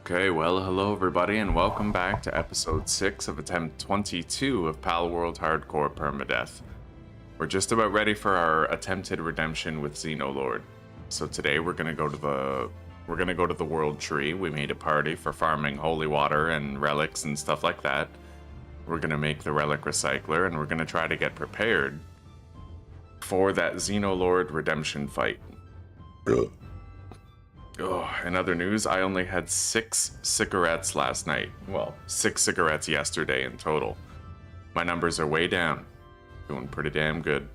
Okay, well, hello everybody, and welcome back to episode 6 of attempt 22 of Palworld Hardcore Permadeath. We're just about ready for our attempted redemption with Xenolord. So today we're gonna go to the world tree. We made a party for farming holy water and relics and stuff like that. We're gonna make the relic recycler, and we're gonna try to get prepared for that Xenolord redemption fight. Oh, in other news, I only had 6 cigarettes last night. Well, 6 cigarettes yesterday in total. My numbers are way down. Doing pretty damn good.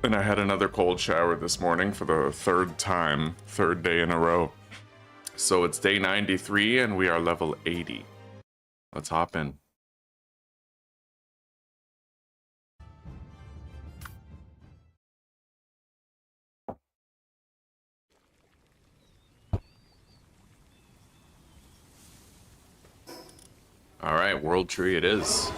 And I had another cold shower this morning for the third day in a row. So it's day 93 and we are level 80. Let's hop in. Alright, world tree it is.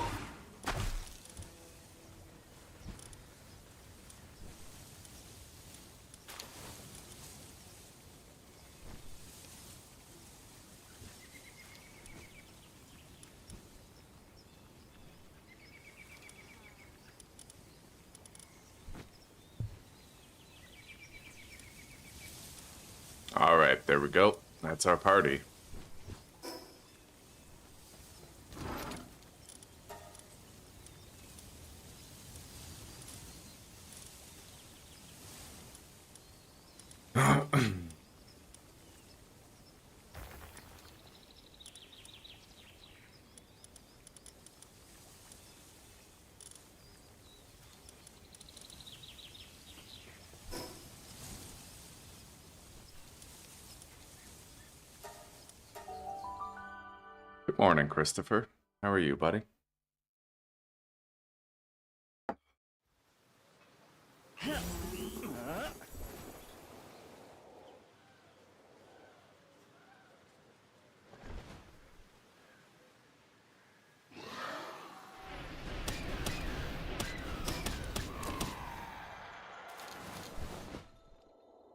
Alright, there we go. That's our party. Good morning, Christopher. How are you, buddy?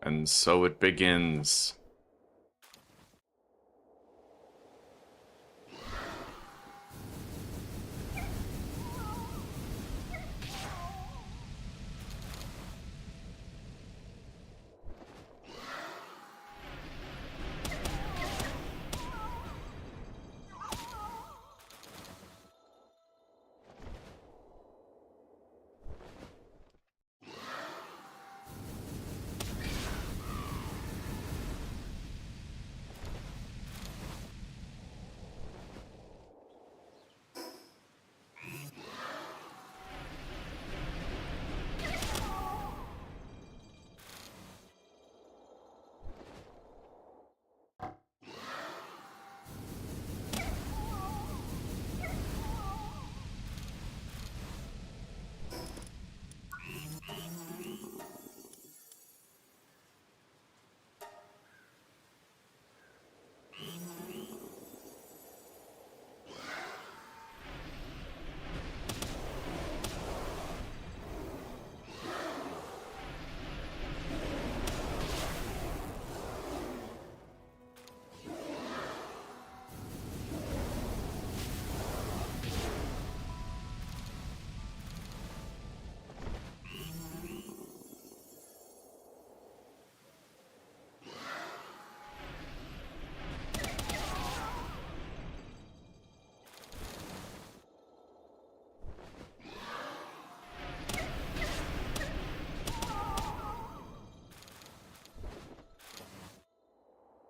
And so it begins.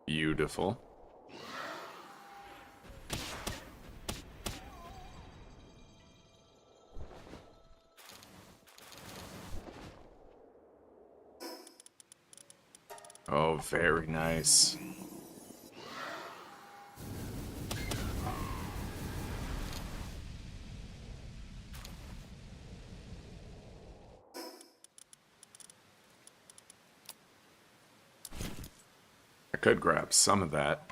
Beautiful. Oh, very nice. I could grab some of that.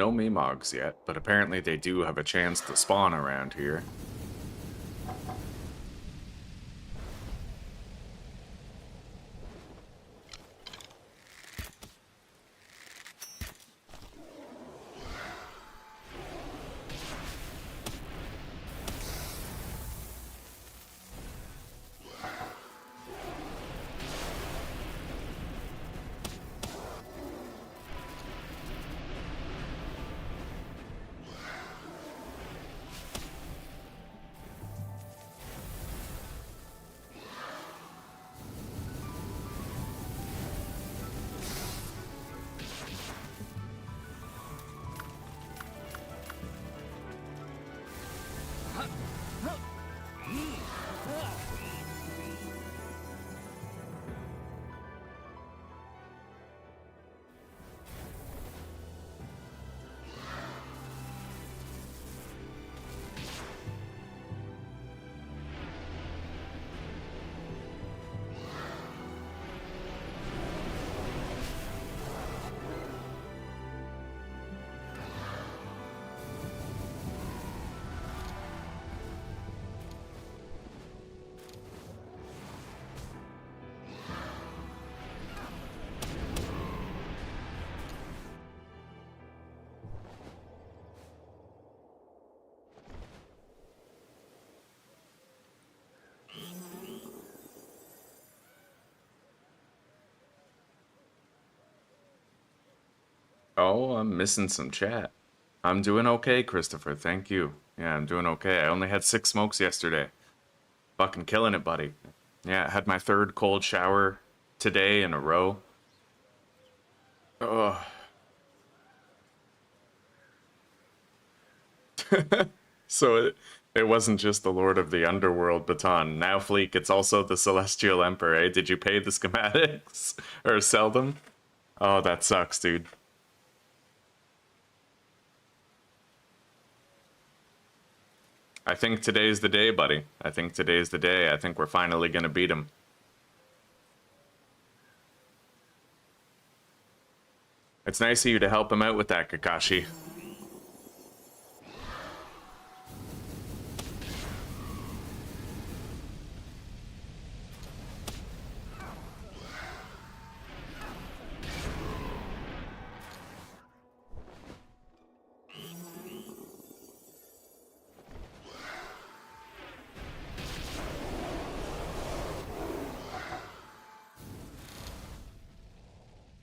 No Memogs yet, but apparently they do have a chance to spawn around here. Oh, I'm missing some chat. I'm doing okay, Christopher. Thank you. Yeah, I'm doing okay. I only had 6 smokes yesterday. Fucking killing it, buddy. Yeah, I had my 3rd cold shower today in a row. Oh. So it wasn't just the Lord of the Underworld baton. Now, Fleek, it's also the Celestial Emperor, eh? Did you pay the schematics? Or sell them? Oh, that sucks, dude. I think today's the day, buddy. I think today's the day. I think we're finally gonna beat him. It's nice of you to help him out with that, Kakashi.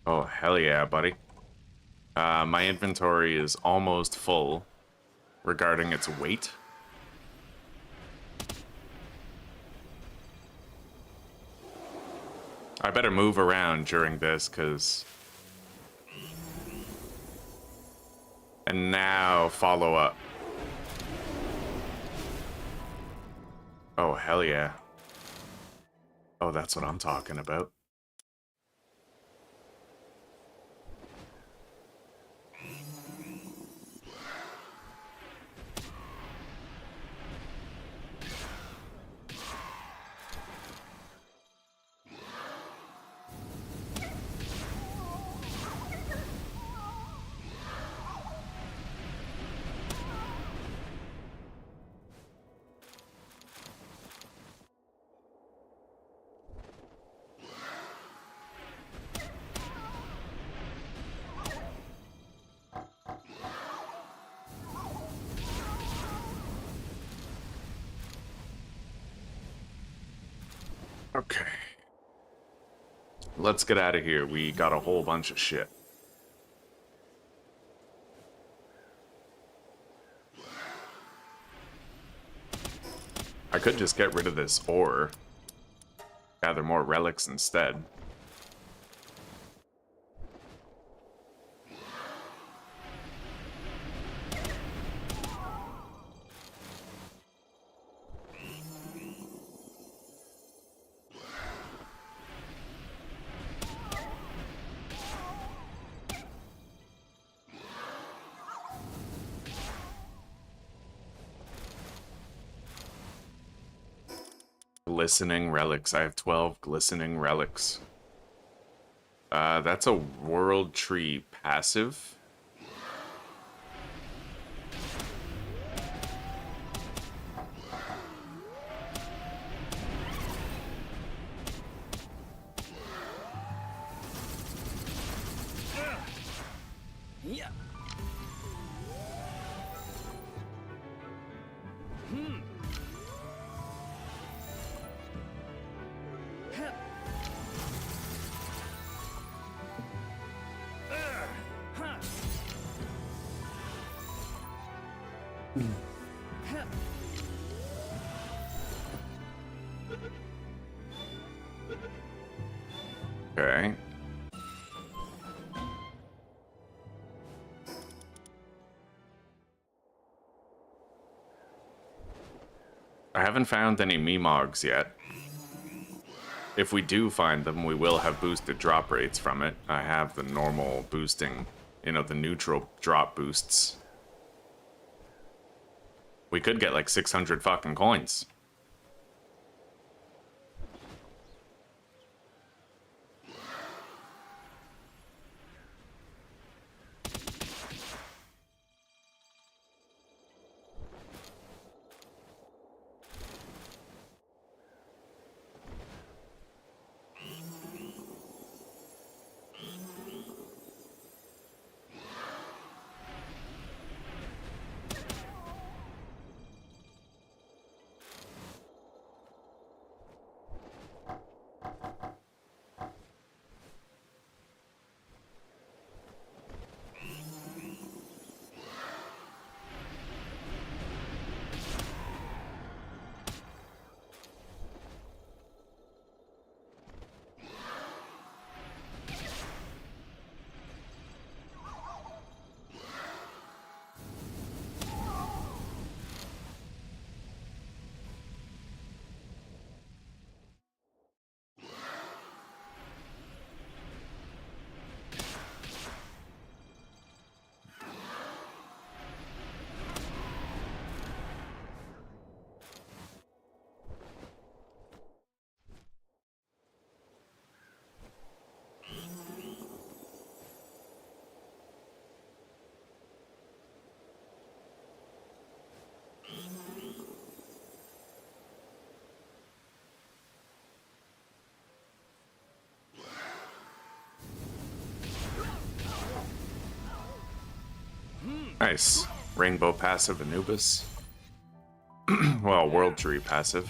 Oh, hell yeah, buddy. My inventory is almost full regarding its weight. I better move around during this, because... And now, follow up. Oh, hell yeah. Oh, that's what I'm talking about. Okay. Let's get out of here. We got a whole bunch of shit. I could just get rid of this ore. Gather more relics instead. Glistening relics. I have 12 glistening relics. That's a world tree passive. Okay. I haven't found any Memogs yet. If we do find them, we will have boosted drop rates from it. I have the normal boosting, you know, the neutral drop boosts. We could get like 600 fucking coins. Nice. Rainbow passive Anubis. Well, World Tree passive.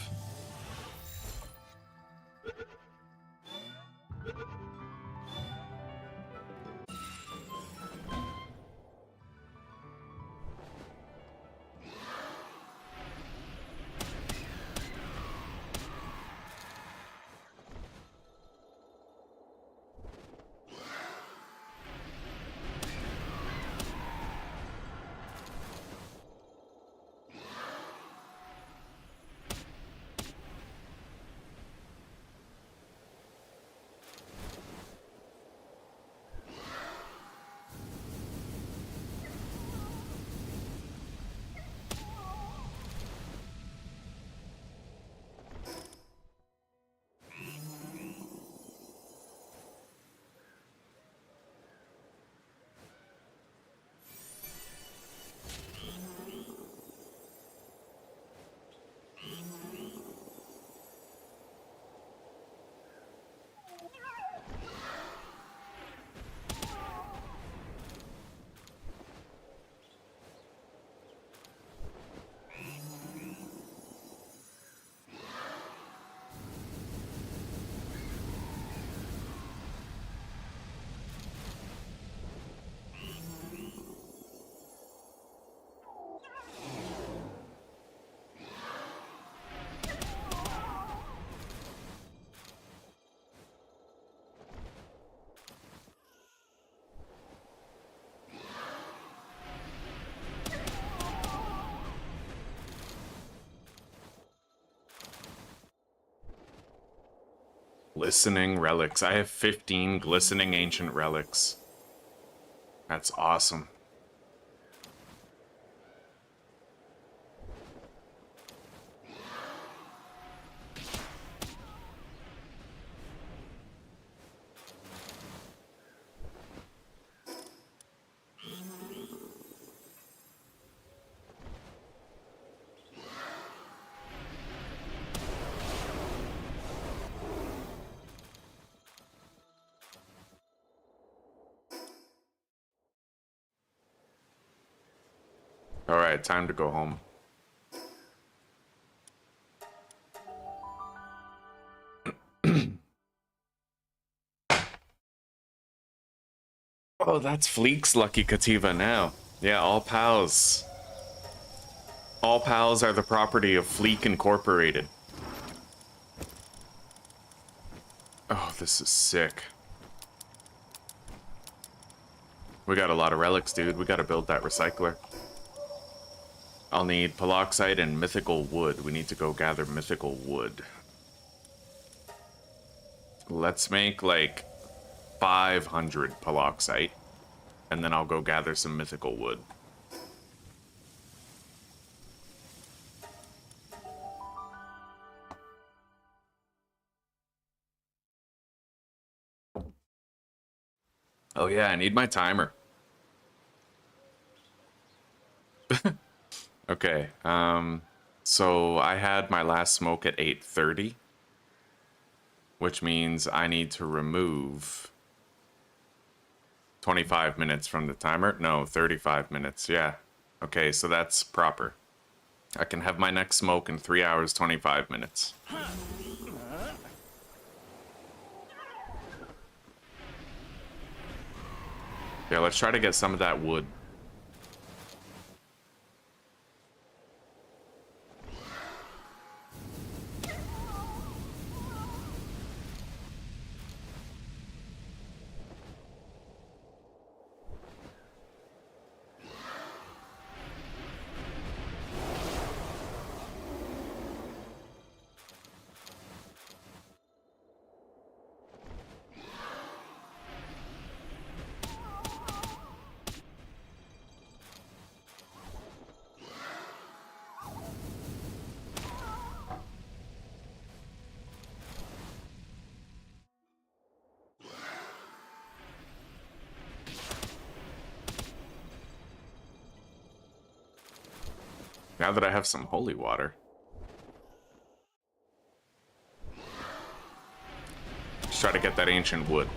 Glistening relics. I have 15 glistening ancient relics. That's awesome. Alright, time to go home. Oh, that's Fleek's lucky Kativa now. Yeah, all pals. All pals are the property of Fleek Incorporated. Oh, this is sick. We got a lot of relics, dude. We gotta build that recycler. I'll need paloxite and mythical wood. We need to go gather mythical wood. Let's make like 500 paloxite, and then I'll go gather some mythical wood. Oh yeah, I need my timer. Okay, so I had my last smoke at 8:30, which means I need to remove 25 minutes from the timer. No, 35 minutes, yeah. Okay, so that's proper. I can have my next smoke in 3 hours, 25 minutes. Yeah, let's try to get some of that wood. Now that I have some holy water. Let's try to get that ancient wood.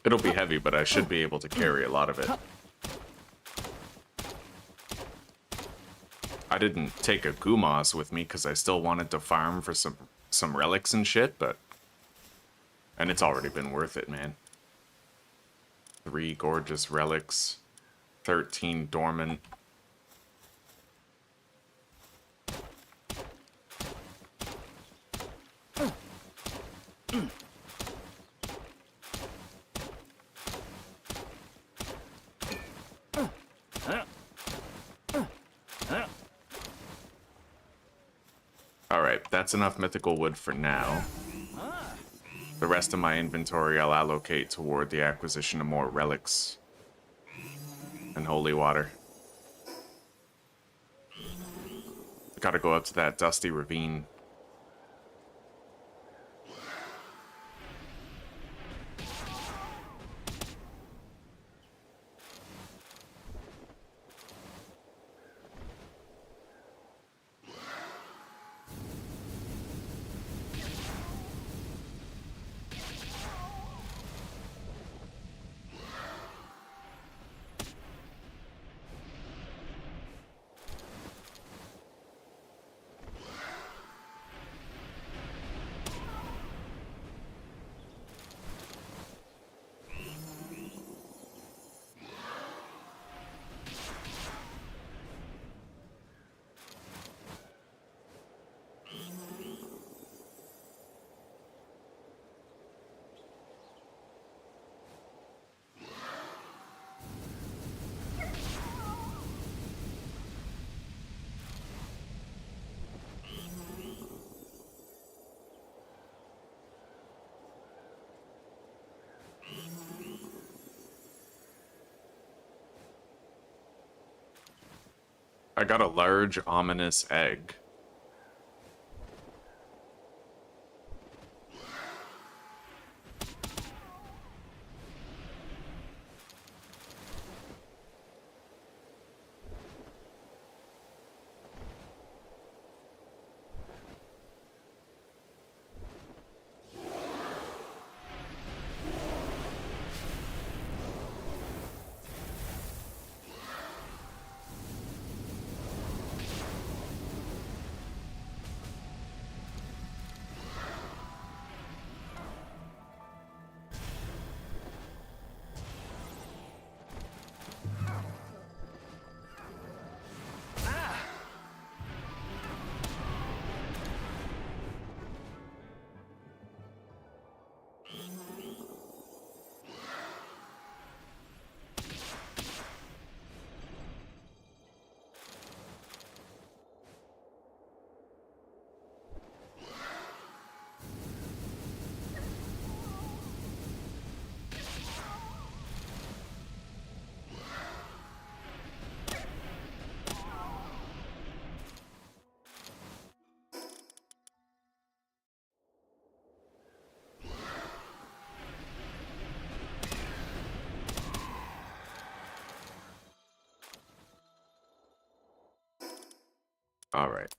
It'll be heavy, but I should be able to carry a lot of it. I didn't take a Gumas with me because I still wanted to farm for some relics and shit, but... And it's already been worth it, man. 3 gorgeous relics. 13 dormant. Alright, that's enough mythical wood for now. The rest of my inventory I'll allocate toward the acquisition of more relics and holy water. Gotta go up to that dusty ravine. I got a large, ominous egg. Alright,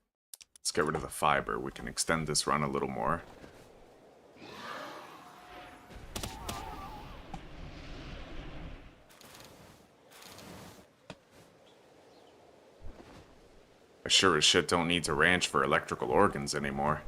let's get rid of the fiber. We can extend this run a little more. I sure as shit don't need to ranch for electrical organs anymore.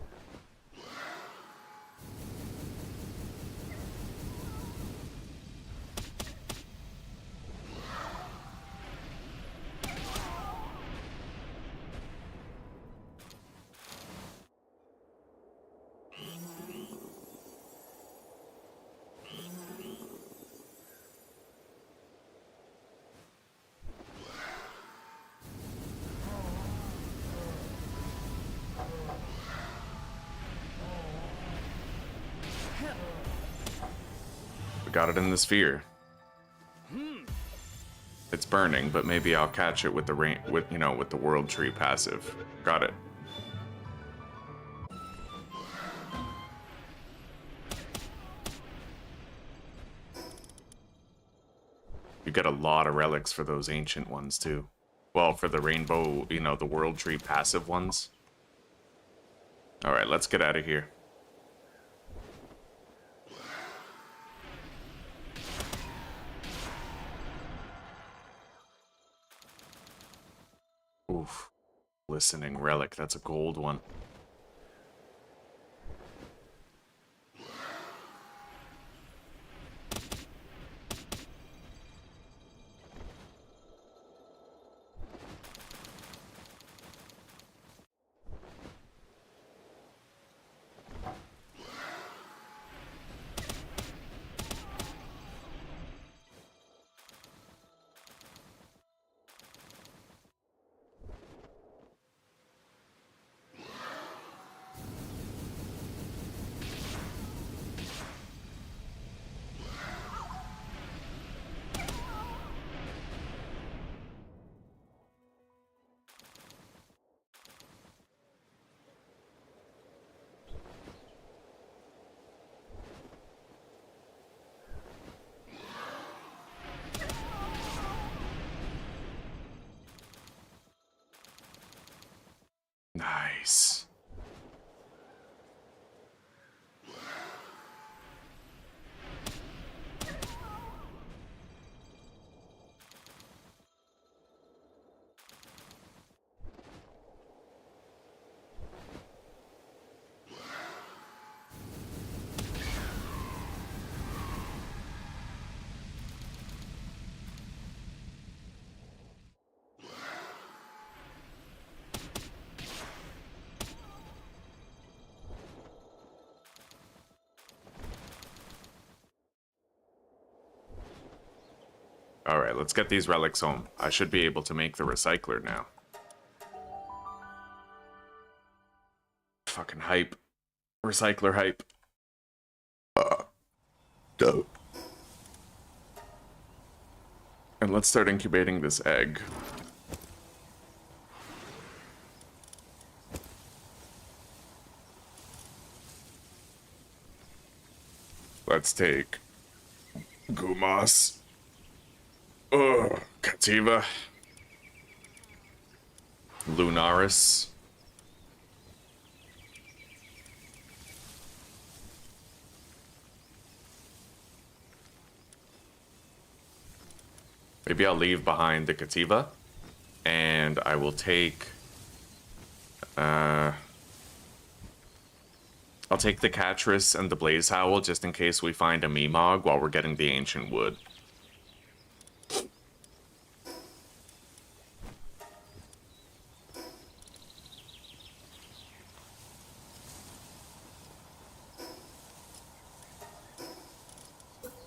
Got it in the sphere. It's burning, but maybe I'll catch it with the with the world tree passive. Got it. You get a lot of relics for those ancient ones too. Well, for the rainbow, the world tree passive ones. All right, let's get out of here. Oof. Listening relic, that's a gold one. Nice. Alright, let's get these relics home. I should be able to make the recycler now. Fucking hype. Recycler hype. Dope. And let's start incubating this egg. Let's take Gumas. Kativa. Lunaris. Maybe I'll leave behind the Kativa, and I will take... I'll take the Catris and the Blaze Howl just in case we find a Meemog while we're getting the Ancient Wood.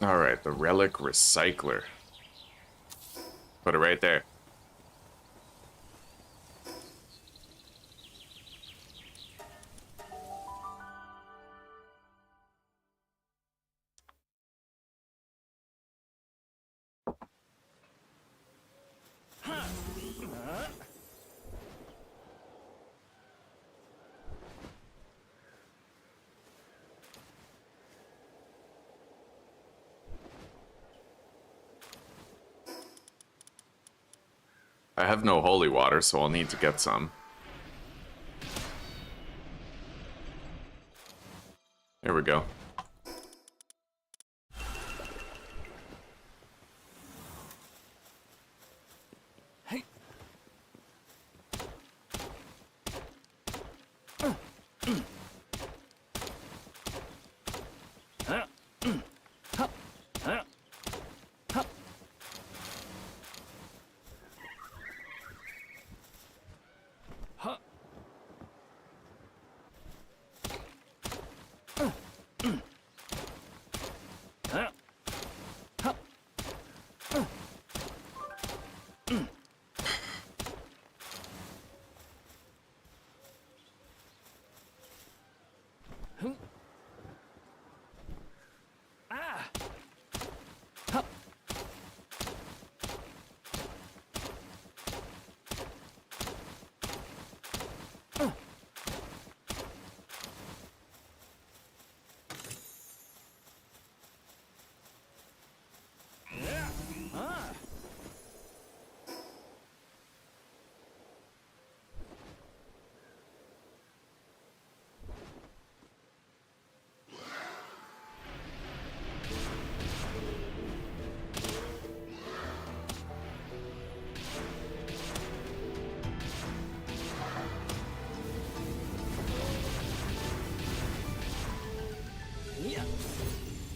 Alright, the Relic Recycler. Put it right there. I have no holy water, so I'll need to get some. There we go.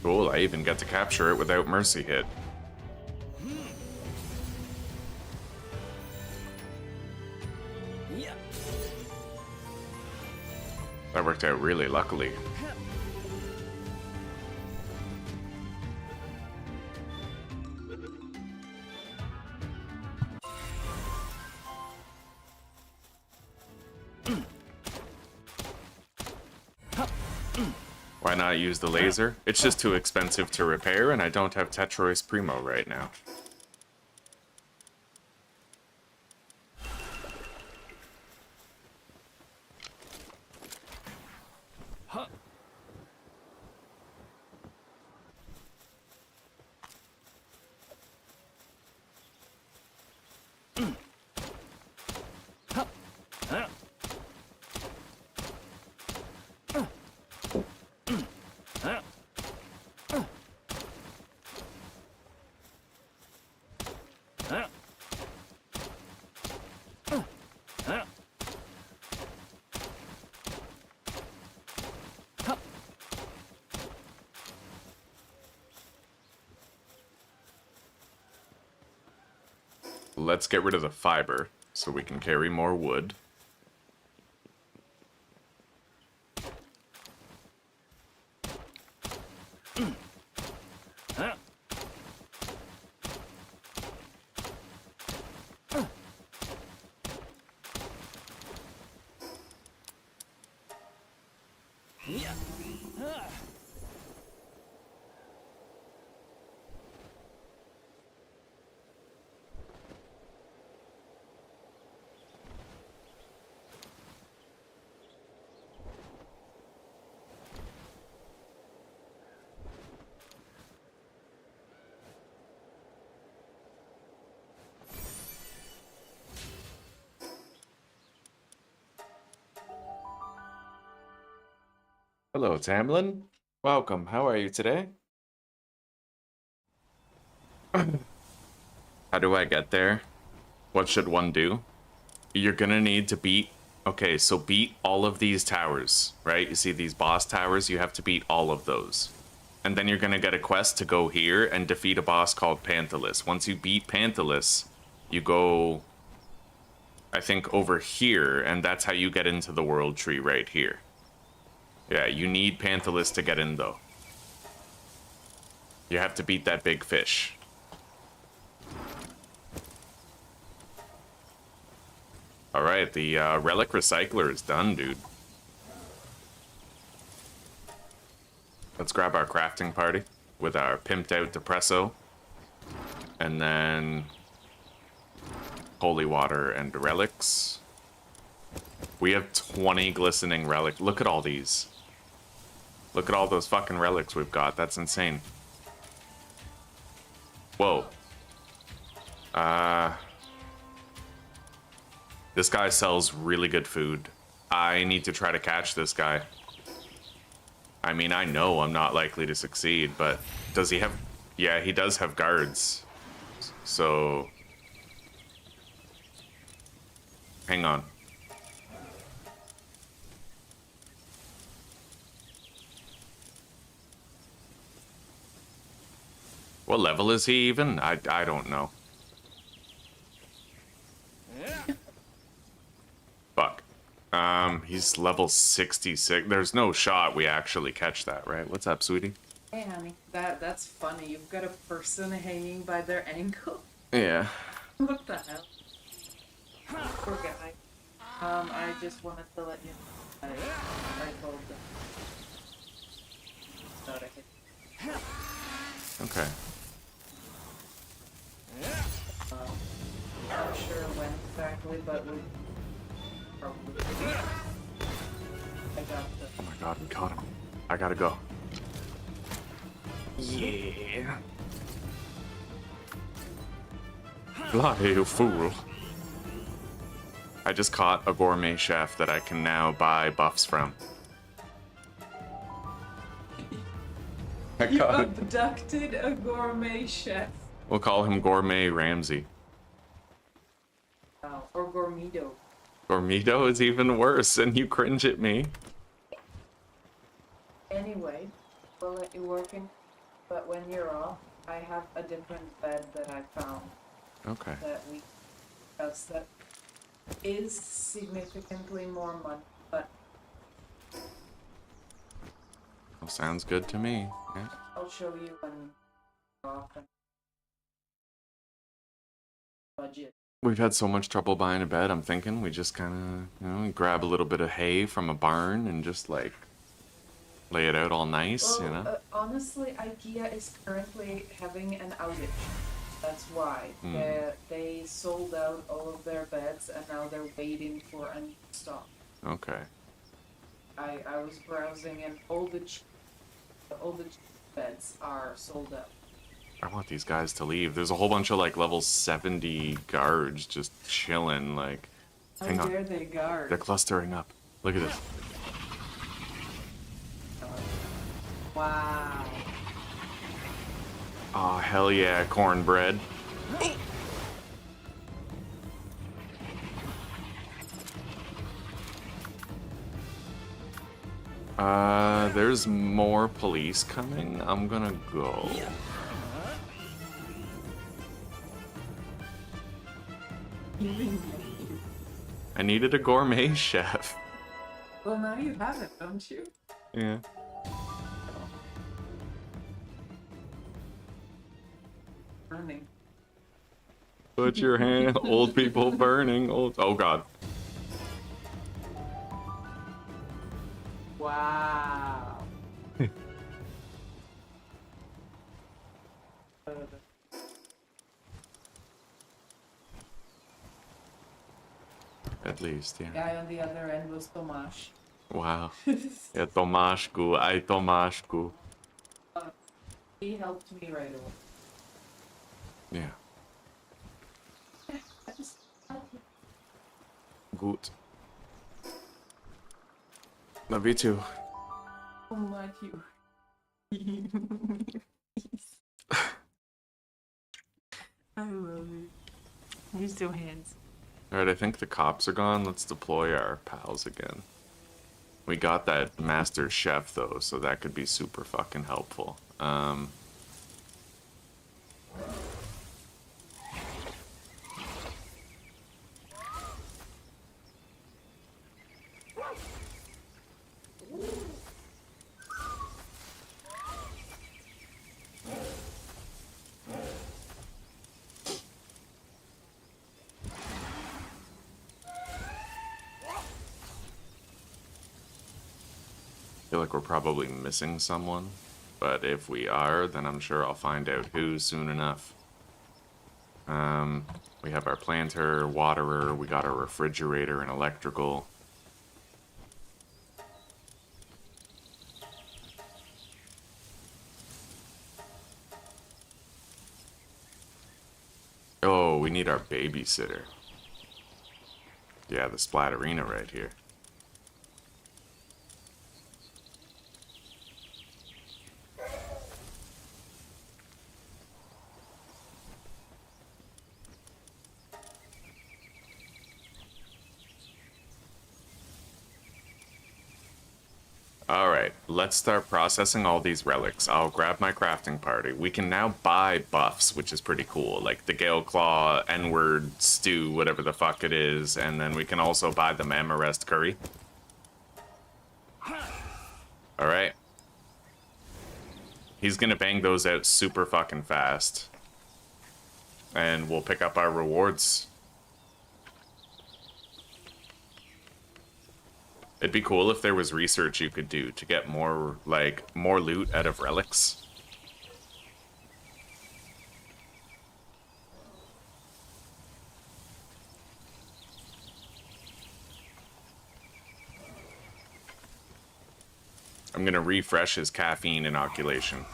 Cool, I even get to capture it without Mercy hit. That worked out really luckily. Why not use the laser? It's just too expensive to repair, and I don't have Tetrois Primo right now. Let's get rid of the fiber so we can carry more wood. Hello, Tamlin. Welcome. How are you today? How do I get there? What should one do? You're gonna need to beat... Okay, so beat all of these towers, right? You see these boss towers? You have to beat all of those. And then you're gonna get a quest to go here and defeat a boss called Panthalus. Once you beat Panthalus, you go... I think over here, and that's how you get into the world tree right here. Yeah, you need Panthalus to get in, though. You have to beat that big fish. Alright, the relic recycler is done, dude. Let's grab our crafting party with our pimped out depresso. And then... holy water and relics. We have 20 glistening relics. Look at all these. Look at all those fucking relics we've got. That's insane. Whoa. This guy sells really good food. I need to try to catch this guy. I mean, I know I'm not likely to succeed, but does he have... Yeah, he does have guards. So... hang on. What level is he even? I don't know. Fuck. He's level 66. There's no shot we actually catch that, right? What's up, sweetie? Hey, honey. That's funny. You've got a person hanging by their ankle. Yeah. What the hell? Poor guy. I just wanted to let you know I told them. Not a hit. Okay. Not sure when exactly, but we probably. I got the. Oh my god, we caught him. I gotta go. Yeah. Fly, you fool. I just caught a gourmet chef that I can now buy buffs from. You abducted a gourmet chef. We'll call him Gourmet Ramsay. Oh, or Gourmito. Gourmito is even worse, and you cringe at me. Anyway, we'll let you work in, but when you're off, I have a different bed that I found. Okay. That we discussed that is significantly more money, but Well, sounds good to me. Yeah. I'll show you when you're off and budget. We've had so much trouble buying a bed, I'm thinking we just kind of, we grab a little bit of hay from a barn and just, like, lay it out all nice, Well, honestly, IKEA is currently having an outage. That's why. They sold out all of their beds and now they're waiting for a new stock. Okay. I was browsing and all the cheap beds are sold out. I want these guys to leave. There's a whole bunch of, like, level 70 guards just chilling, like... Hang on. How dare they guard? They're clustering up. Look at this. Wow. Oh, hell yeah, cornbread. There's more police coming. I'm gonna go. I needed a gourmet chef. Well, now you have it, don't you? Yeah. Burning. Put your hand. Old people burning. Oh god. Wow. At least, yeah. Guy on the other end was Tomasz. Wow. Yeah, Tomaszku. Aj Tomaszku. He helped me right away. Yeah. Good. Love you too. so much you. I love it. You're so handsome. Alright, I think the cops are gone. Let's deploy our pals again. We got that master chef though, so that could be super fucking helpful. I feel like we're probably missing someone, but if we are, then I'm sure I'll find out who soon enough. We have our planter, waterer, we got our refrigerator and electrical. Oh, we need our babysitter. Yeah, the Splatterina right here. Alright, let's start processing all these relics. I'll grab my crafting party. We can now buy buffs, which is pretty cool. Like the Gale Claw, N-word stew, whatever the fuck it is. And then we can also buy the Mamarest curry. Alright. He's gonna bang those out super fucking fast. And we'll pick up our rewards. It'd be cool if there was research you could do to get more, like, more loot out of relics. I'm gonna refresh his caffeine inoculation.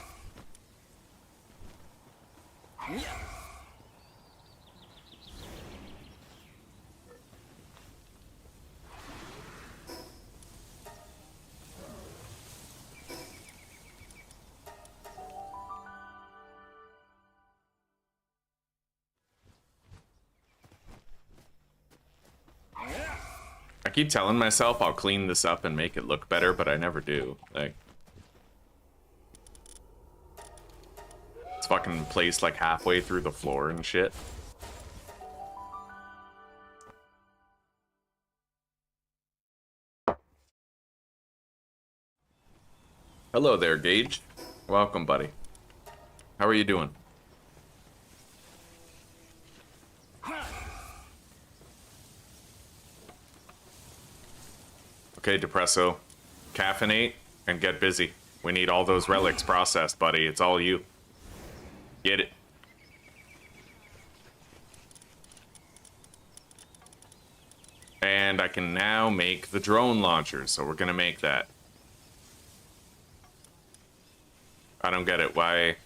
I keep telling myself I'll clean this up and make it look better, but I never do. Like, it's fucking placed like halfway through the floor and shit. Hello there, Gage. Welcome, buddy. How are you doing? Okay, Depresso. Caffeinate and get busy. We need all those relics processed, buddy. It's all you. Get it. And I can now make the drone launcher, so we're gonna make that. I don't get it. Why?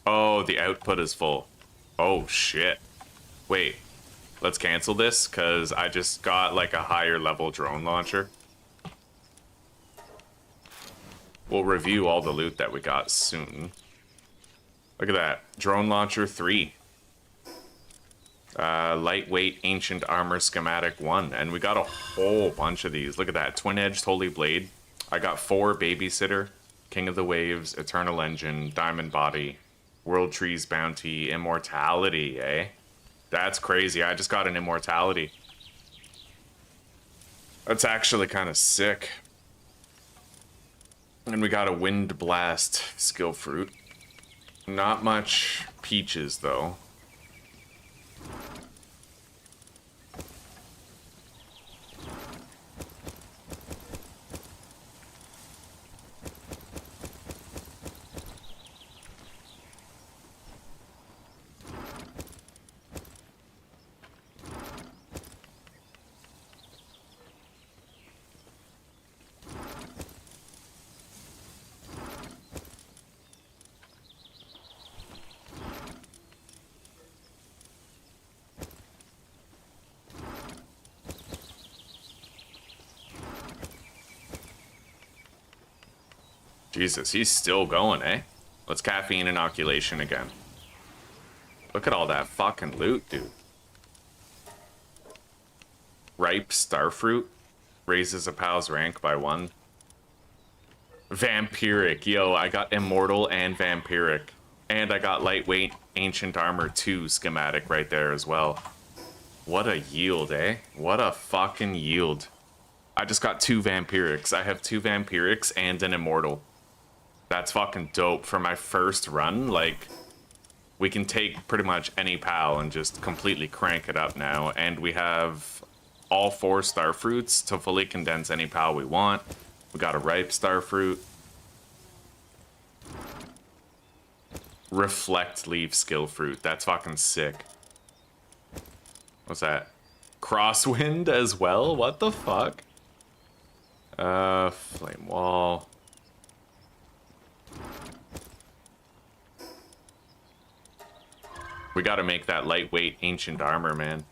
Oh, the output is full. Oh, shit. Wait. Let's cancel this, because I just got, like, a higher level drone launcher. We'll review all the loot that we got soon. Look at that. Drone Launcher 3. Lightweight Ancient Armor Schematic 1. And we got a whole bunch of these. Look at that. Twin-Edged Holy Blade. I got 4 Babysitter. King of the Waves. Eternal Engine. Diamond Body. World Trees Bounty. Immortality, eh? That's crazy. I just got an Immortality. That's actually kind of sick. And we got a Wind Blast skill fruit. Not much peaches, though. Jesus, he's still going, eh? Let's caffeine inoculation again. Look at all that fucking loot, dude. Ripe starfruit raises a pal's rank by 1. Vampiric, yo, I got immortal and vampiric. And I got lightweight ancient armor 2 schematic right there as well. What a yield, eh? What a fucking yield. I just got 2 vampirics. I have 2 vampirics and an immortal. That's fucking dope for my first run. Like, we can take pretty much any pal and just completely crank it up now. And we have all 4 starfruits to fully condense any pal we want. We got a ripe starfruit. Reflect leaf skill fruit. That's fucking sick. What's that? Crosswind as well? What the fuck? Flame wall. We gotta make that lightweight ancient armor, man.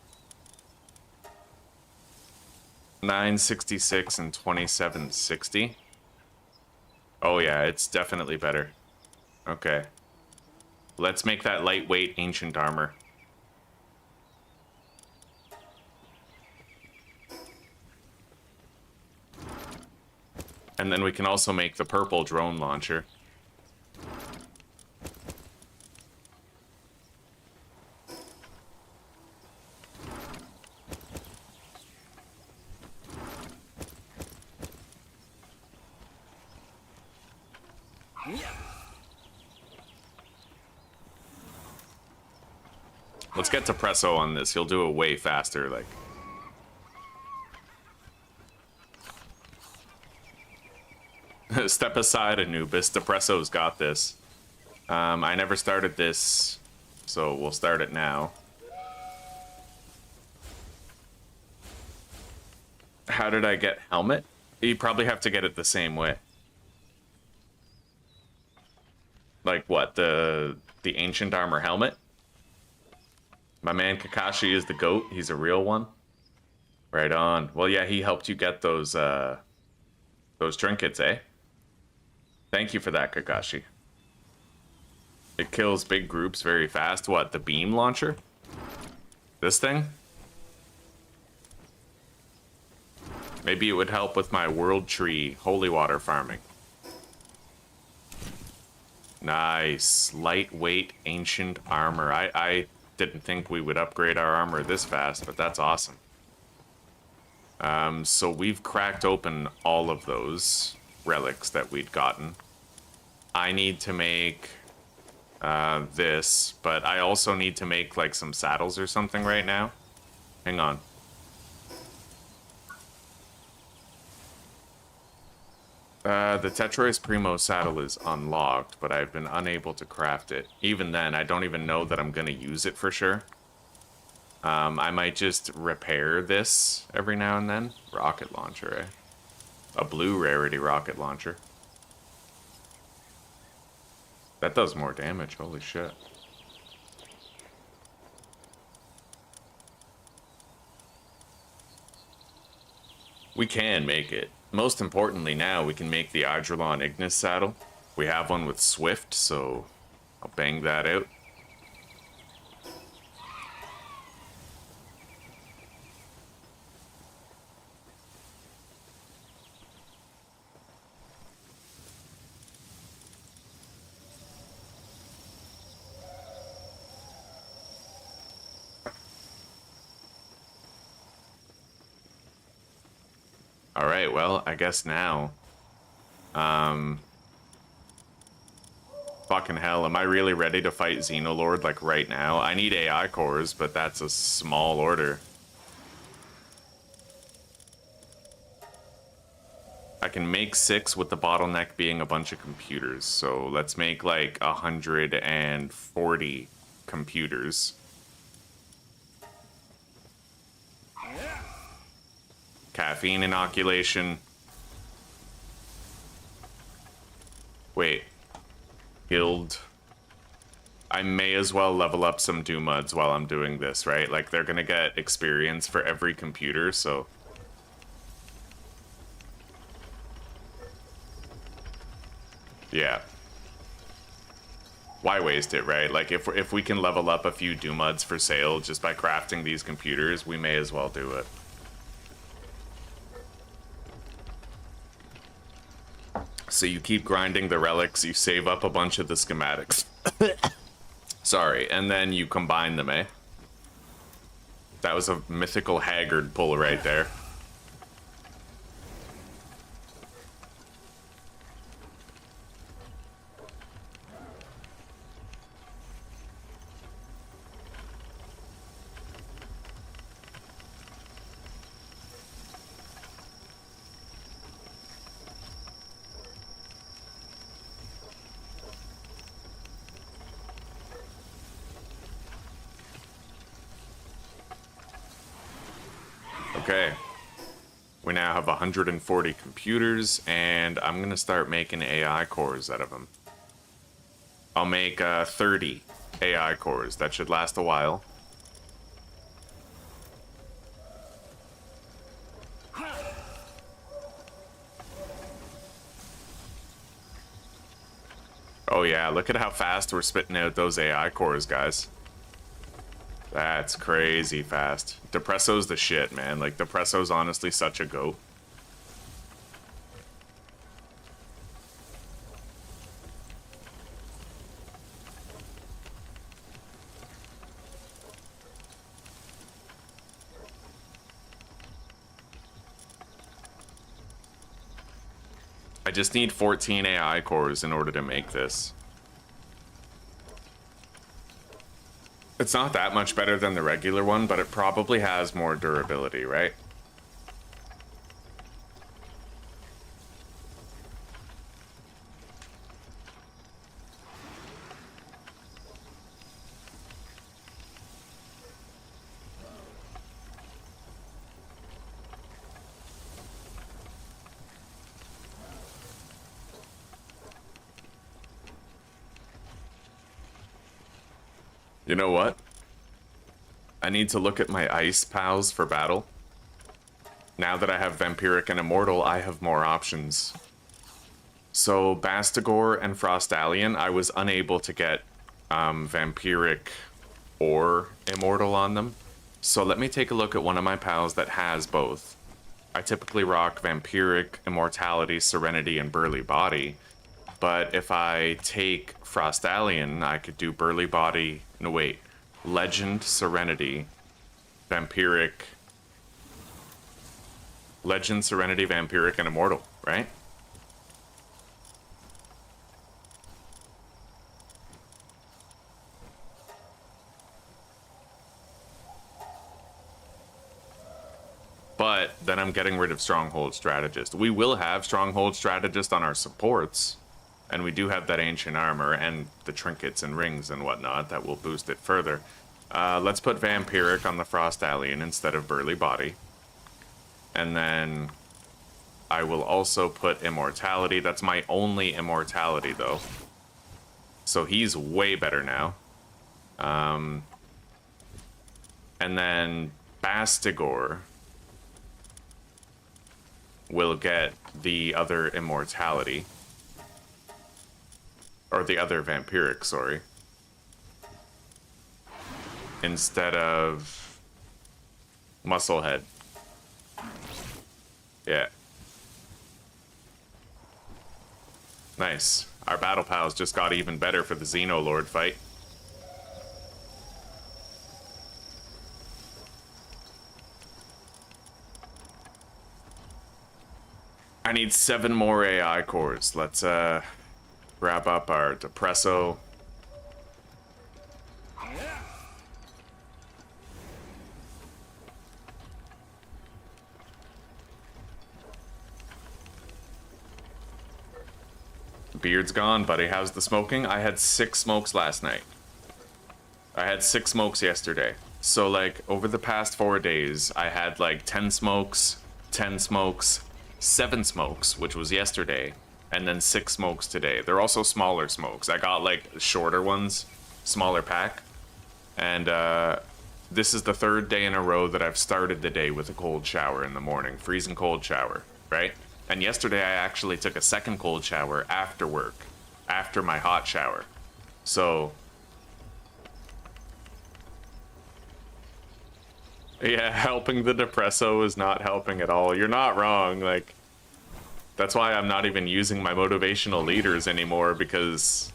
966 and 2760. Oh yeah, it's definitely better. Okay. Let's make that lightweight ancient armor. And then we can also make the purple drone launcher. Let's get to Presso on this. He'll do it way faster, like. Step aside, Anubis. Depresso's got this. I never started this, so we'll start it now. How did I get helmet? You probably have to get it the same way. Like what, the ancient armor helmet? My man Kakashi is the GOAT. He's a real one. Right on. Well, yeah, he helped you get those trinkets, eh? Thank you for that, Kakashi. It kills big groups very fast. What, the beam launcher? This thing? Maybe it would help with my world tree holy water farming. Nice. Lightweight ancient armor. I didn't think we would upgrade our armor this fast, but that's awesome. So we've cracked open all of those relics that we'd gotten. I need to make this, but I also need to make like some saddles or something right now. Hang on. The Tetrois Primo saddle is unlocked, but I've been unable to craft it. Even then, I don't even know that I'm going to use it for sure. I might just repair this every now and then. Rocket launcher, eh? A blue rarity rocket launcher. That does more damage, holy shit. We can make it. Most importantly now, we can make the Hydrolon Ignis saddle. We have one with Swift, so I'll bang that out. Alright, well, I guess now. Fucking hell, am I really ready to fight Xenolord, like, right now? I need AI cores, but that's a small order. I can make 6 with the bottleneck being a bunch of computers, so let's make, like, 140 computers. Caffeine inoculation. Wait. Guild. I may as well level up some Doomuds while I'm doing this, right? Like, they're gonna get experience for every computer, so... Yeah. Why waste it, right? Like, if we can level up a few Doomuds for sale just by crafting these computers, we may as well do it. So you keep grinding the relics, you save up a bunch of the schematics. Sorry, and then you combine them, eh? That was a mythical Haggard pull right there. Okay. We now have 140 computers, and I'm gonna start making AI cores out of them. I'll make 30 AI cores. That should last a while. Oh yeah, look at how fast we're spitting out those AI cores, guys. That's crazy fast. Depresso's the shit, man. Like, Depresso's honestly such a goat. I just need 14 AI cores in order to make this. It's not that much better than the regular one, but it probably has more durability, right? You know what? I need to look at my ice pals for battle. Now that I have Vampiric and Immortal, I have more options. So Bastigor and Frostallion, I was unable to get Vampiric or Immortal on them. So let me take a look at one of my pals that has both. I typically rock Vampiric, Immortality, Serenity, and Burly Body. But if I take Frostallion, I could do Burly Body... No, wait. Legend, Serenity, Vampiric... Legend, Serenity, Vampiric, and Immortal, right? But then I'm getting rid of Stronghold Strategist. We will have Stronghold Strategist on our supports. And we do have that ancient armor and the trinkets and rings and whatnot that will boost it further. Let's put Vampiric on the Frostallion instead of Burly Body. And then I will also put Immortality. That's my only Immortality, though. So he's way better now. And then Bastigor will get the other Immortality. Or the other Vampiric, sorry. Instead of Musclehead. Yeah. Nice. Our battle pals just got even better for the Xenolord fight. I need 7 more AI cores. Let's grab up our Depresso. Beard's gone, buddy. How's the smoking? I had 6 smokes last night. I had 6 smokes yesterday. So, like, over the past 4 days, I had, like, 10 smokes, 10 smokes, 7 smokes, which was yesterday, and then 6 smokes today. They're also smaller smokes. I got, like, shorter ones, smaller pack. And, this is the 3rd day in a row that I've started the day with a cold shower in the morning. Freezing cold shower, right? And yesterday I actually took a second cold shower after work. after my hot shower. So yeah, helping the depresso is not helping at all. You're not wrong. Like, that's why I'm not even using my motivational leaders anymore, because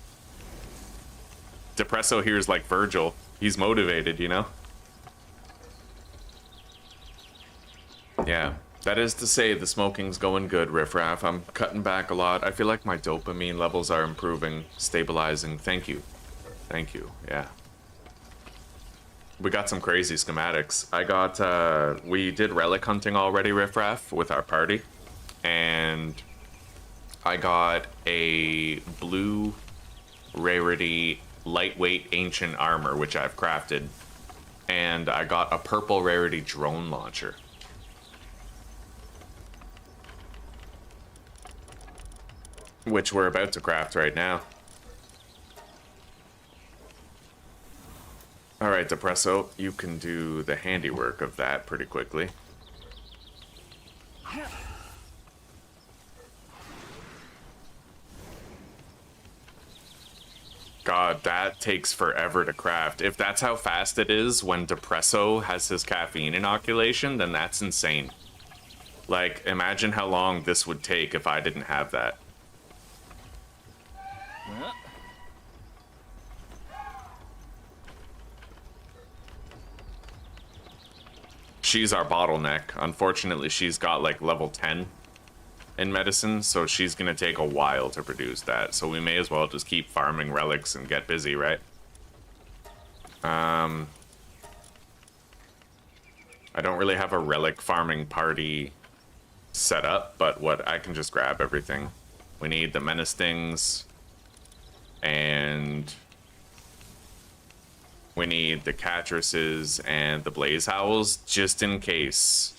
depresso here is like Virgil. He's motivated, you know? Yeah. That is to say, the smoking's going good, Riffraff. I'm cutting back a lot. I feel like my dopamine levels are improving, stabilizing. Thank you. Thank you. Yeah. We got some crazy schematics. I got, we did relic hunting already, Riffraff, with our party. And I got a blue rarity lightweight ancient armor, which I've crafted. And I got a purple rarity drone launcher. Which we're about to craft right now. Alright, Depresso, you can do the handiwork of that pretty quickly. God, that takes forever to craft. If that's how fast it is when Depresso has his caffeine inoculation, then that's insane. Like, imagine how long this would take if I didn't have that. She's our bottleneck. Unfortunately, she's got like level 10 in medicine, so she's gonna take a while to produce that. So we may as well just keep farming relics and get busy, right? I don't really have a relic farming party set up, but what I can just grab everything. We need the menace things, and we need the catresses and the blaze howls, just in case.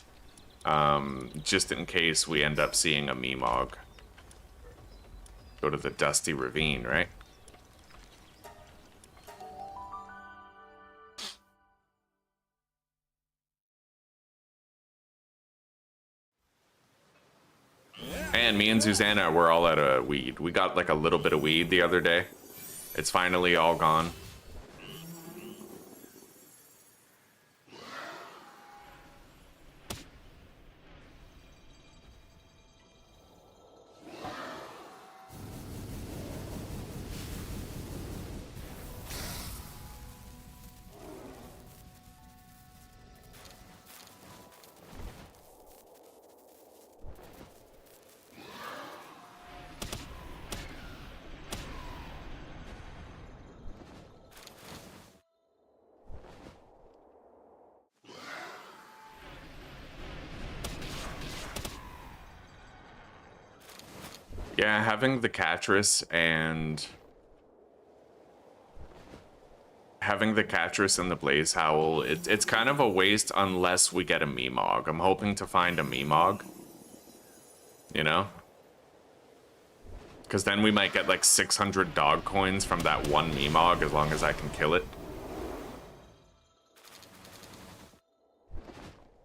Just in case we end up seeing a Meemog. Go to the Dusty Ravine, right? And me and Susanna were all out of weed. We got like a little bit of weed the other day. It's finally all gone. Yeah, having the Catress and the Blaze Howl, it's kind of a waste unless we get a Meemog. I'm hoping to find a Meemog, you know? Because then we might get like 600 dog coins from that one Meemog as long as I can kill it.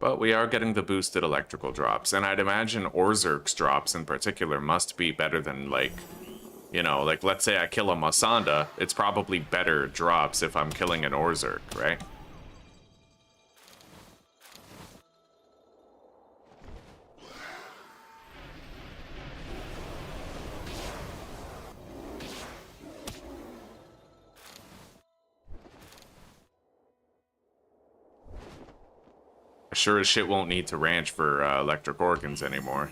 But we are getting the boosted electrical drops, and I'd imagine Orzerk's drops in particular must be better than, like, you know, like, let's say I kill a Masanda, it's probably better drops if I'm killing an Orzerk, right? Sure as shit won't need to ranch for electric organs anymore.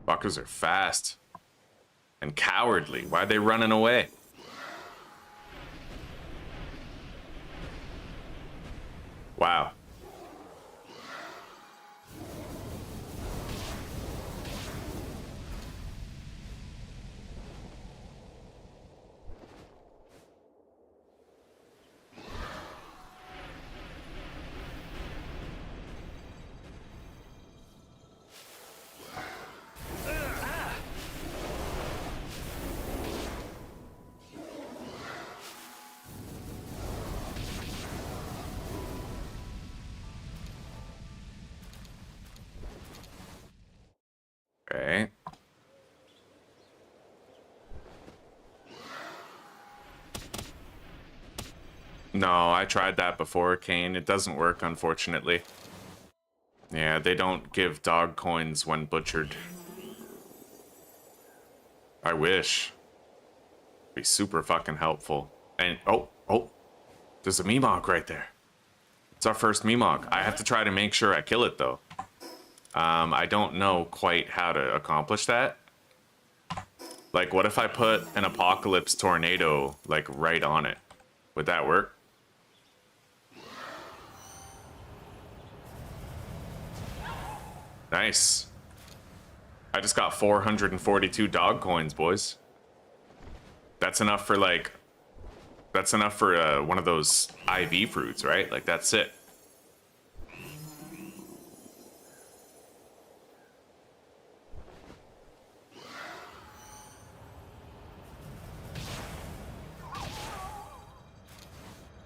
Fuckers are fast. And cowardly. Why are they running away? Wow. Okay. No, I tried that before, Kane. It doesn't work, unfortunately. Yeah, they don't give dog coins when butchered. I wish. Be super fucking helpful. And, oh, there's a Meemog right there. It's our first Meemog. I have to try to make sure I kill it, though. I don't know quite how to accomplish that. Like, what if I put an Apocalypse Tornado, like, right on it? Would that work? Nice. I just got 442 dog coins, boys. That's enough for, like... That's enough for one of those IV fruits, right? Like, that's it.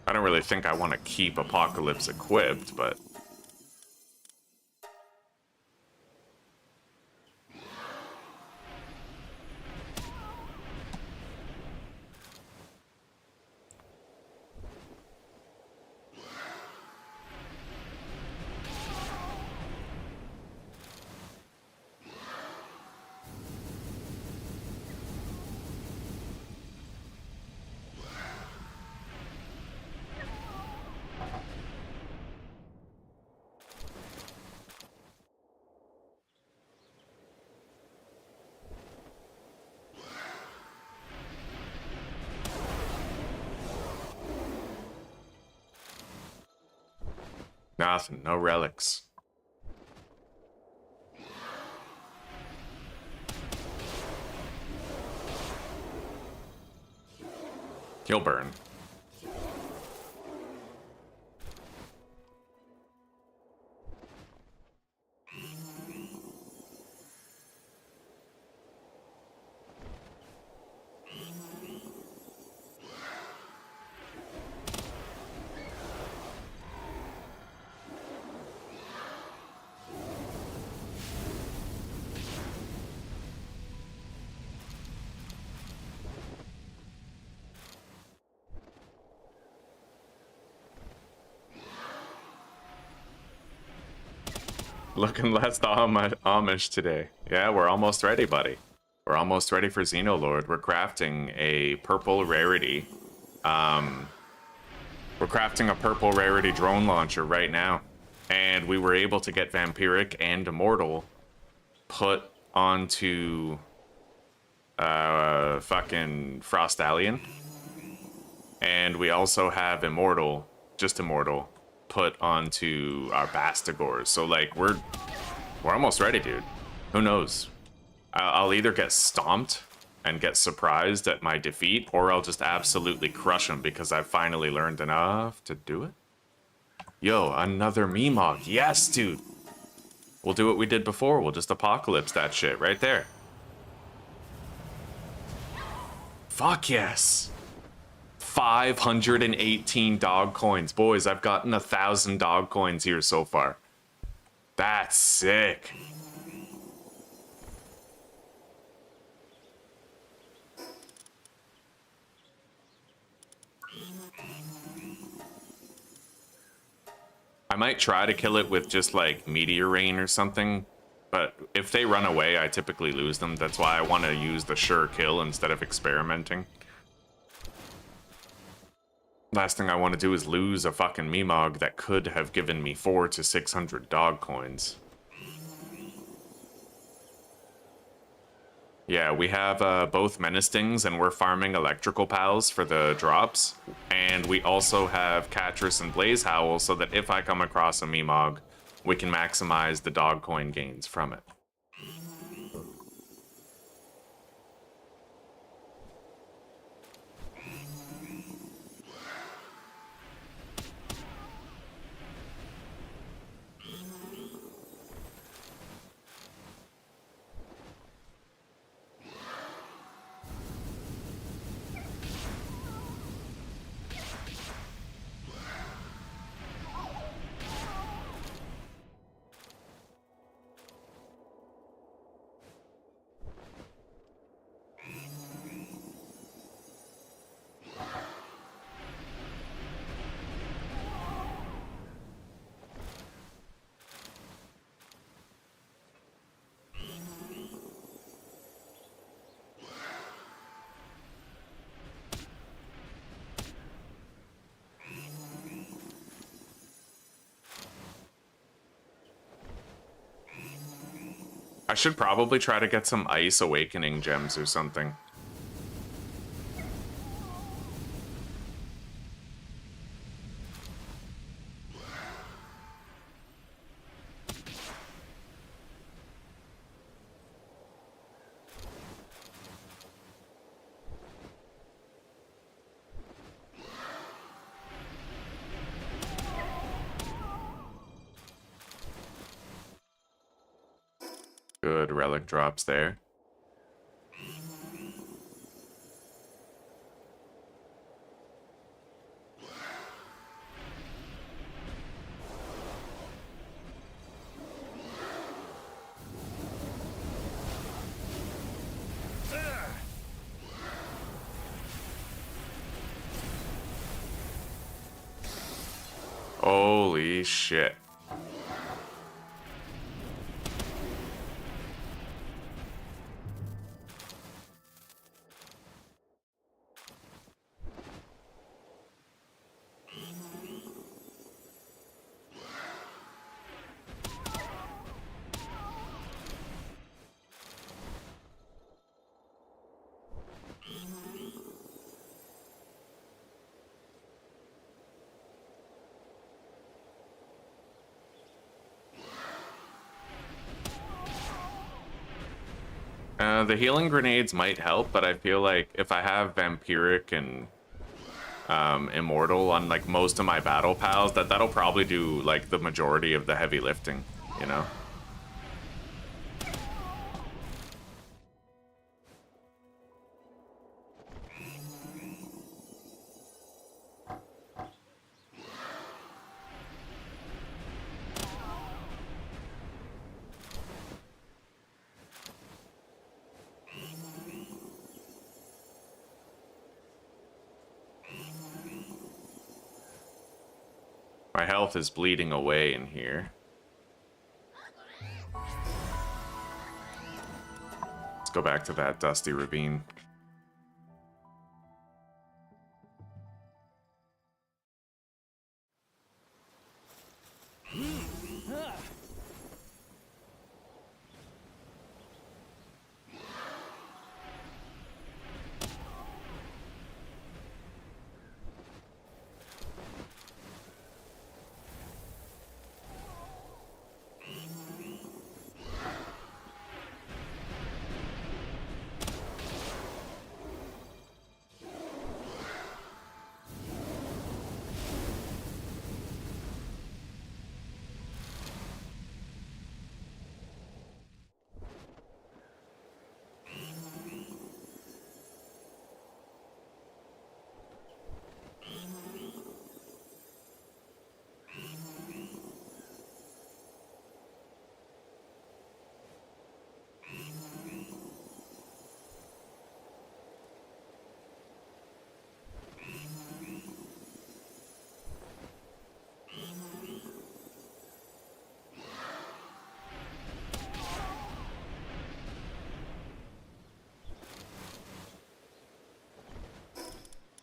I don't really think I want to keep Apocalypse equipped, but... Nothing, no relics. He'll burn. Looking less Amish today. Yeah, we're almost ready, buddy. We're almost ready for Xenolord. We're crafting a purple rarity. We're crafting a purple rarity drone launcher right now. And we were able to get Vampiric and Immortal put onto fucking Frostallion. And we also have Immortal, just Immortal, put onto our Bastigors. So like we're almost ready, dude. Who knows? I'll either get stomped and get surprised at my defeat, or I'll just absolutely crush him because I've finally learned enough to do it. Yo, another Meemog. Yes, dude. We'll do what we did before. We'll just apocalypse that shit right there. Fuck yes. 518 dog coins. Boys, I've gotten 1,000 dog coins here so far. That's sick. I might try to kill it with just like Meteor Rain or something, but if they run away, I typically lose them. That's why I want to use the sure kill instead of experimenting. Last thing I want to do is lose a fucking Meemog that could have given me 400 to 600 dog coins. Yeah, we have both Menacings, and we're farming electrical pals for the drops. And we also have Catrus and Blaze Howl, so that if I come across a Meemog, we can maximize the dog coin gains from it. I should probably try to get some Ice Awakening gems or something. Good relic drops there. Holy shit. The healing grenades might help, but I feel like if I have Vampiric and Immortal on like most of my battle pals, that'll probably do like the majority of the heavy lifting, you know? My health is bleeding away in here. Let's go back to that Dusty Ravine.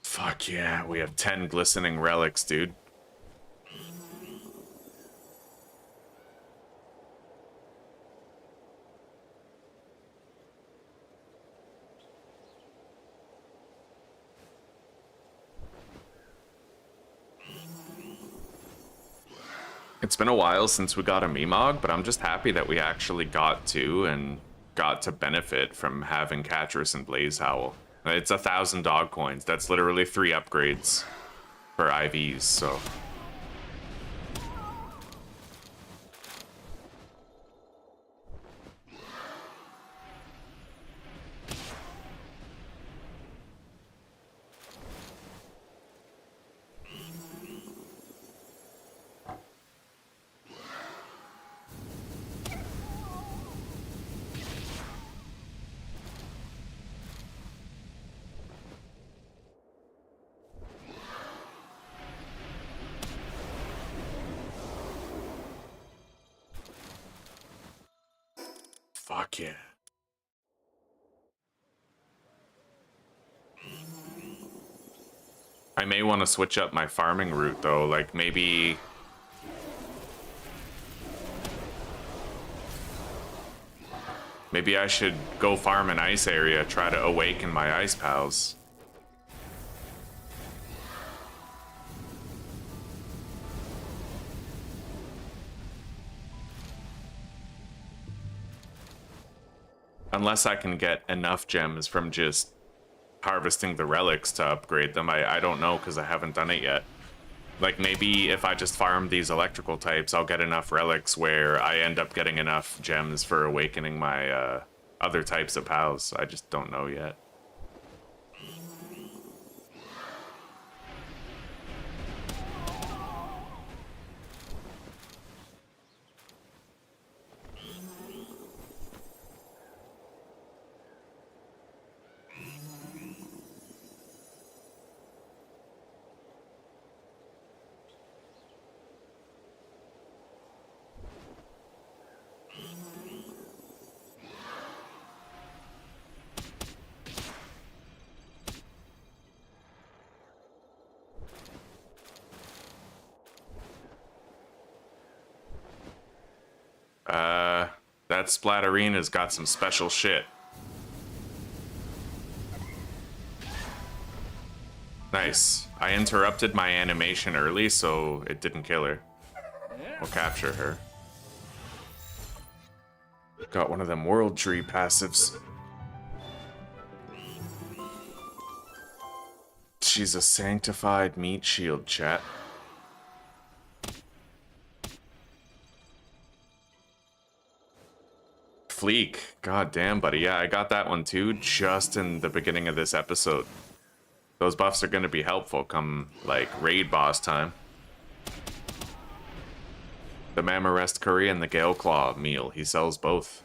Fuck yeah, we have 10 glistening relics, dude. It's been a while since we got a Memog, but I'm just happy that we actually got to and got to benefit from having Catrus and Blaze Howl. It's 1,000 dog coins. That's literally 3 upgrades for IVs, so... Fuck yeah. I may want to switch up my farming route though, like maybe... Maybe I should go farm an ice area, try to awaken my ice pals. Unless I can get enough gems from just harvesting the relics to upgrade them. I don't know because I haven't done it yet. Like maybe if I just farm these electrical types, I'll get enough relics where I end up getting enough gems for awakening my other types of pals. I just don't know yet. That Splatterina's got some special shit. Nice. I interrupted my animation early, so it didn't kill her. We'll capture her. Got one of them world tree passives. She's a sanctified meat shield, chat. Fleek. God damn, buddy. Yeah, I got that one too, just in the beginning of this episode. Those buffs are going to be helpful come, like, raid boss time. The Mamarest curry and the Gale Claw meal. He sells both.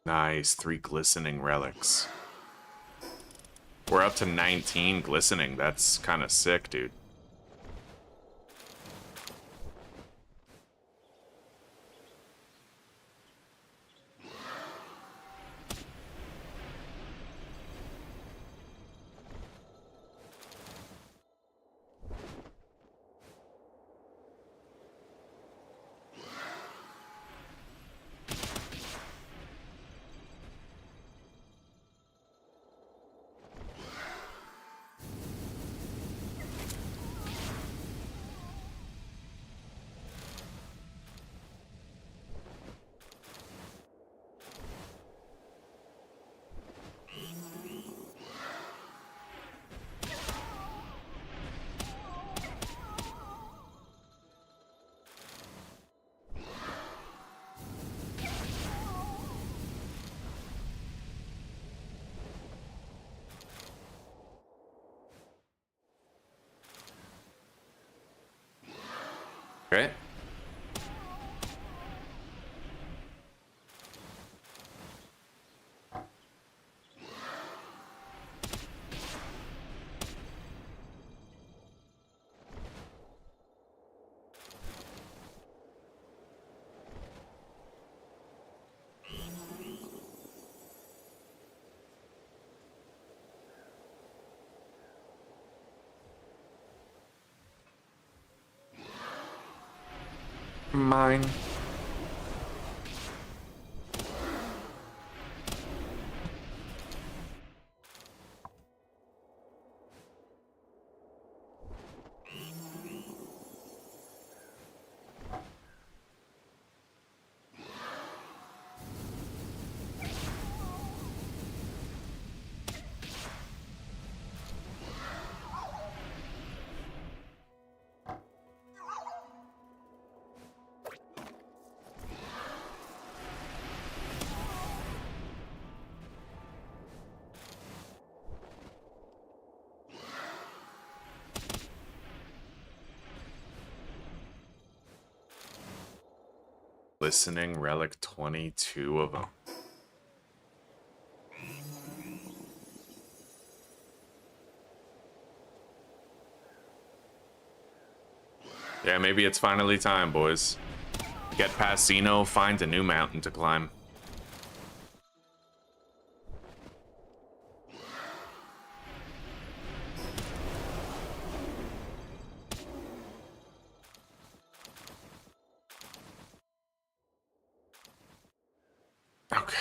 Nice, 3 glistening relics. We're up to 19 glistening. That's kind of sick, dude. Okay. Mine. Listening relic, 22 of them. Yeah, maybe it's finally time, boys. Get past Xeno, find a new mountain to climb. Okay.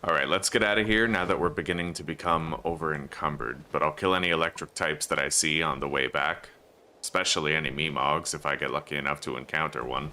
Alright, let's get out of here now that we're beginning to become over-encumbered, but I'll kill any electric types that I see on the way back, especially any Memogs if I get lucky enough to encounter one.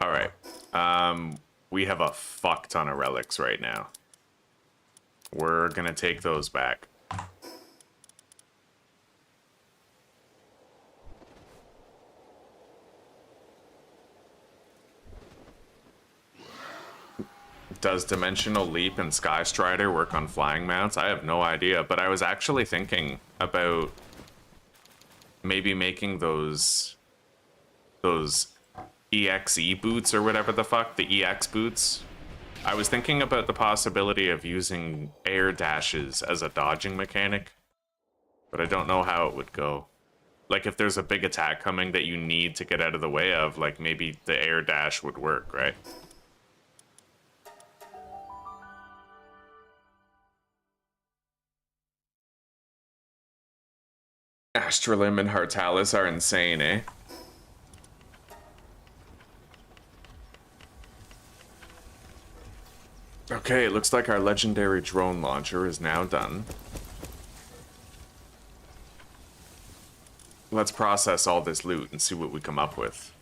Alright. We have a fuck ton of relics right now. We're gonna take those back. Does Dimensional Leap and Sky Strider work on flying mounts? I have no idea, but I was actually thinking about maybe making those EXE boots or whatever the fuck, the EX boots. I was thinking about the possibility of using air dashes as a dodging mechanic, but I don't know how it would go. Like if there's a big attack coming that you need to get out of the way of, like maybe the air dash would work, right? Astralim and Hartalis are insane, eh? Okay, it looks like our legendary drone launcher is now done. Let's process all this loot and see what we come up with.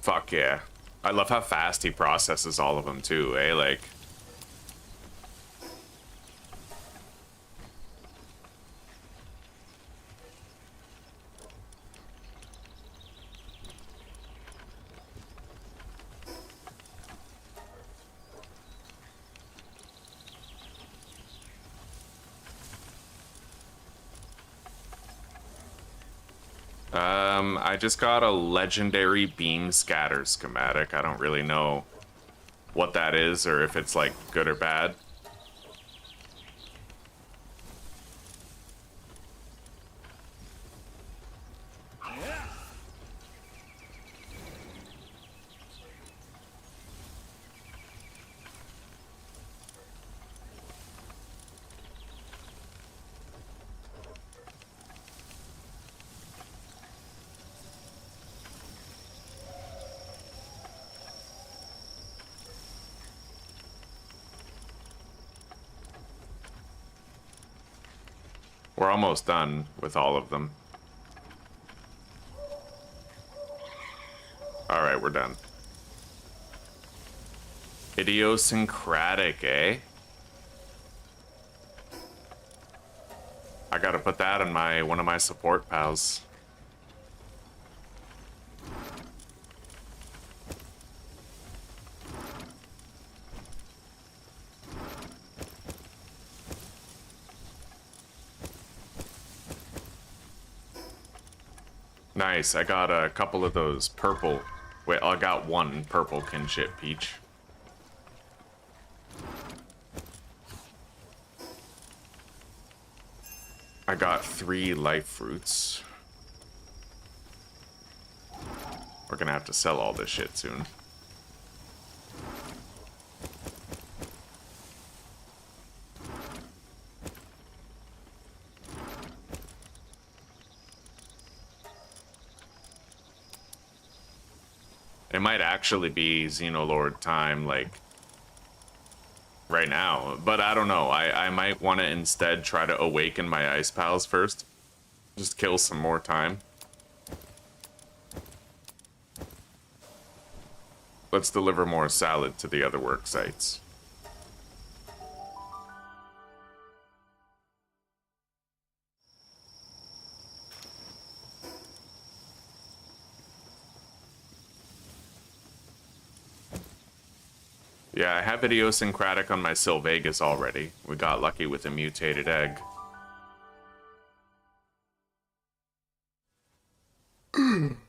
Fuck yeah. I love how fast he processes all of them too, eh? Like... I just got a legendary beam scatter schematic. I don't really know what that is or if it's like good or bad. We're almost done with all of them. Alright, we're done. Idiosyncratic, eh? I gotta put that in one of my support pals. Nice, I got a couple of those purple... Wait, I got one purple kinship peach. I got 3 life fruits. We're gonna have to sell all this shit soon. It might actually be Xenolord time, like, right now. But I don't know. I might want to instead try to awaken my ice pals first. Just kill some more time. Let's deliver more salad to the other work sites. Yeah, I have idiosyncratic on my Sylvegas already. We got lucky with a mutated egg. I'm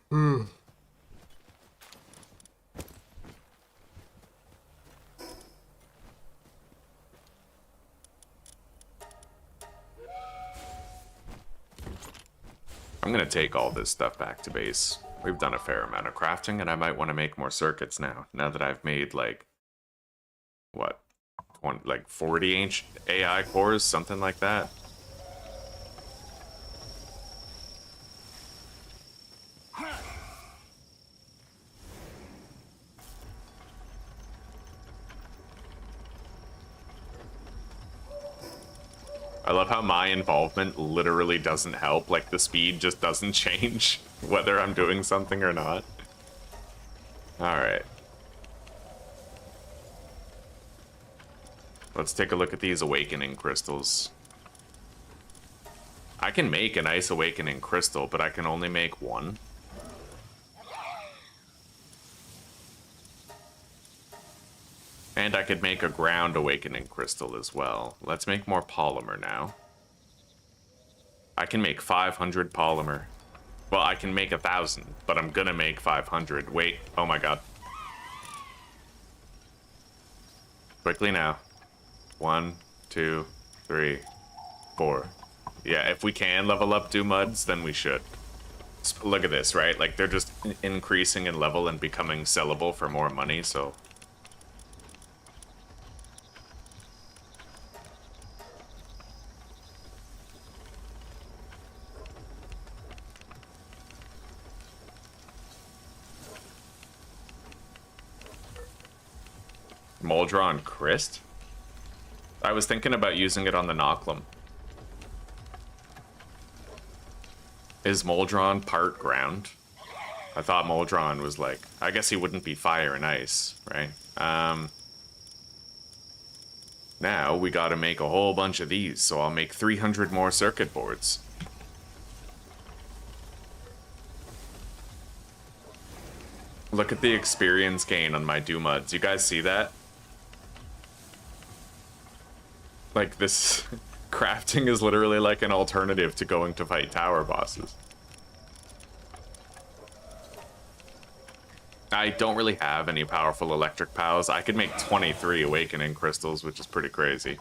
gonna take all this stuff back to base. We've done a fair amount of crafting, and I might want to make more circuits now that I've made, like, what, like 40 ancient AI cores, something like that. I love how my involvement literally doesn't help, like the speed just doesn't change whether I'm doing something or not. Alright. Let's take a look at these awakening crystals. I can make an ice awakening crystal, but I can only make one. And I could make a ground awakening crystal as well. Let's make more polymer now. I can make 500 polymer. Well, I can make 1,000, but I'm gonna make 500. Wait, oh my god. Quickly now. 1, 2, 3, 4. Yeah, if we can level up Muds, then we should. Look at this, right? Like, they're just increasing in level and becoming sellable for more money, so... Moldron Christ? I was thinking about using it on the Nocklum. Is Moldron part ground? I thought Moldron was like... I guess he wouldn't be fire and ice, right? Now we gotta make a whole bunch of these, so I'll make 300 more circuit boards. Look at the experience gain on my Muds. You guys see that? Like, this crafting is literally like an alternative to going to fight tower bosses. I don't really have any powerful electric pals. I could make 23 awakening crystals, which is pretty crazy.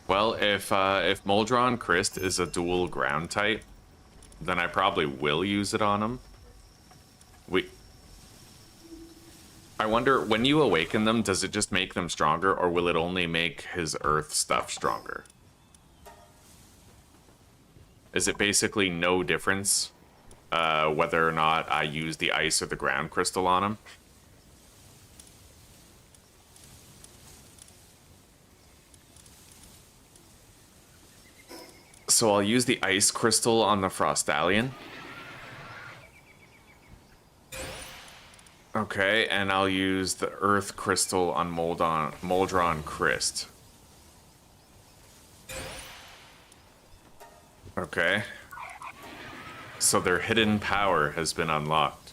Well, if Moldron Christ is a dual ground type, then I probably will use it on him. I wonder, when you awaken them, does it just make them stronger, or will it only make his earth stuff stronger? Is it basically no difference whether or not I use the ice or the ground crystal on him? So I'll use the ice crystal on the Frostallion. Okay, and I'll use the earth crystal on Moldron Christ. Okay. So their hidden power has been unlocked.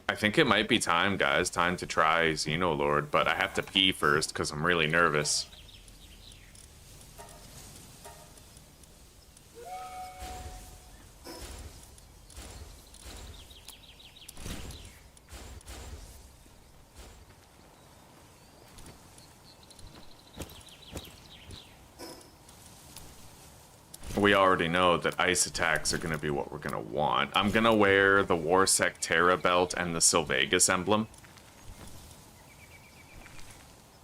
I think it might be time, guys. Time to try Xenolord, but I have to pee first because I'm really nervous. We already know that ice attacks are going to be what we're going to want. I'm going to wear the Warsec Terra belt and the Sylvagus emblem.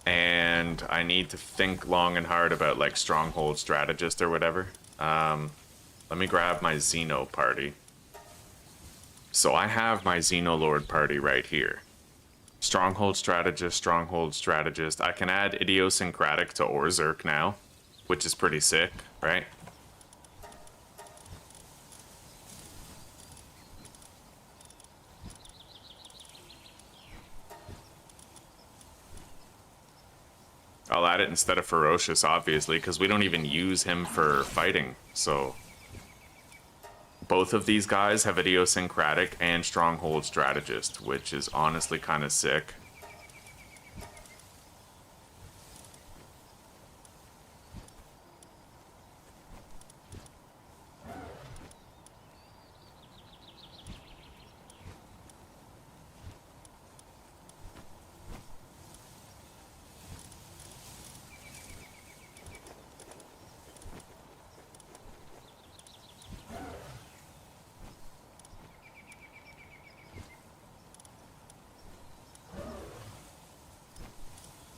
And I need to think long and hard about, like, Stronghold Strategist or whatever. Let me grab my Xeno party. So I have my Xenolord party right here. Stronghold Strategist, Stronghold Strategist. I can add Idiosyncratic to Orzerk now, which is pretty sick, right? I'll add it instead of Ferocious, obviously, because we don't even use him for fighting, so... Both of these guys have Idiosyncratic and Stronghold Strategist, which is honestly kind of sick.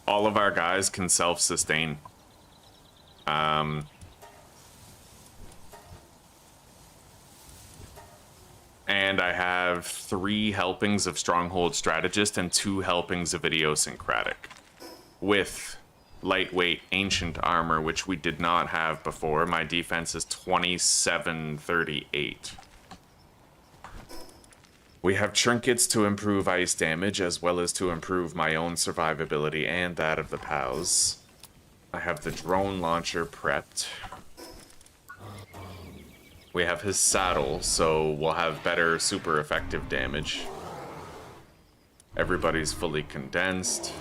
All of our guys can self-sustain. And I have 3 helpings of Stronghold Strategist and 2 helpings of Idiosyncratic. With lightweight ancient armor, which we did not have before. My defense is 2738. We have trinkets to improve ice damage, as well as to improve my own survivability and that of the pals. I have the drone launcher prepped. We have his saddle, so we'll have better super effective damage. Everybody's fully condensed.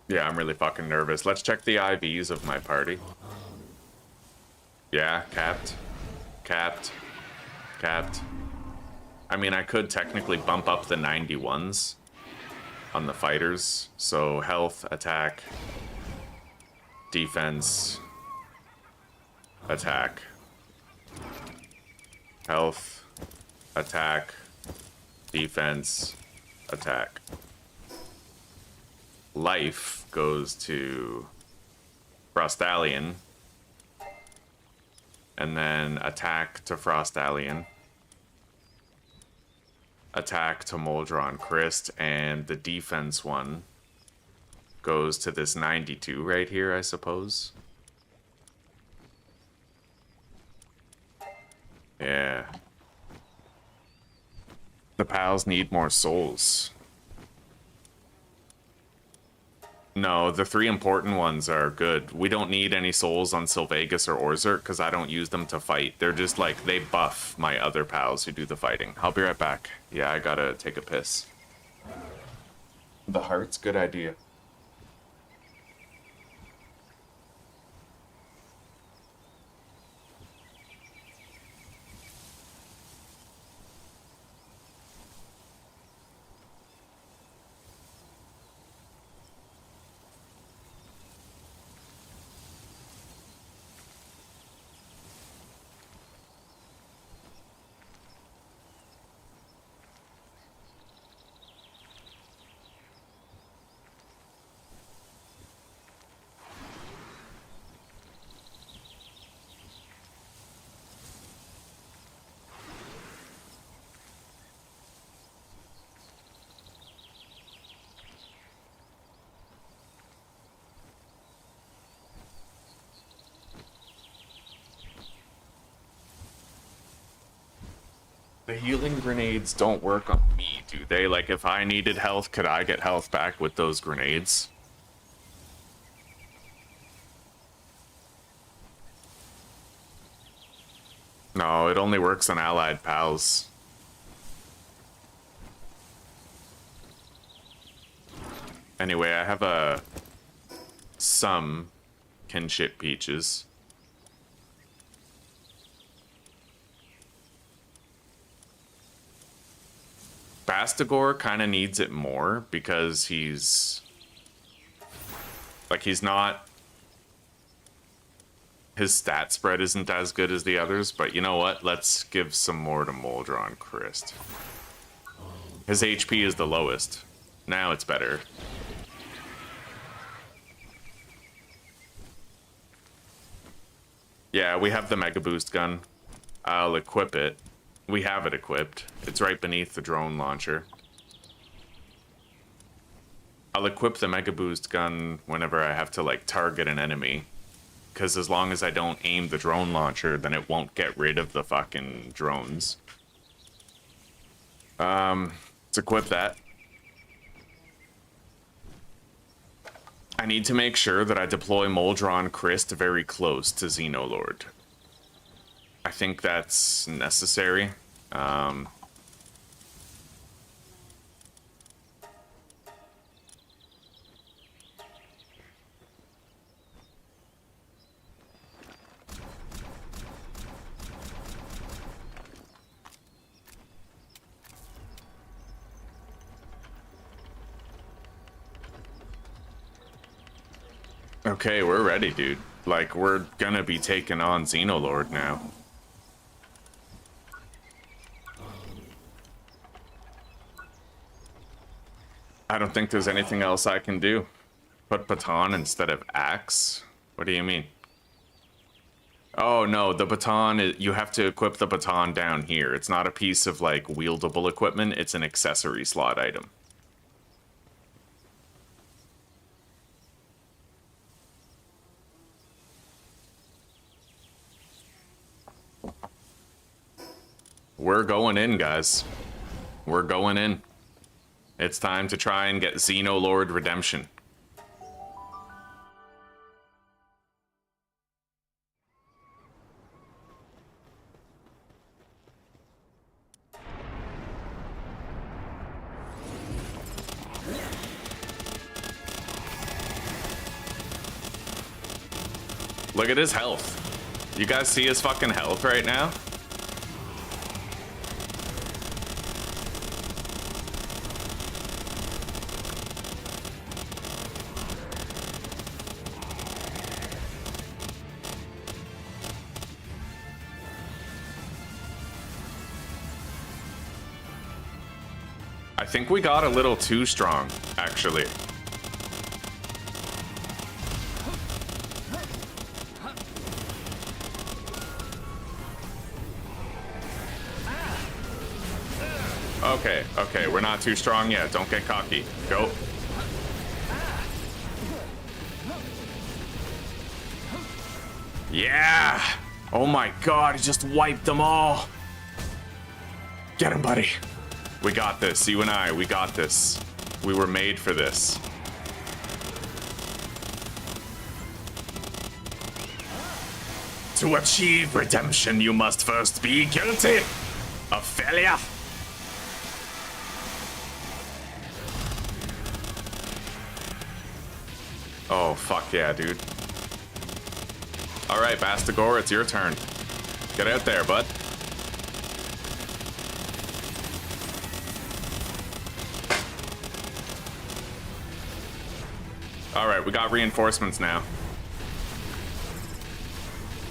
Yeah, I'm really fucking nervous. Let's check the IVs of my party. Yeah, capped. Capped. Capped. I mean, I could technically bump up the 91s on the fighters. So health, attack, defense, attack. Health, attack, defense, attack. Life goes to Frostallion. and then attack to Frost Alien, attack to Moldron Christ, and the defense one goes to this 92 right here, I suppose. Yeah. The pals need more souls. No, the 3 important ones are good. We don't need any souls on Sylvagus or Orzert because I don't use them to fight. They're just like, they buff my other pals who do the fighting. I'll be right back. Yeah, I gotta take a piss. The heart's good idea. The healing grenades don't work on me, do they? Like, if I needed health, could I get health back with those grenades? No, it only works on allied pals. Anyway, I have some kinship peaches. Bastigor kind of needs it more because he's not, his stat spread isn't as good as the others, but you know what? Let's give some more to Moldron Christ. His HP is the lowest. Now it's better. Yeah, we have the Mega Boost gun. I'll equip it. We have it equipped. It's right beneath the drone launcher. I'll equip the Mega Boost gun whenever I have to, like, target an enemy. Because as long as I don't aim the drone launcher, then it won't get rid of the fucking drones. Let's equip that. I need to make sure that I deploy Moldron Christ very close to Xenolord. I think that's necessary. Okay, we're ready, dude. Like, we're gonna be taking on Xenolord now. I don't think there's anything else I can do. Put baton instead of axe? What do you mean? Oh no, the baton, you have to equip the baton down here. It's not a piece of, like, wieldable equipment, it's an accessory slot item. We're going in, guys. We're going in. It's time to try and get Xenolord redemption. Look at his health. You guys see his fucking health right now? I think we got a little too strong, actually. Okay, okay, we're not too strong yet. Don't get cocky. Go. Yeah! Oh my god, he just wiped them all! Get him, buddy. We got this, you and I, we got this. We were made for this. To achieve redemption, you must first be guilty of failure. Oh, fuck yeah, dude. Alright, Bastagor, it's your turn. Get out there, bud. Alright, we got reinforcements now.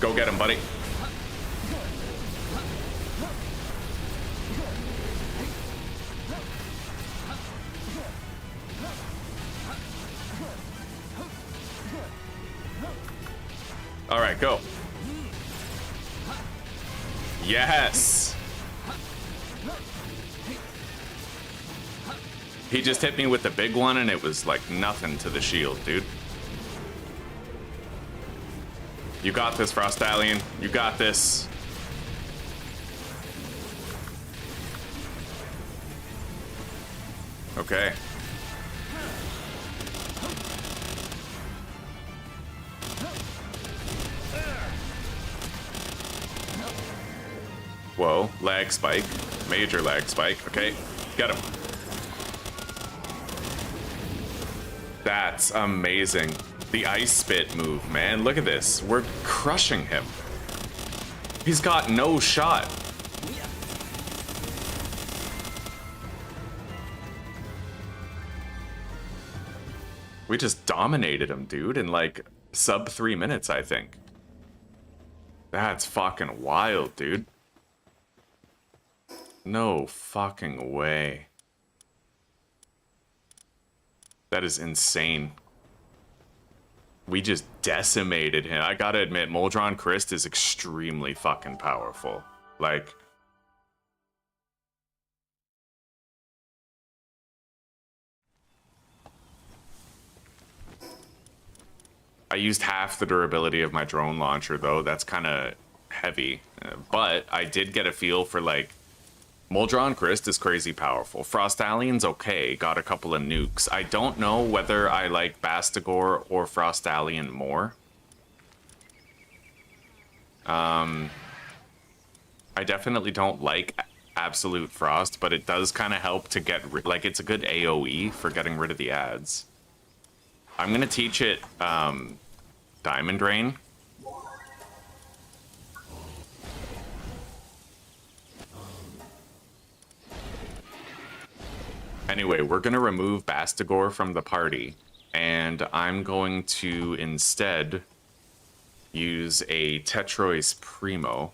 Go get him, buddy. All right, go. Yes. He just hit me with the big one and it was like nothing to the shield, dude. You got this, Frostallion. You got this. Okay. Whoa, lag spike. Major lag spike. Okay, get him. That's amazing. The ice spit move, man. Look at this. We're crushing him. He's got no shot. We just dominated him, dude, in like sub 3 minutes, I think. That's fucking wild, dude. No fucking way. That is insane. We just decimated him. I gotta admit, Moldron Christ is extremely fucking powerful. Like... I used half the durability of my drone launcher, though. That's kind of heavy. But I did get a feel for, like... Moldron Christ is crazy powerful. Frostallion's okay, got a couple of nukes. I don't know whether I like Bastagor or Frostallion more. I definitely don't like Absolute Frost, but it does kind of help to get like it's a good AoE for getting rid of the ads. I'm gonna teach it Diamond Rain. Anyway, we're gonna remove Bastagor from the party, and I'm going to instead use a Tetrois Primo.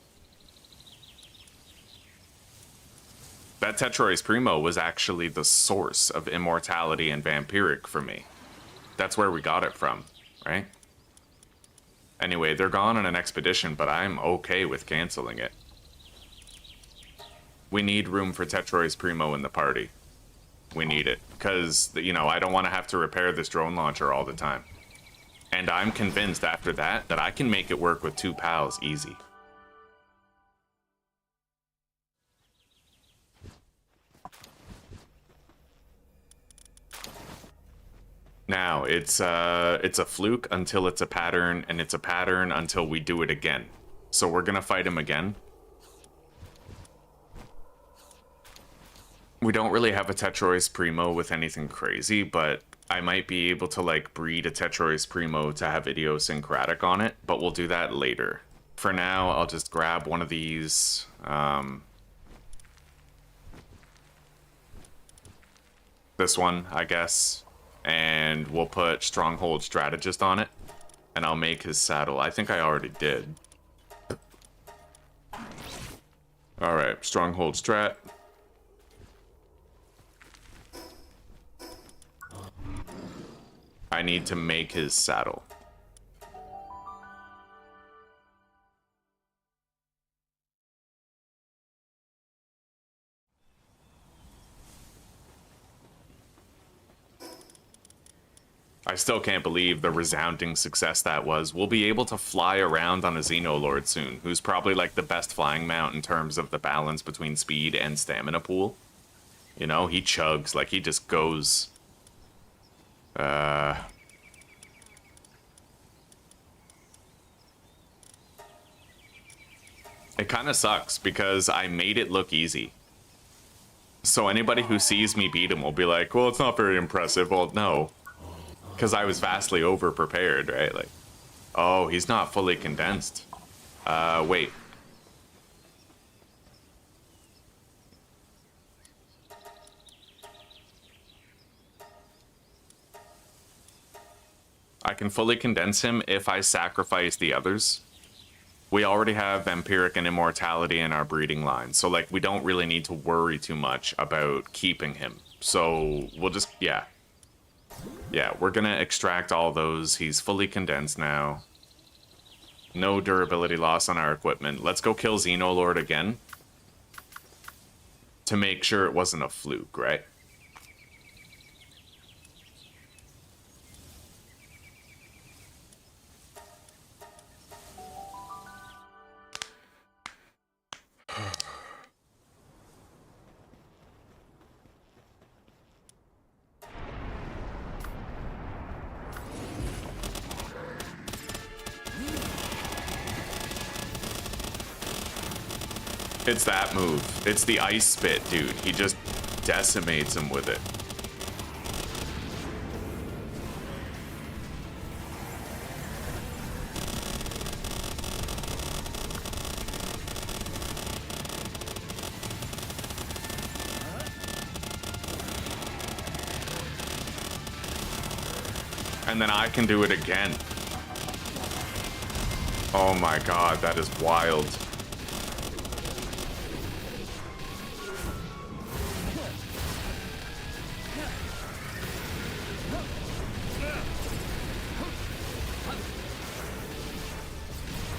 That Tetrois Primo was actually the source of immortality and vampiric for me. That's where we got it from, right? Anyway, they're gone on an expedition, but I'm okay with canceling it. We need room for Tetrois Primo in the party. We need it, because, you know, I don't want to have to repair this drone launcher all the time. And I'm convinced after that I can make it work with 2 pals easy. Now, it's a fluke until it's a pattern, and it's a pattern until we do it again. So we're gonna fight him again. We don't really have a Tetrois Primo with anything crazy, but I might be able to, like, breed a Tetrois Primo to have idiosyncratic on it, but we'll do that later. For now, I'll just grab one of these, this one, I guess, and we'll put Stronghold Strategist on it, and I'll make his saddle. I think I already did. Alright, Stronghold Strat. I need to make his saddle. I still can't believe the resounding success that was. We'll be able to fly around on a Xenolord soon, who's probably like the best flying mount in terms of the balance between speed and stamina pool. You know, he chugs, like he just goes. It kind of sucks because I made it look easy. So anybody who sees me beat him will be like, well, it's not very impressive. Well, no. Because I was vastly over-prepared, right? Like, oh, he's not fully condensed. Wait. I can fully condense him if I sacrifice the others. We already have Vampiric and Immortality in our breeding line, so, like, we don't really need to worry too much about keeping him. So, we'll just, yeah. Yeah, we're gonna extract all those. He's fully condensed now. No durability loss on our equipment. Let's go kill Xenolord again. To make sure it wasn't a fluke, right? It's that move. It's the ice spit, dude. He just decimates him with it. And then I can do it again. Oh my god, that is wild.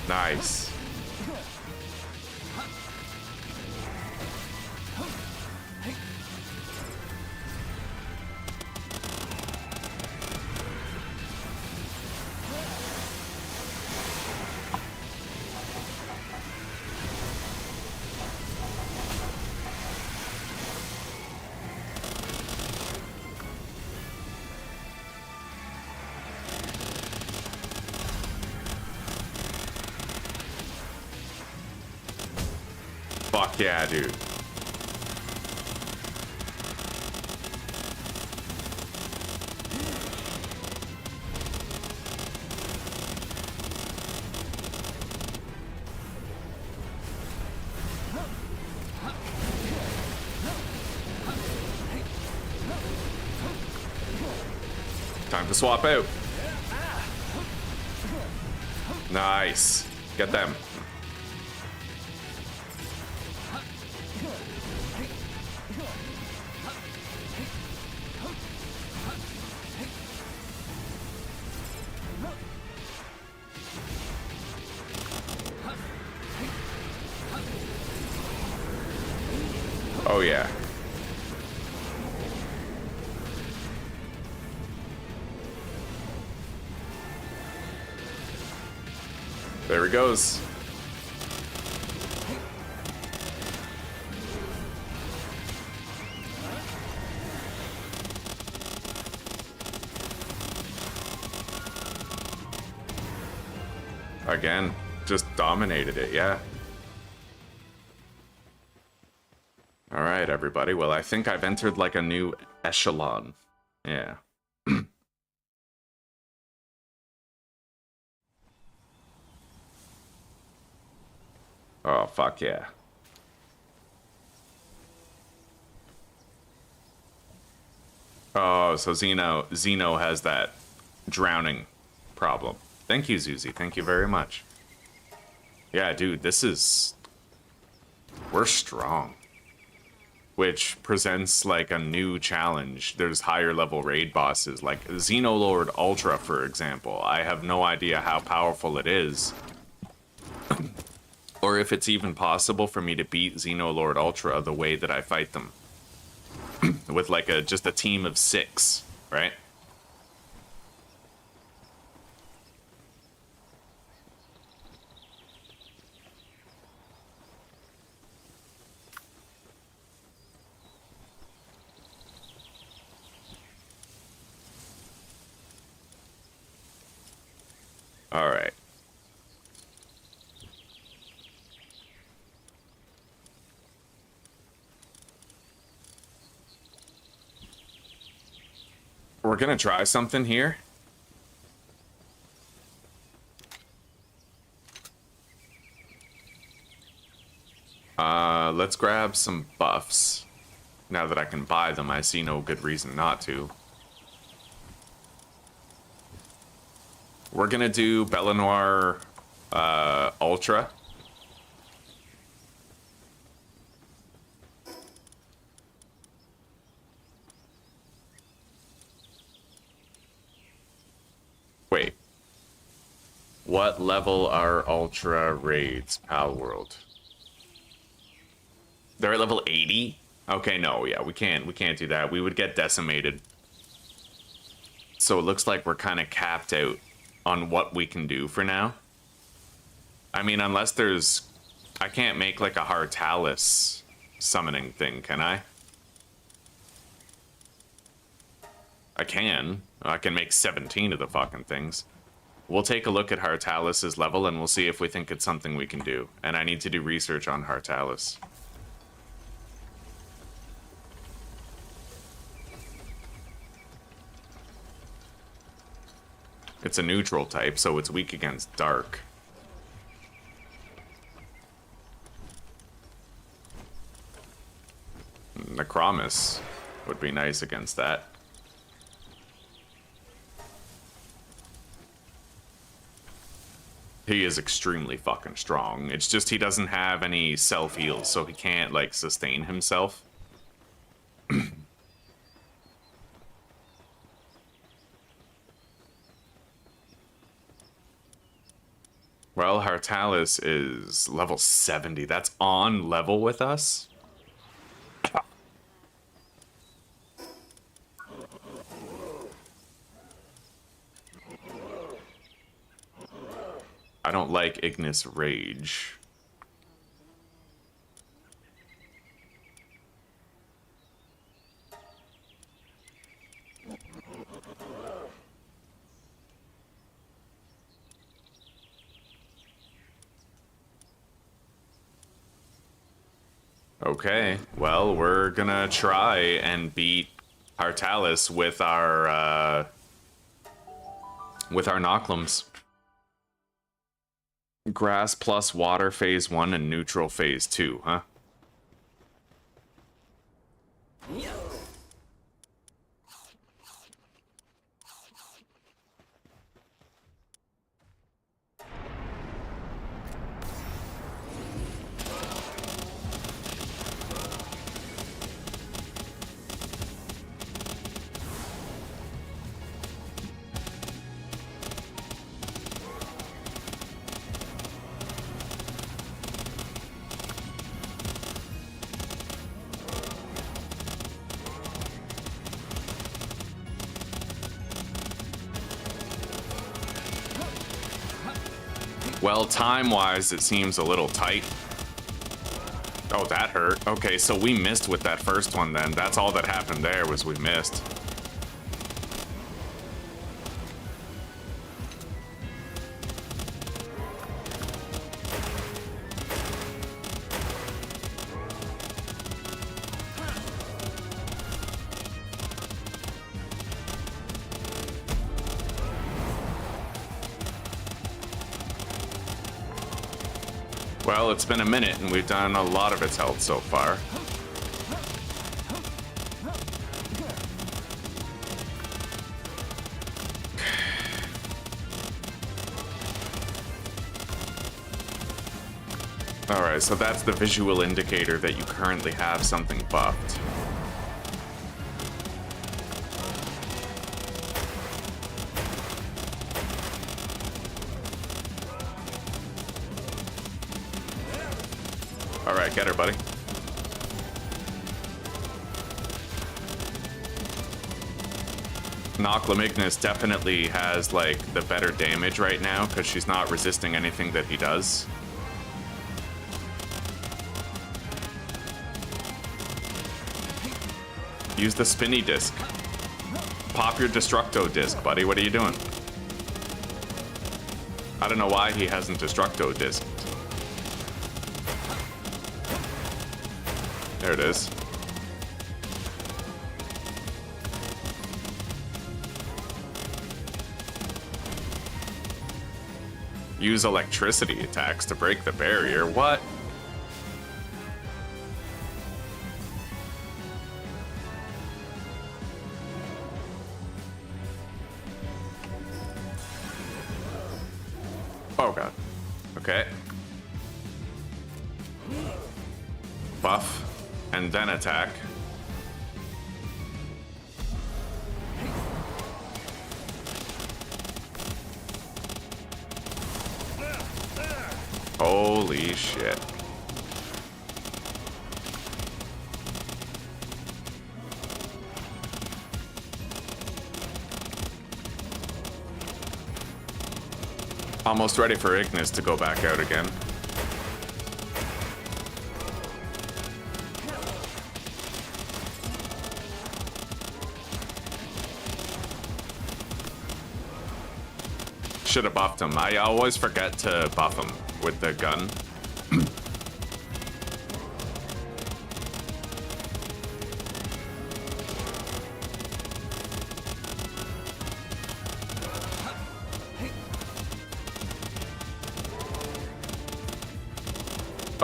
Nice. Fuck yeah, dude. Time to swap out. Nice. Get them. Oh yeah. There he goes. Again, just dominated it, yeah. All right, everybody. Well, I think I've entered like a new echelon. Yeah. Oh, fuck yeah. Oh, so Xeno has that drowning problem. Thank you, Zuzi. Thank you very much. Yeah, dude, this is... We're strong. Which presents like a new challenge. There's higher level raid bosses, like Xenolord Ultra, for example. I have no idea how powerful it is. Or if it's even possible for me to beat Xenolord Ultra the way that I fight them. With like just a team of 6, right? All right. We're gonna try something here. Let's grab some buffs. Now that I can buy them, I see no good reason not to. We're gonna do Belanoir Ultra. Wait. What level are Ultra raids, Palworld? They're at level 80? Okay, no, yeah, we can't do that. We would get decimated. So it looks like we're kind of capped out on what we can do for now. I mean, unless there's... I can't make like a Hartalis summoning thing, can I? I can. I can make 17 of the fucking things. We'll take a look at Hartalis's level and we'll see if we think it's something we can do. And I need to do research on Hartalis. It's a neutral type, so it's weak against dark. Necromus would be nice against that. He is extremely fucking strong. It's just he doesn't have any self-heals, so he can't, like, sustain himself. Well, Hartalis is level 70. That's on level with us? I don't like Ignis Rage. Okay, well, we're gonna try and beat Hartalis with our Noclums. Grass plus water phase 1 and neutral phase 2, huh? Well, time-wise, it seems a little tight. Oh, that hurt. Okay, so we missed with that first one then. That's all that happened there was we missed. Well, it's been a minute, and we've done a lot of its health so far. Alright, so that's the visual indicator that you currently have something buffed. Alright, get her, buddy. Noclum Ignis definitely has, like, the better damage right now, because she's not resisting anything that he does. Use the spinny disc. Pop your Destructo disc, buddy. What are you doing? I don't know why he hasn't Destructo Disc. There it is. Use electricity attacks to break the barrier. What? Oh god. Okay. Buff and then attack. Holy shit. Almost ready for Ignis to go back out again. Should have buffed him. I always forget to buff him with the gun.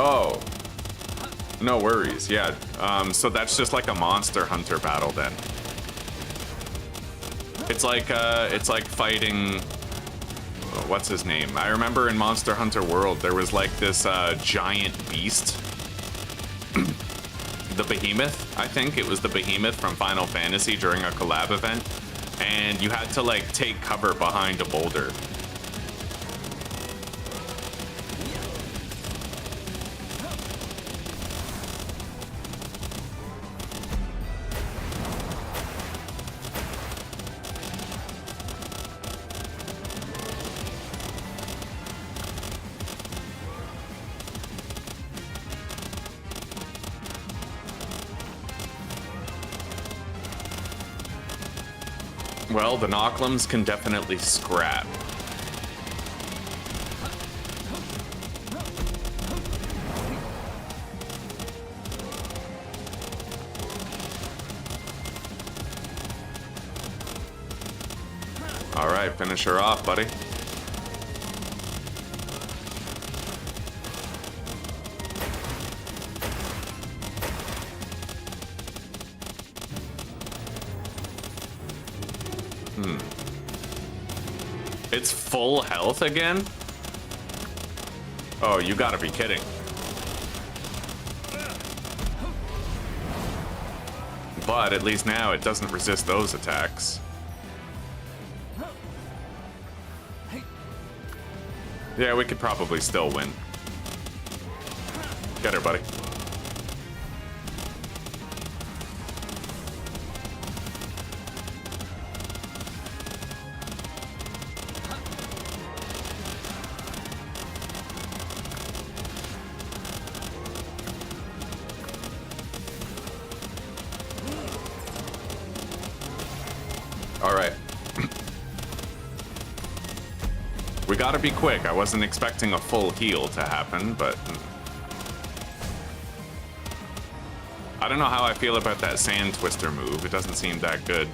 Oh, no worries. Yeah. So that's just like a monster hunter battle then. It's like fighting. What's his name? I remember in Monster Hunter World there was like this giant beast. The Behemoth, I think it was the Behemoth from Final Fantasy during a collab event, and you had to like take cover behind a boulder. Well, the Knocklims can definitely scrap. All right, finish her off, buddy. It's full health again? Oh, you gotta be kidding. But at least now it doesn't resist those attacks. Yeah, we could probably still win. Get her, buddy. We gotta be quick. I wasn't expecting a full heal to happen, but I don't know how I feel about that Sand Twister move. It doesn't seem that good.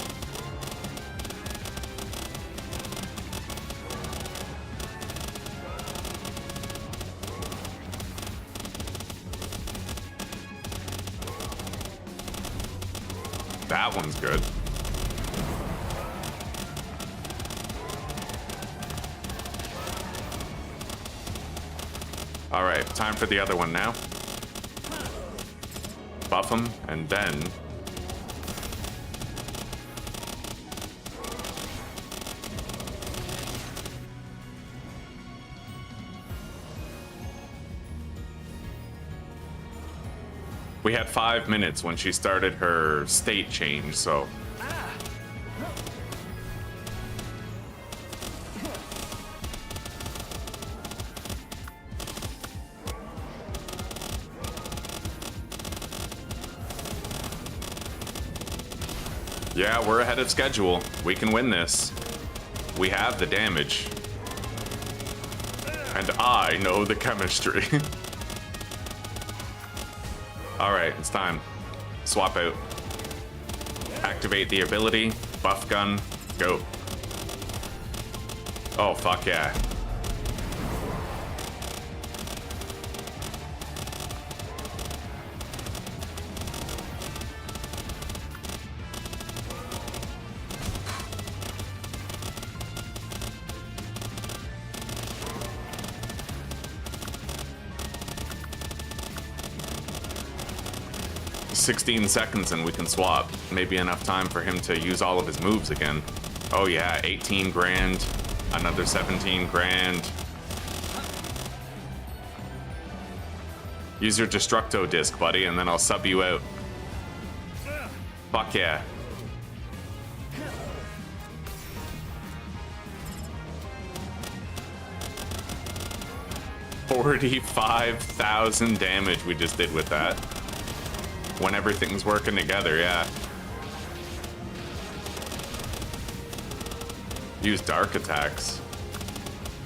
That one's good. All right, time for the other one now. Buff him, and then... We had 5 minutes when she started her state change, so... Yeah, we're ahead of schedule. We can win this. We have the damage. And I know the chemistry. Alright, it's time. Swap out. Activate the ability. Buff gun. Go. Oh, fuck yeah. "16 seconds and we can swap. Maybe enough time for him to use all of his moves again." Oh yeah, 18 grand, another 17 grand. Use your Destructo disc, buddy, and then I'll sub you out. Fuck yeah. $45,000 damage we just did with that. When everything's working together, yeah. Use dark attacks.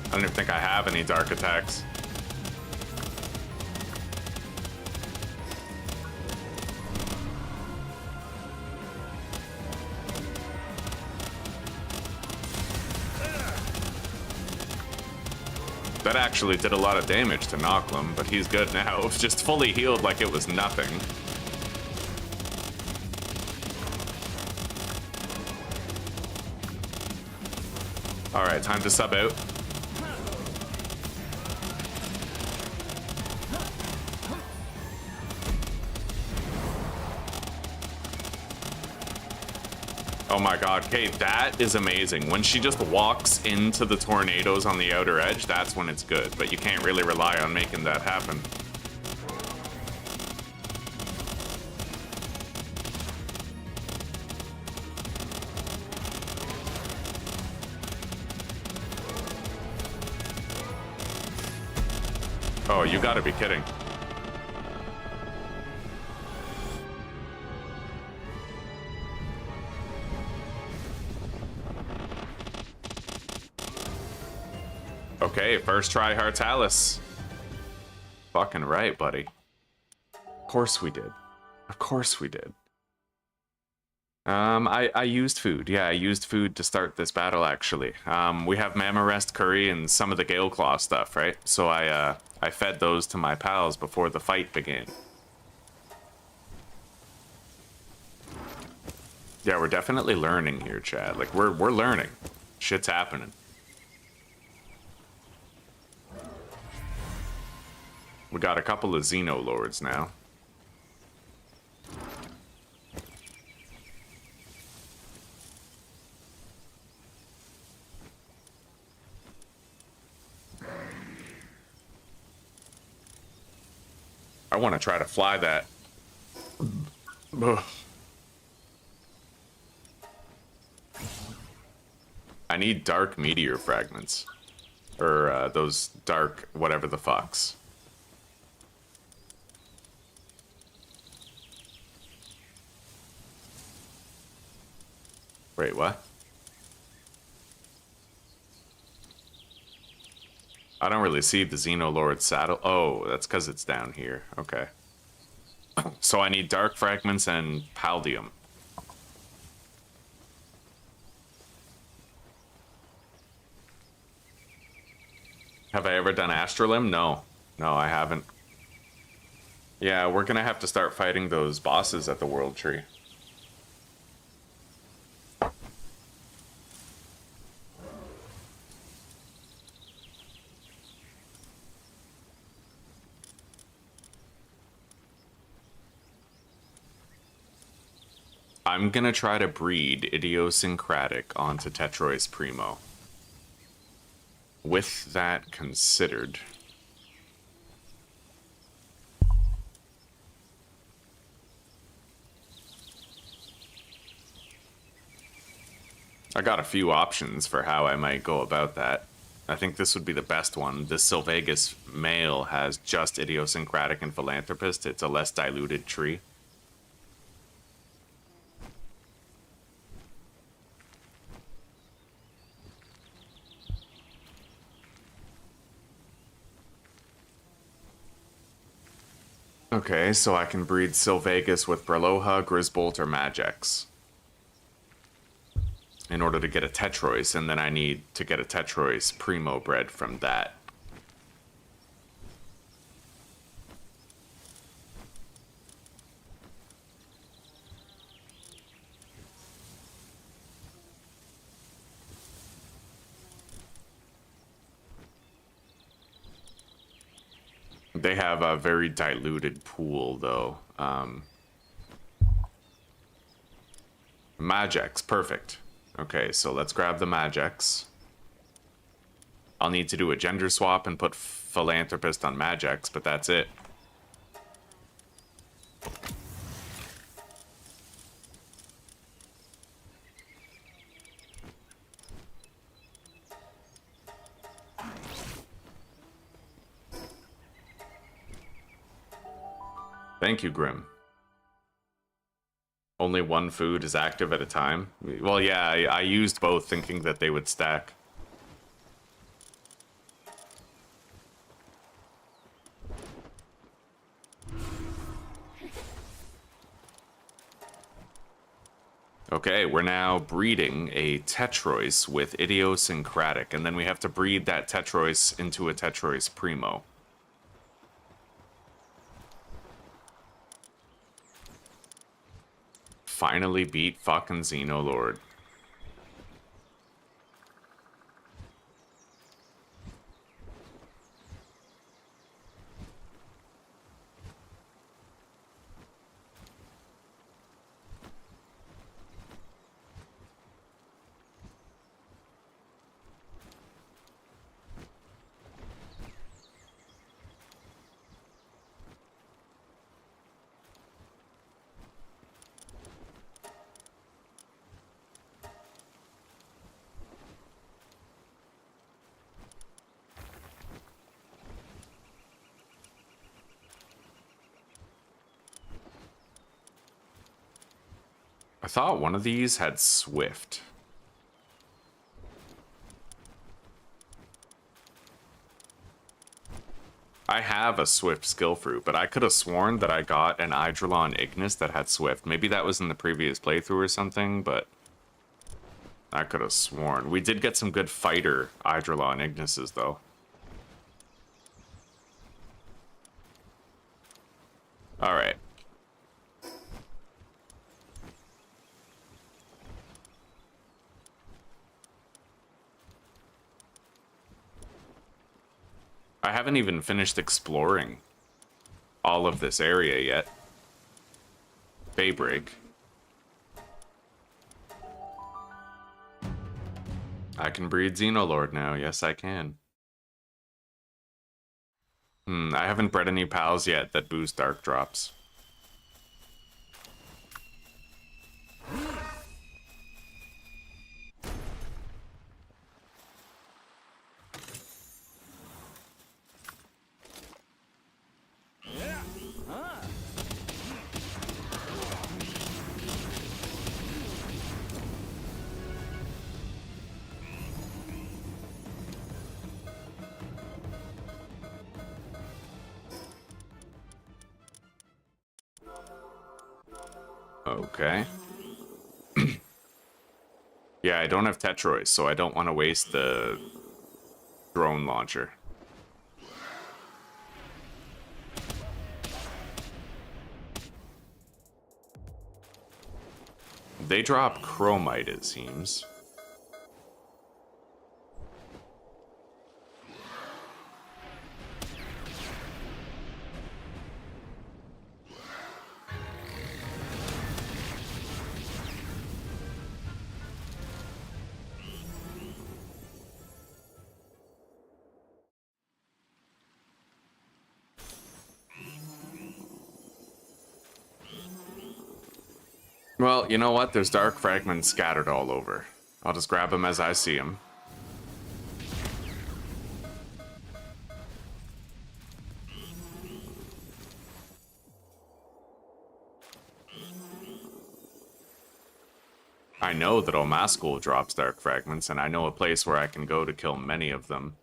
I don't even think I have any dark attacks. That actually did a lot of damage to Nocklum, but he's good now. Just fully healed like it was nothing. Alright, time to sub out. Oh my god, Kate, that is amazing. When she just walks into the tornadoes on the outer edge, that's when it's good. But you can't really rely on making that happen. Oh, you gotta be kidding. Okay, first try Hartalis. Fucking right, buddy. Of course we did. Of course we did. I used food. Yeah, I used food to start this battle, actually. We have Mama Rest Curry and some of the Gale Claw stuff, right? So I fed those to my pals before the fight began. Yeah, we're definitely learning here, Chad. Like, we're learning. Shit's happening. We got a couple of Xenolords now. I want to try to fly that. Ugh. I need dark meteor fragments. Or those dark whatever the fucks. Wait, what? I don't really see the Xenolord saddle. Oh, that's because it's down here. Okay. So I need dark fragments and paldium. Have I ever done Astralim? No. No, I haven't. Yeah, we're gonna have to start fighting those bosses at the World Tree. I'm gonna try to breed Idiosyncratic onto Tetrois Primo. With that considered, I got a few options for how I might go about that. I think this would be the best one. This Sylvagus male has just Idiosyncratic and Philanthropist. It's a less diluted tree. Okay, so I can breed Sylvagus with Breloha, Grisbolt, or Magix in order to get a Tetrois, and then I need to get a Tetrois Primo bred from that. They have a very diluted pool, though. Magix, perfect. Okay, so let's grab the Magix. I'll need to do a gender swap and put Philanthropist on Magix, but that's it. Thank you, Grim. Only one food is active at a time? Well, yeah, I used both thinking that they would stack. Okay, we're now breeding a Tetrois with Idiosyncratic, and then we have to breed that Tetrois into a Tetrois Primo. Finally beat fucking Xenolord. I thought one of these had Swift. I have a Swift skill fruit, but I could have sworn that I got an Eidrolon Ignis that had Swift. Maybe that was in the previous playthrough or something, but I could have sworn. We did get some good fighter Eidrolon Ignises, though. Alright. I haven't even finished exploring all of this area yet. Daybreak. I can breed Xenolord now. Yes, I can. I haven't bred any pals yet that boost dark drops. Okay. Yeah, I don't have Tetrois, so I don't want to waste the drone launcher. They drop Chromite, it seems. Well, you know what? There's dark fragments scattered all over. I'll just grab them as I see them. I know that Omascul drops dark fragments, and I know a place where I can go to kill many of them.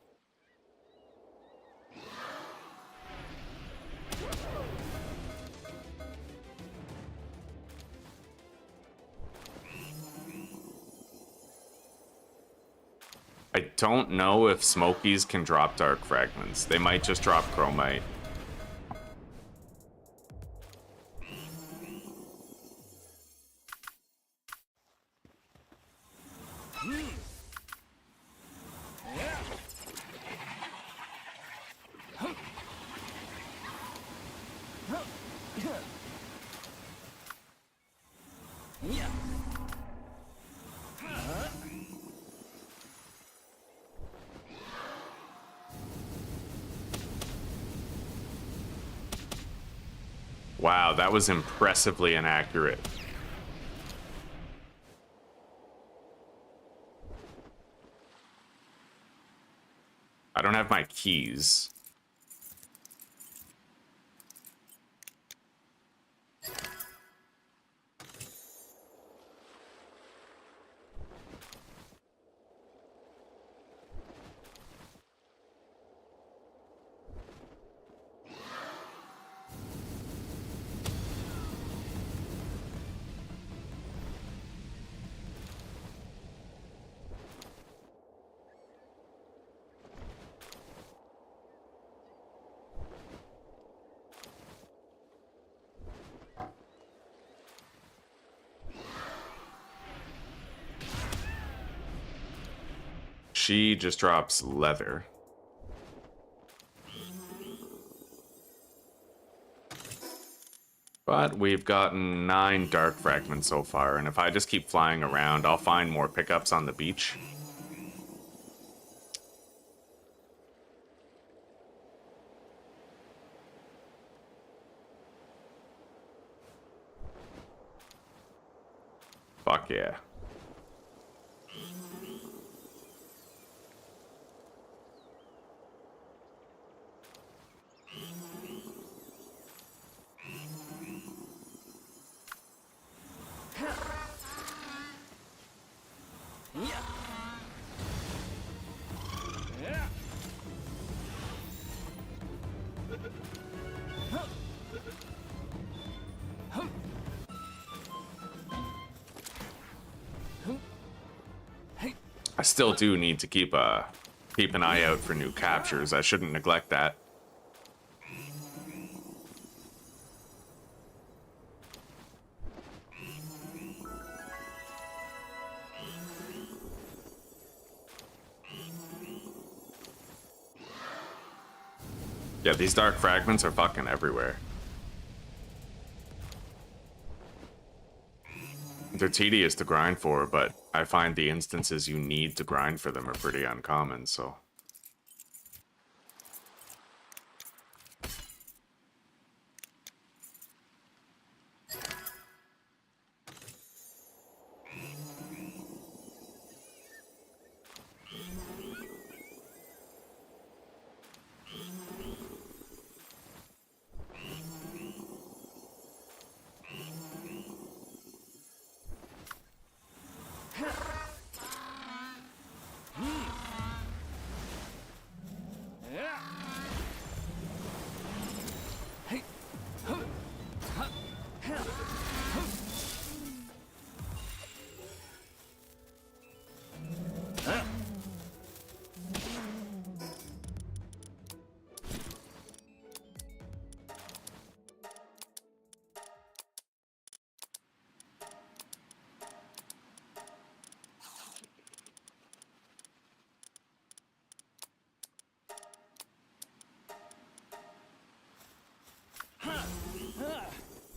I don't know if Smokies can drop dark fragments. They might just drop chromite. Wow, that was impressively inaccurate. I don't have my keys. She just drops leather. But we've gotten 9 dark fragments so far, and if I just keep flying around, I'll find more pickups on the beach. Fuck yeah. I still do need to keep an eye out for new captures. I shouldn't neglect that. Yeah, these dark fragments are fucking everywhere. They're tedious to grind for, but I find the instances you need to grind for them are pretty uncommon, so...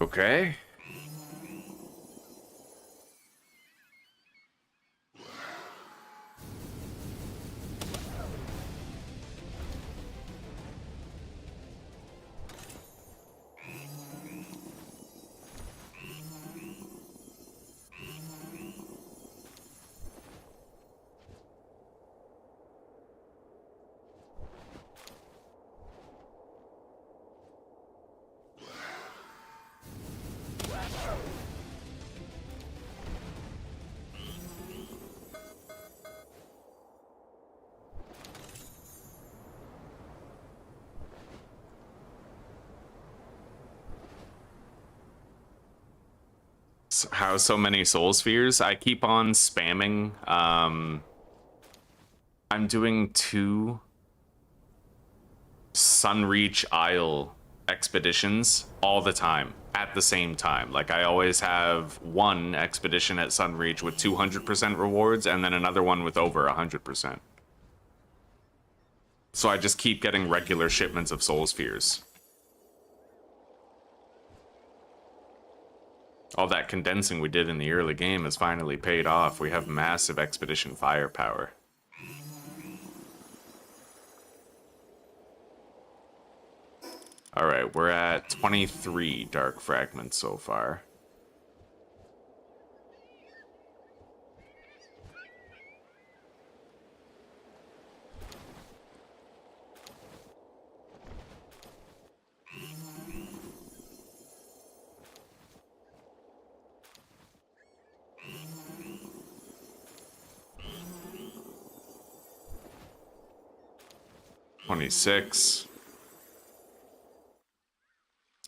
Okay. How so many soul spheres? I keep on spamming I'm doing 2 Sunreach Isle expeditions all the time at the same time. Like, I always have one expedition at Sunreach with 200% rewards and then another one with over 100%. So I just keep getting regular shipments of soul spheres. All that condensing we did in the early game has finally paid off. We have massive expedition firepower. Alright, we're at 23 dark fragments so far. $26.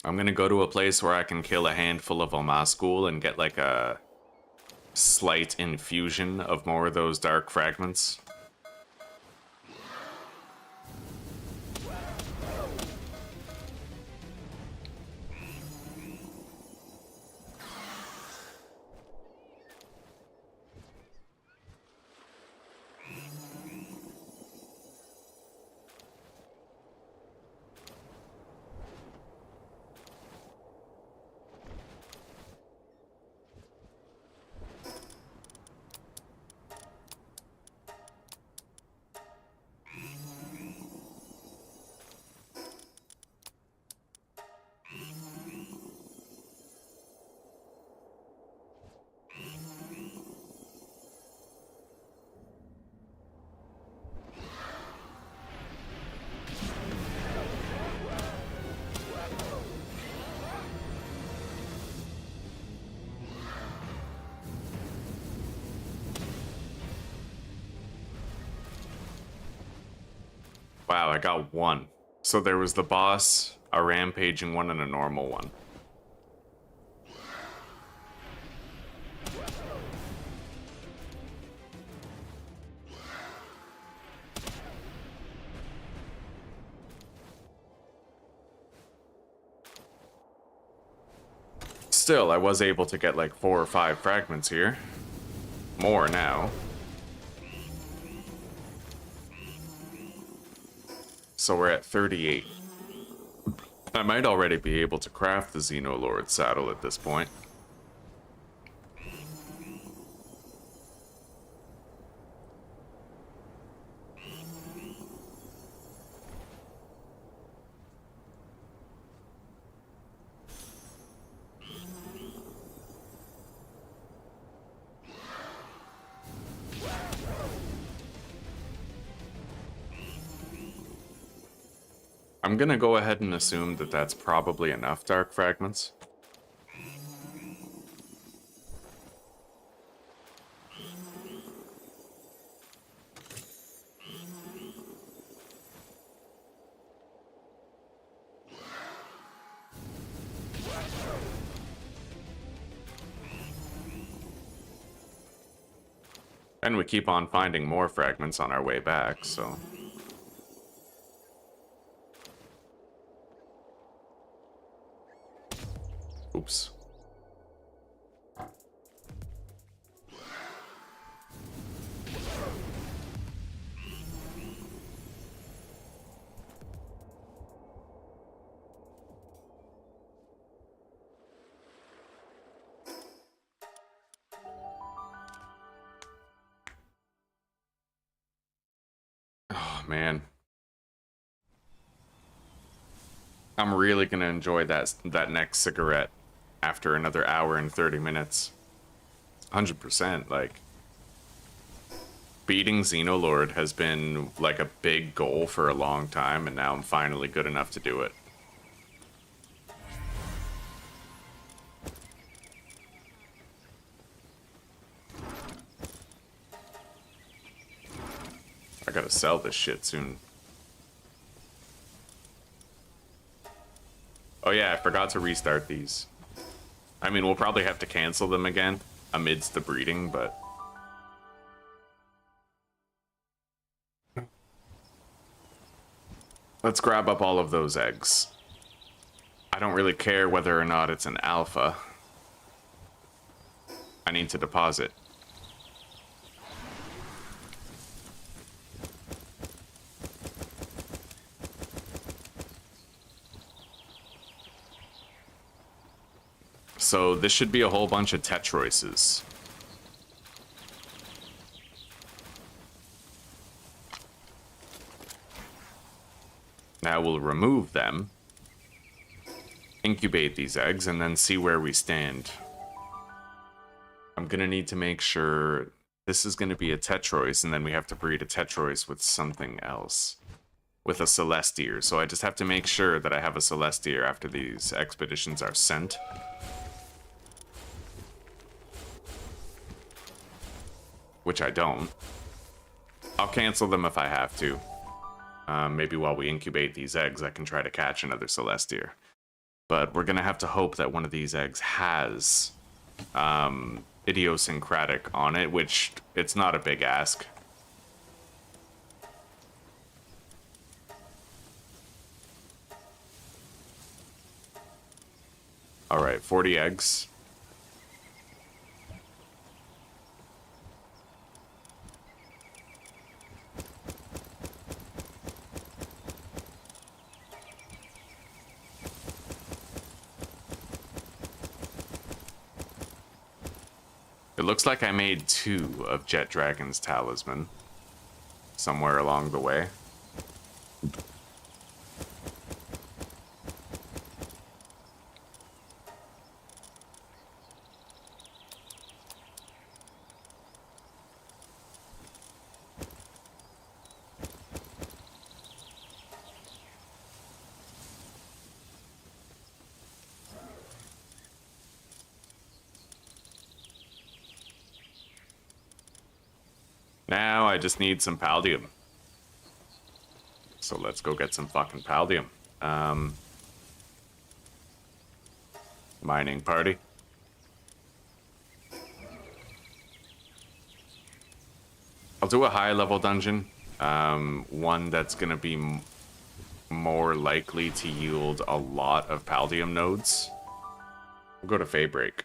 I'm gonna go to a place where I can kill a handful of Omasgul and get like a slight infusion of more of those dark fragments. Wow, I got 1. So there was the boss, a rampaging one, and a normal one. Still, I was able to get like 4 or 5 fragments here. More now. So we're at 38. I might already be able to craft the Xenolord saddle at this point. I'm gonna go ahead and assume that that's probably enough dark fragments. And we keep on finding more fragments on our way back, so... Oops. Oh, man. I'm really gonna enjoy that next cigarette after another hour and 30 minutes. 100%, like... Beating Xenolord has been, like, a big goal for a long time, and now I'm finally good enough to do it. I gotta sell this shit soon. Oh yeah, I forgot to restart these. I mean, we'll probably have to cancel them again amidst the breeding, but... Let's grab up all of those eggs. I don't really care whether or not it's an alpha. I need to deposit. So this should be a whole bunch of Tetroises. Now we'll remove them, incubate these eggs, and then see where we stand. I'm gonna need to make sure this is gonna be a Tetrois, and then we have to breed a Tetrois with something else. With a Celestier. So I just have to make sure that I have a Celestier after these expeditions are sent. Which I don't. I'll cancel them if I have to. Maybe while we incubate these eggs, I can try to catch another Celestier. But we're gonna have to hope that one of these eggs has idiosyncratic on it, which it's not a big ask. Alright, 40 eggs. It looks like I made 2 of Jet Dragon's talisman somewhere along the way. Now I just need some Paldium. So let's go get some fucking Paldium. Mining party. I'll do a high level dungeon. One that's gonna be more likely to yield a lot of Paldium nodes. We'll go to Faybreak.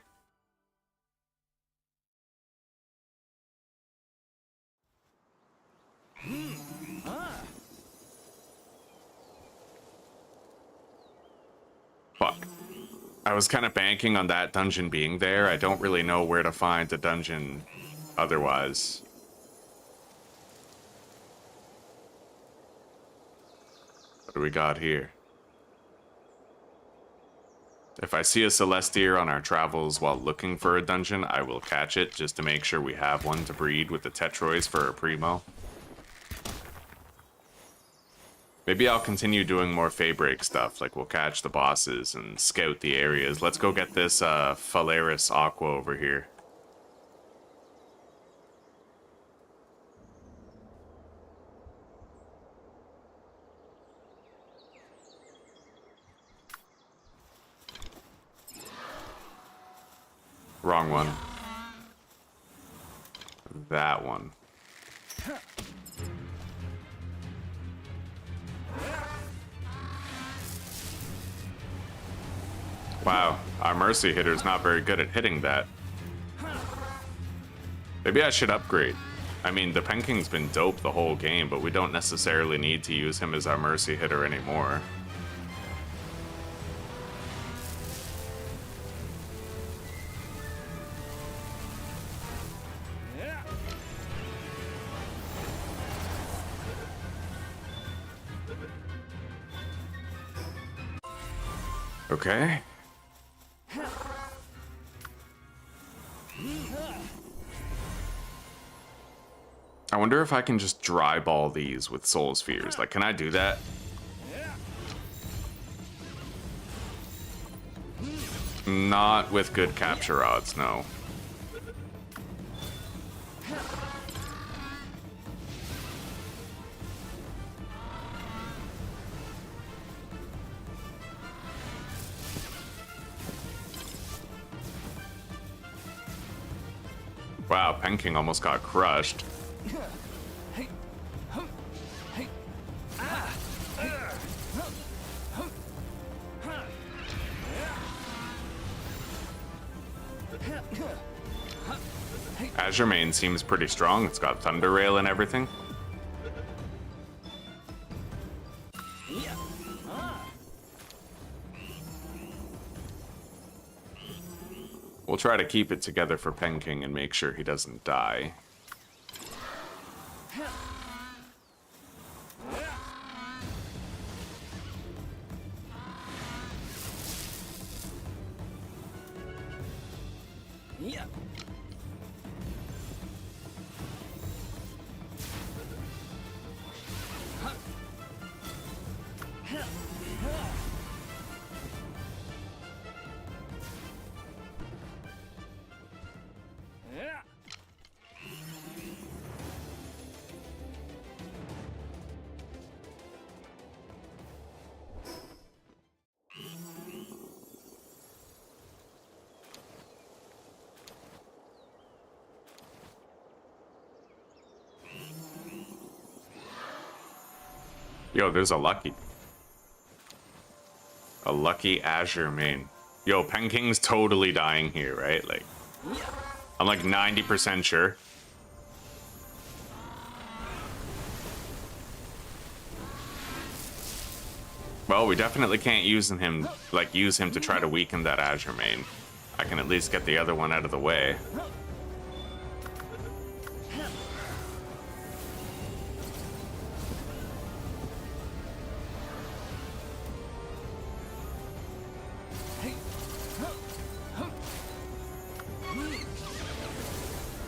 Fuck. I was kind of banking on that dungeon being there. I don't really know where to find the dungeon otherwise. What do we got here? If I see a Celestier on our travels while looking for a dungeon, I will catch it just to make sure we have one to breed with the Tetrois for a primo. Maybe I'll continue doing more Faybreak stuff, like we'll catch the bosses and scout the areas. Let's go get this Phalaris Aqua over here. Wrong one. That one. Wow, our Mercy hitter's not very good at hitting that. Maybe I should upgrade. I mean, the Penking's been dope the whole game, but we don't necessarily need to use him as our Mercy hitter anymore. Okay. I wonder if I can just dry ball these with soul spheres. Like, can I do that? Not with good capture odds, no. Wow, Penking almost got crushed. Azure Main seems pretty strong. It's got Thunder Rail and everything. We'll try to keep it together for Pen King and make sure he doesn't die. Yo, there's a lucky Azure Main. Yo, Pen King's totally dying here, right? Like, I'm like 90% sure. Well, we definitely can't use him to try to weaken that Azure Main. I can at least get the other one out of the way.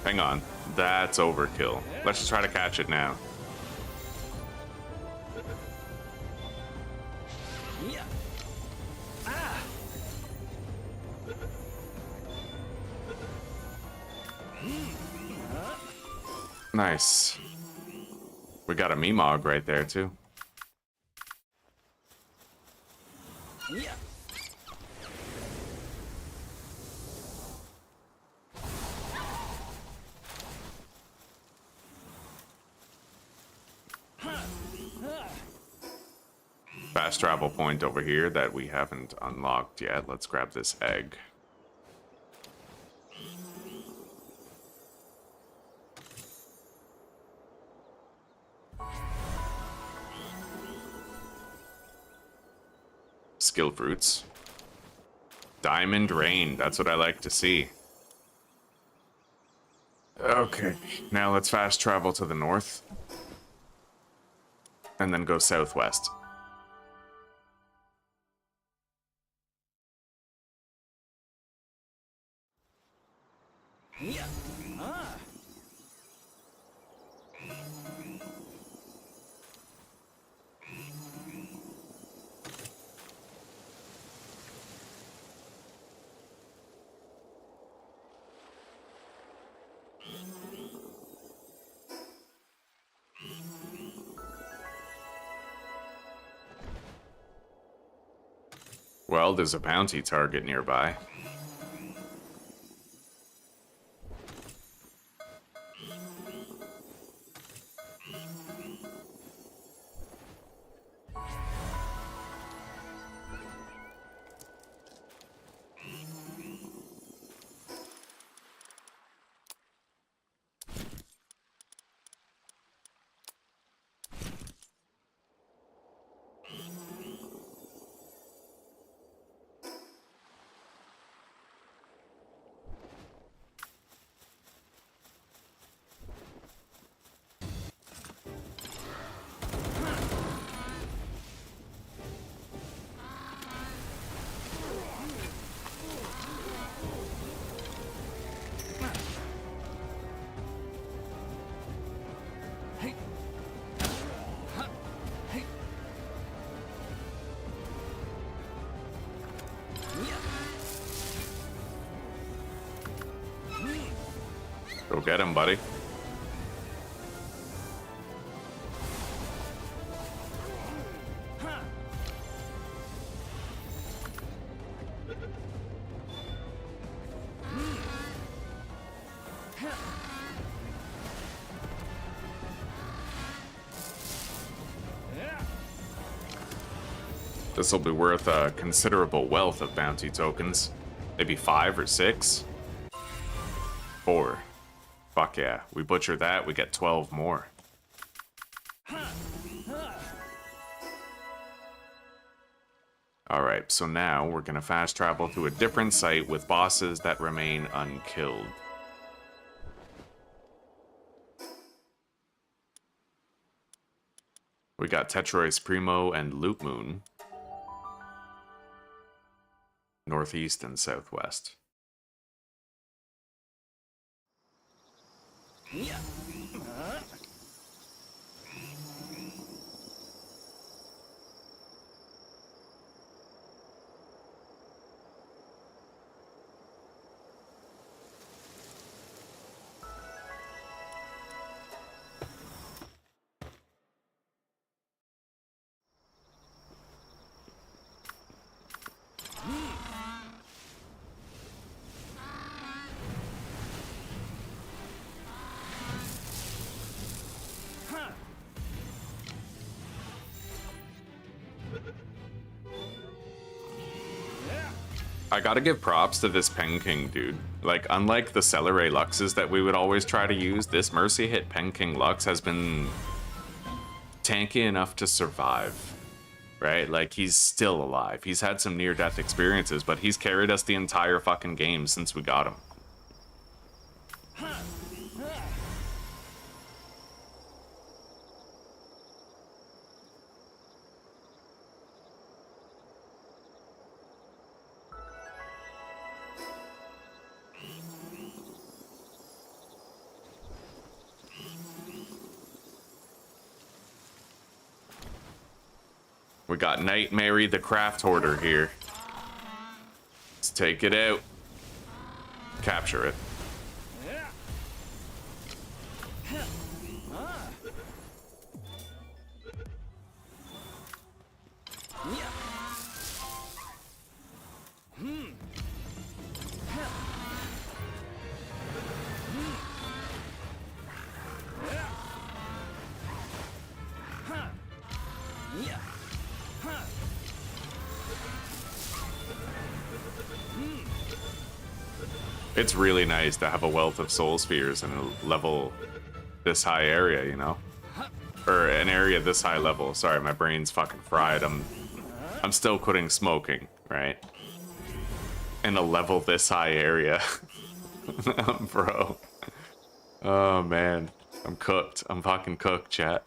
Hang on, that's overkill. Let's just try to catch it now. Nice. We got a Meemog right there too. Fast travel point over here that we haven't unlocked yet. Let's grab this egg. Skill fruits. Diamond rain, that's what I like to see. Okay, now let's fast travel to the north. And then go southwest. Well, there's a bounty target nearby. Go get him, buddy. This will be worth a considerable wealth of bounty tokens. Maybe 5 or 6. 4. Fuck yeah. We butcher that, we get 12 more. Alright, so now we're gonna fast travel to a different site with bosses that remain unkilled. We got Tetrois Primo and Loop Moon. Northeast and southwest. I gotta give props to this Pen King dude. Like, unlike the Celeray Luxes that we would always try to use, this Mercy Hit Pen King Lux has been tanky enough to survive, right? Like, he's still alive. He's had some near-death experiences, but he's carried us the entire fucking game since we got him. We got Night Mary the Craft Hoarder here. Let's take it out. Capture it. It's really nice to have a wealth of soul spheres in a level this high area, you know? Or an area this high level. Sorry, my brain's fucking fried. I'm still quitting smoking, right? In a level this high area. Bro. Oh man. I'm cooked. I'm fucking cooked, chat.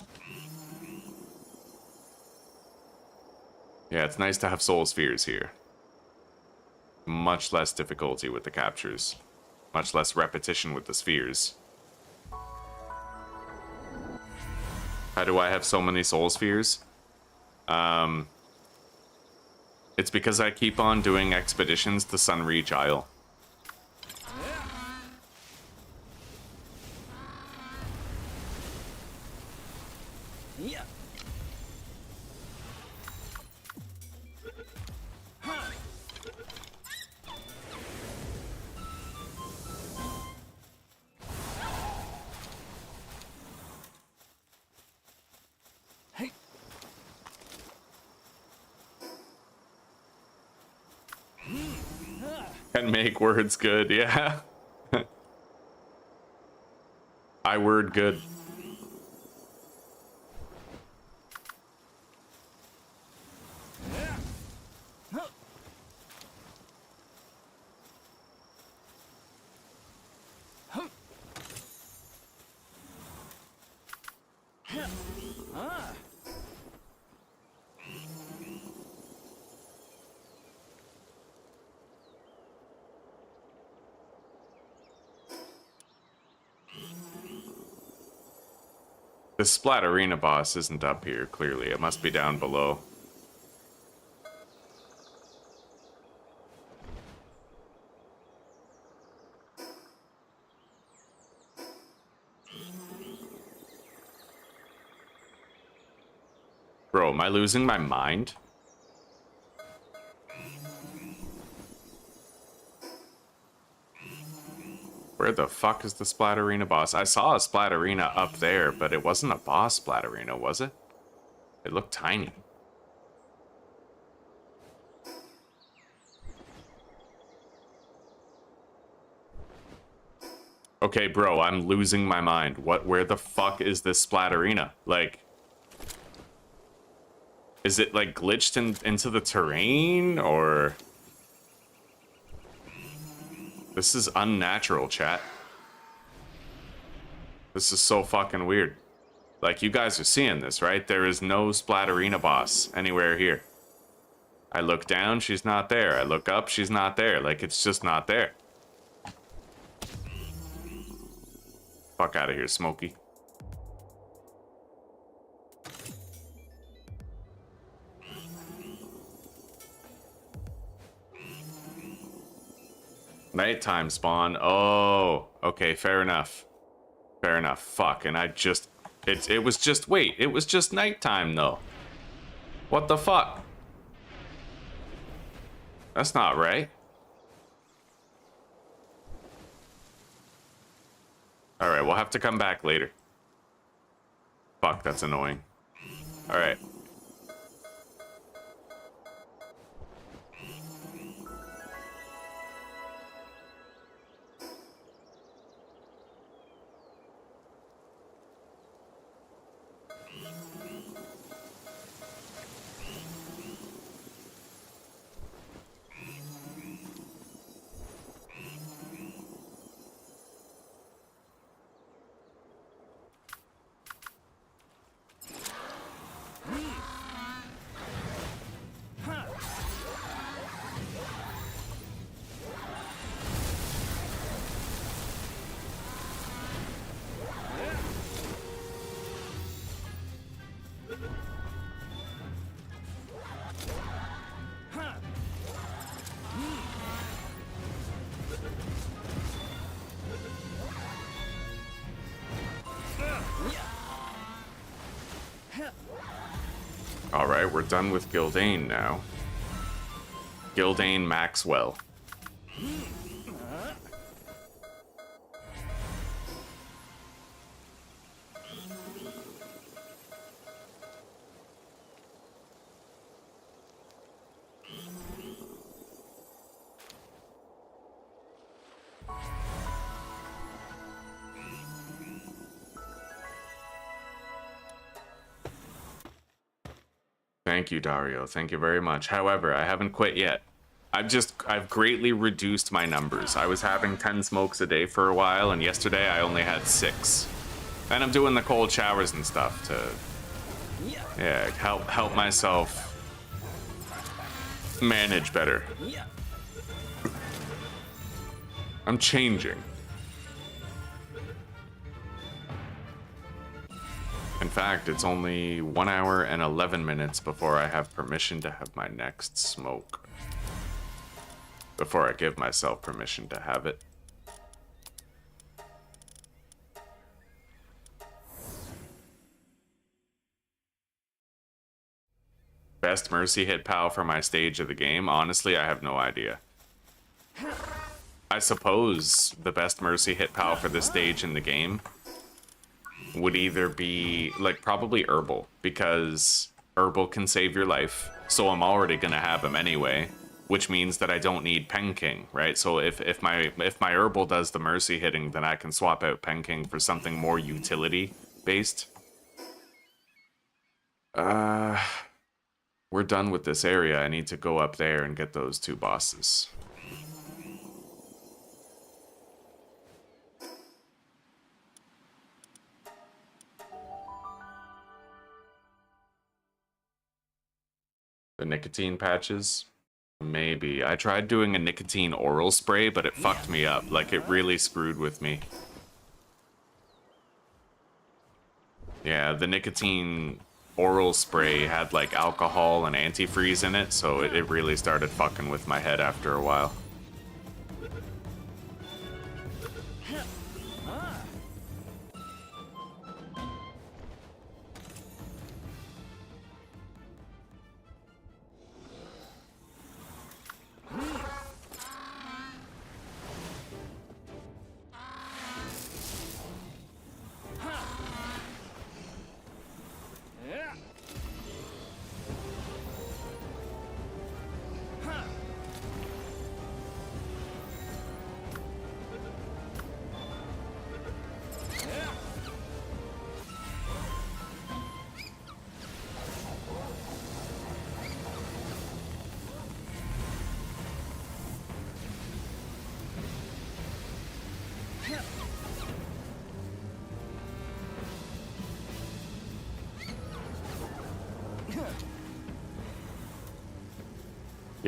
Yeah, it's nice to have soul spheres here. Much less difficulty with the captures. Much less repetition with the spheres. How do I have so many soul spheres? It's because I keep on doing expeditions to Sunreach Isle. Can make words good, yeah. I word good. The Splatterina boss isn't up here, clearly. It must be down below. Bro, am I losing my mind? Where the fuck is the Splatterina boss? I saw a Splatterina up there, but it wasn't a boss Splatterina, was it? It looked tiny. Okay, bro, I'm losing my mind. Where the fuck is this splatterina? Like, is it like glitched into the terrain, or? This is unnatural, chat. This is so fucking weird. Like, you guys are seeing this, right? There is no splatterina boss anywhere here. I look down, she's not there. I look up, she's not there. Like, it's just not there. Fuck out of here, Smokey. Nighttime spawn. Oh, okay, fair enough. Fair enough. Fuck, and I just... It was just... Wait, it was just nighttime, though. What the fuck? That's not right. Alright, we'll have to come back later. Fuck, that's annoying. Alright. Alright, we're done with Gildane now. Gildane Maxwell. Thank you, Dario. Thank you very much. However, I haven't quit yet. I've greatly reduced my numbers. I was having 10 smokes a day for a while, and yesterday I only had 6. And I'm doing the cold showers and stuff to, yeah, help myself manage better. I'm changing. In fact, it's only 1 hour and 11 minutes before I have permission to have my next smoke. Before I give myself permission to have it. Best mercy hit PAL for my stage of the game? Honestly, I have no idea. I suppose the best mercy hit PAL for this stage in the game would either be, like, probably Herbal, because Herbal can save your life, so I'm already gonna have him anyway, which means that I don't need Pen King, right? So if my Herbal does the mercy hitting, then I can swap out Pen King for something more utility based. We're done with this area. I need to go up there and get those 2 bosses. The nicotine patches? Maybe. I tried doing a nicotine oral spray, but it fucked me up. Like, it really screwed with me. Yeah, the nicotine oral spray had, like, alcohol and antifreeze in it, so it really started fucking with my head after a while.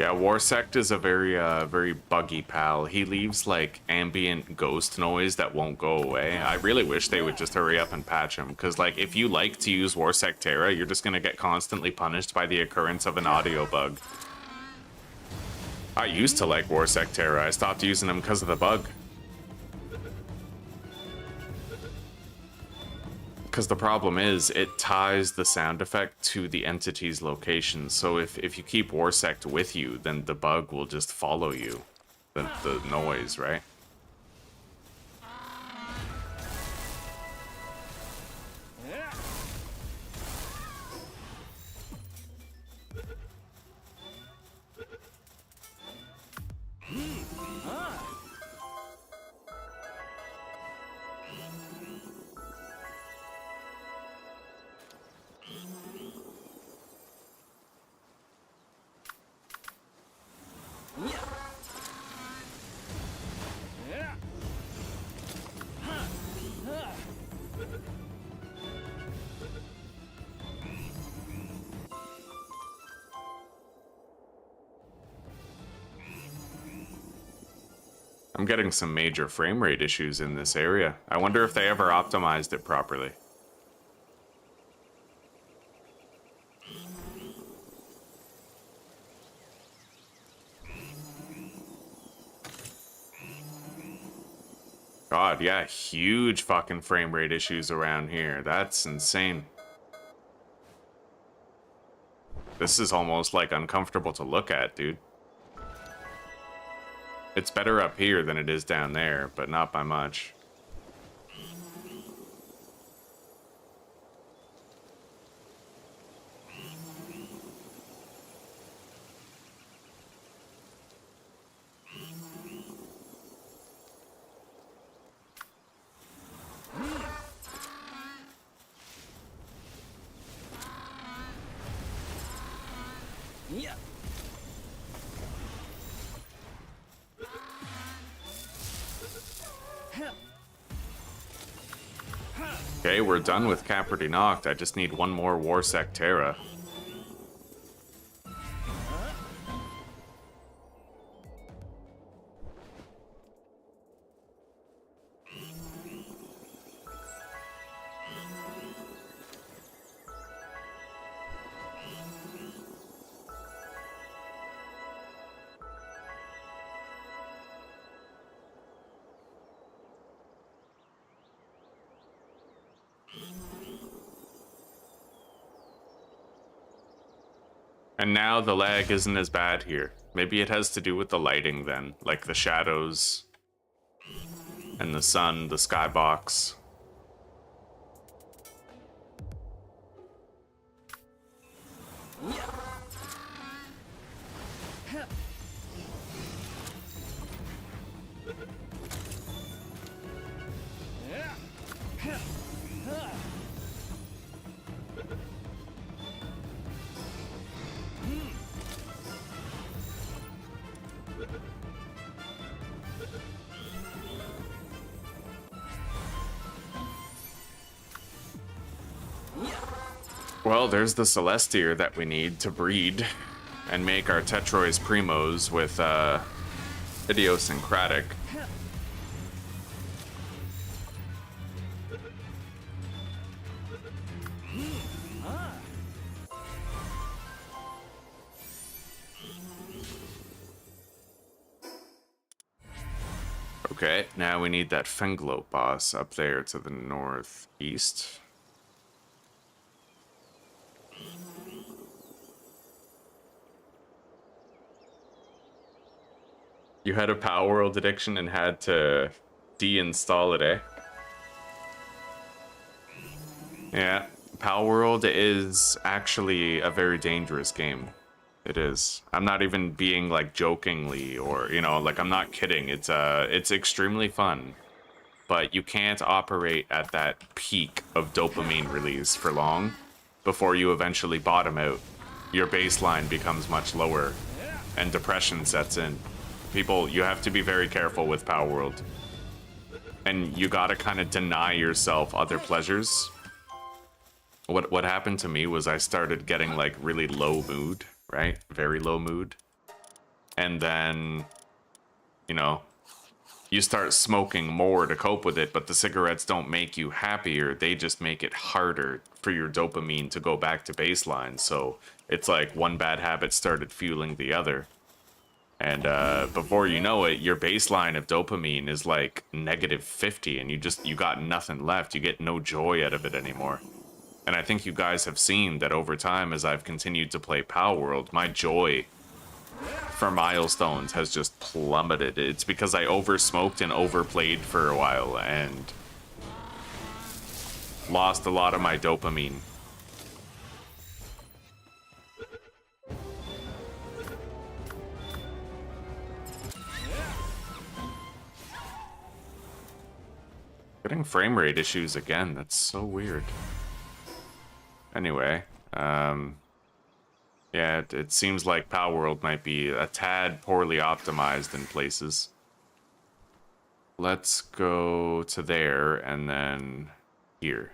Yeah, Warsect is a very buggy pal. He leaves like ambient ghost noise that won't go away. I really wish they would just hurry up and patch him, because like if you like to use Warsect Terra, you're just gonna get constantly punished by the occurrence of an audio bug. I used to like Warsect Terra. I stopped using them because of the bug. Because the problem is, it ties the sound effect to the entity's location. So if you keep Warsect with you, then the bug will just follow you. The noise, right? I'm getting some major frame rate issues in this area. I wonder if they ever optimized it properly. God, yeah, huge fucking frame rate issues around here. That's insane. This is almost like uncomfortable to look at, dude. It's better up here than it is down there, but not by much. Okay, we're done with Caperty Knocked. I just need one more Warsect Terra. And now the lag isn't as bad here. Maybe it has to do with the lighting then, like the shadows and the sun, the skybox. Well, there's the Celestier that we need to breed and make our Tetrois Primos with Idiosyncratic. Okay, now we need that Fenglope boss up there to the northeast. You had a Palworld addiction and had to deinstall it, eh? Yeah, Palworld is actually a very dangerous game. It is. I'm not even being like jokingly or, you know, like I'm not kidding. It's extremely fun. But you can't operate at that peak of dopamine release for long before you eventually bottom out. Your baseline becomes much lower and depression sets in. People, you have to be very careful with Palworld. And you gotta kind of deny yourself other pleasures. What happened to me was I started getting like really low mood, right? Very low mood. and then, you know, you start smoking more to cope with it, but the cigarettes don't make you happier. They just make it harder for your dopamine to go back to baseline. So it's like one bad habit started fueling the other. And before you know it, your baseline of dopamine is like -50, and you got nothing left. You get no joy out of it anymore. And I think you guys have seen that over time, as I've continued to play Palworld, my joy for milestones has just plummeted. It's because I oversmoked and overplayed for a while and lost a lot of my dopamine. Getting frame rate issues again. That's so weird. Anyway, yeah, it seems like Palworld might be a tad poorly optimized in places. Let's go to there and then here.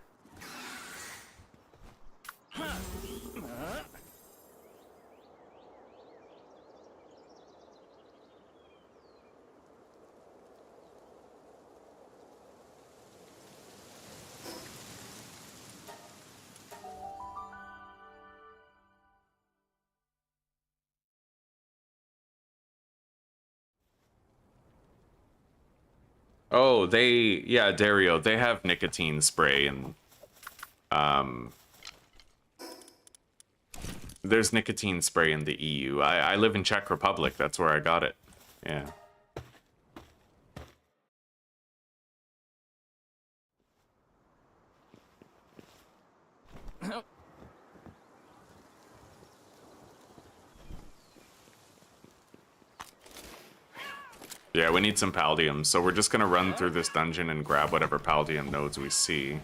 Oh, yeah, Dario, they have nicotine spray and, there's nicotine spray in the EU. I live in Czech Republic, that's where I got it. Yeah. Yeah, we need some Paldium, so we're just gonna run through this dungeon and grab whatever Paldium nodes we see.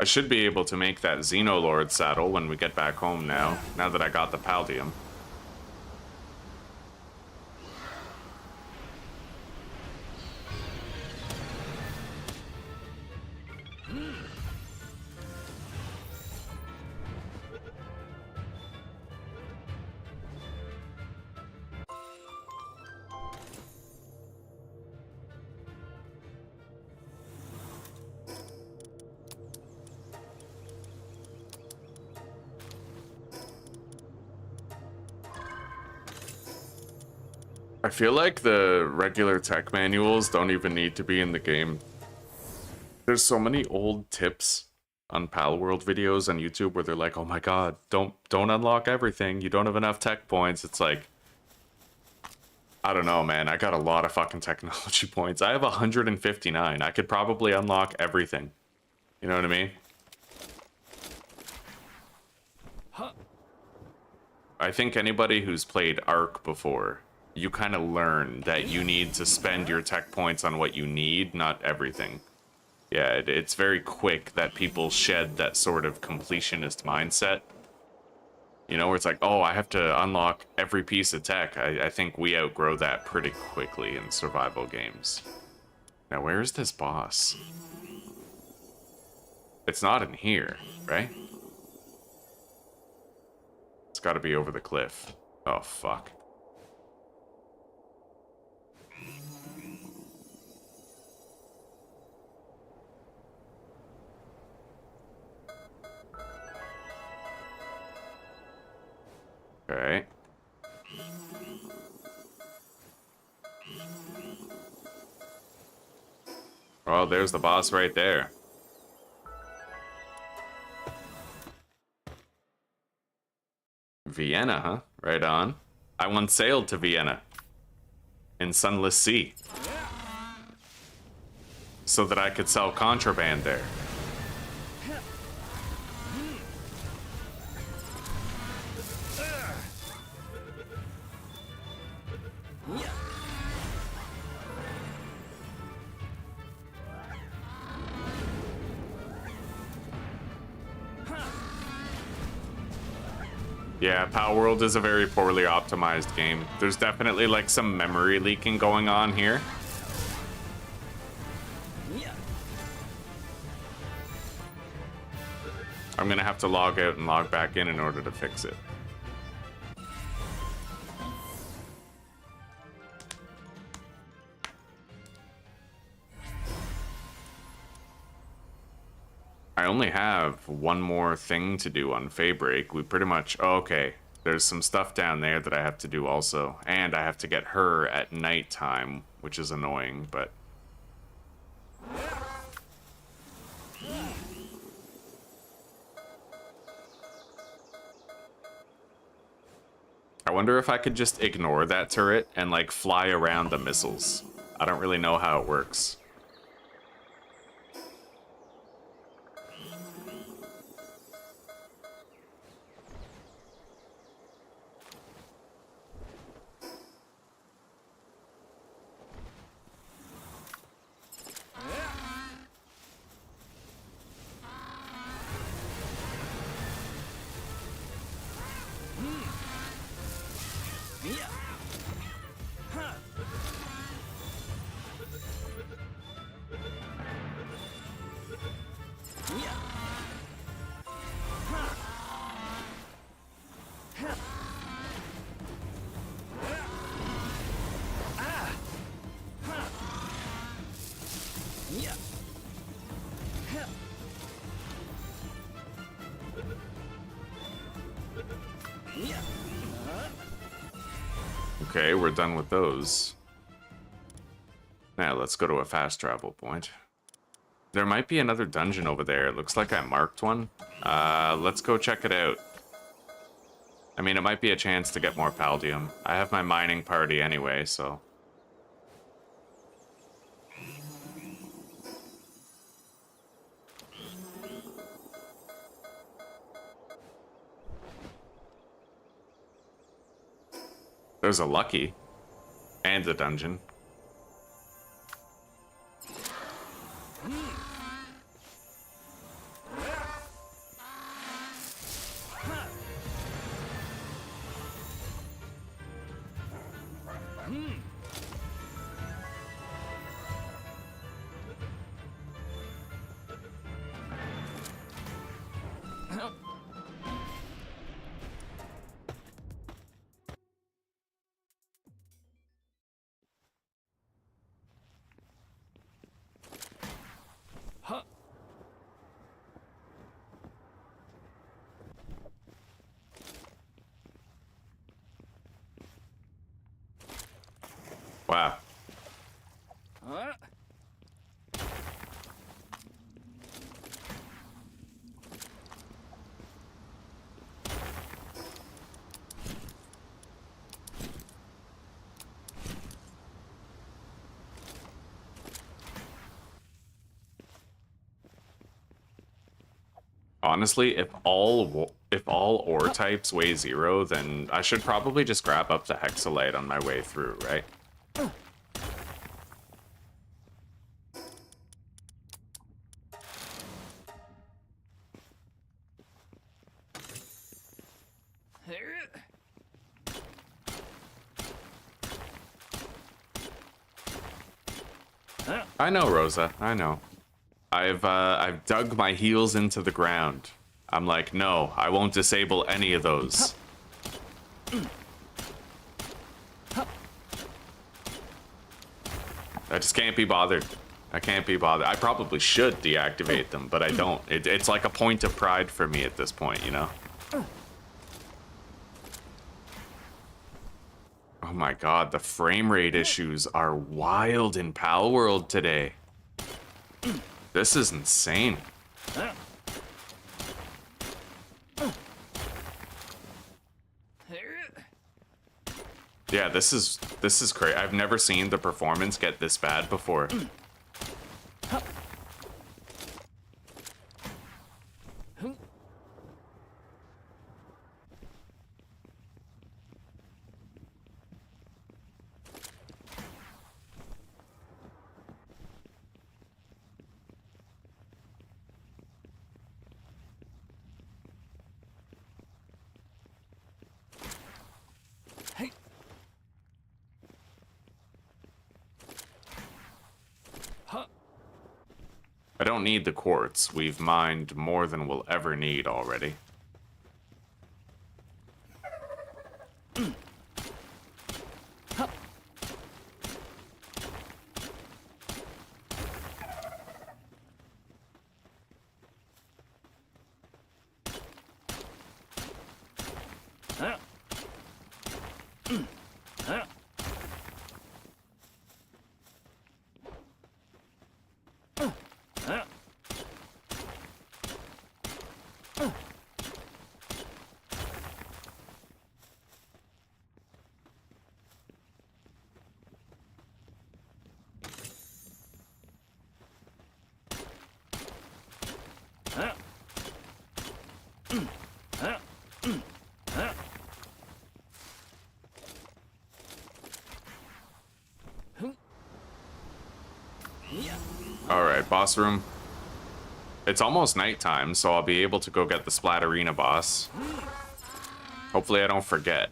I should be able to make that Xenolord saddle when we get back home now that I got the Paldium. I feel like the regular tech manuals don't even need to be in the game. There's so many old tips on Palworld videos on YouTube where they're like, "Oh my god, don't unlock everything. You don't have enough tech points." It's like, I don't know, man. I got a lot of fucking technology points. I have 159. I could probably unlock everything. You know what I mean? I think anybody who's played Ark before, you kind of learn that you need to spend your tech points on what you need, not everything. Yeah, it's very quick that people shed that sort of completionist mindset. You know, where it's like, oh, I have to unlock every piece of tech. I think we outgrow that pretty quickly in survival games. Now, where is this boss? It's not in here, right? It's got to be over the cliff. Oh, fuck. Okay. Oh, there's the boss right there. Vienna, huh? Right on. I once sailed to Vienna in Sunless Sea so that I could sell contraband there. Yeah, Palworld is a very poorly optimized game. There's definitely like some memory leaking going on here. I'm gonna have to log out and log back in order to fix it. I only have one more thing to do on Faybreak. We pretty much... Oh, okay. There's some stuff down there that I have to do also. And I have to get her at nighttime, which is annoying, but... I wonder if I could just ignore that turret and, like, fly around the missiles. I don't really know how it works. Okay, we're done with those. Now, let's go to a fast travel point. There might be another dungeon over there. It looks like I marked one. Let's go check it out. I mean, it might be a chance to get more Paldium. I have my mining party anyway, so... There's a Lucky. And a dungeon. Wow. Honestly, if all ore types weigh 0, then I should probably just grab up the hexalite on my way through, right? I know, Rosa. I know. I've dug my heels into the ground. I'm like, no, I won't disable any of those. I just can't be bothered. I can't be bothered. I probably should deactivate them, but I don't. It's like a point of pride for me at this point, you know? Oh my god, the frame rate issues are wild in Palworld today. This is insane. Yeah, this is crazy. I've never seen the performance get this bad before. I don't need the quartz. We've mined more than we'll ever need already. Alright, boss room. It's almost nighttime, so I'll be able to go get the Splatterina boss. Hopefully I don't forget.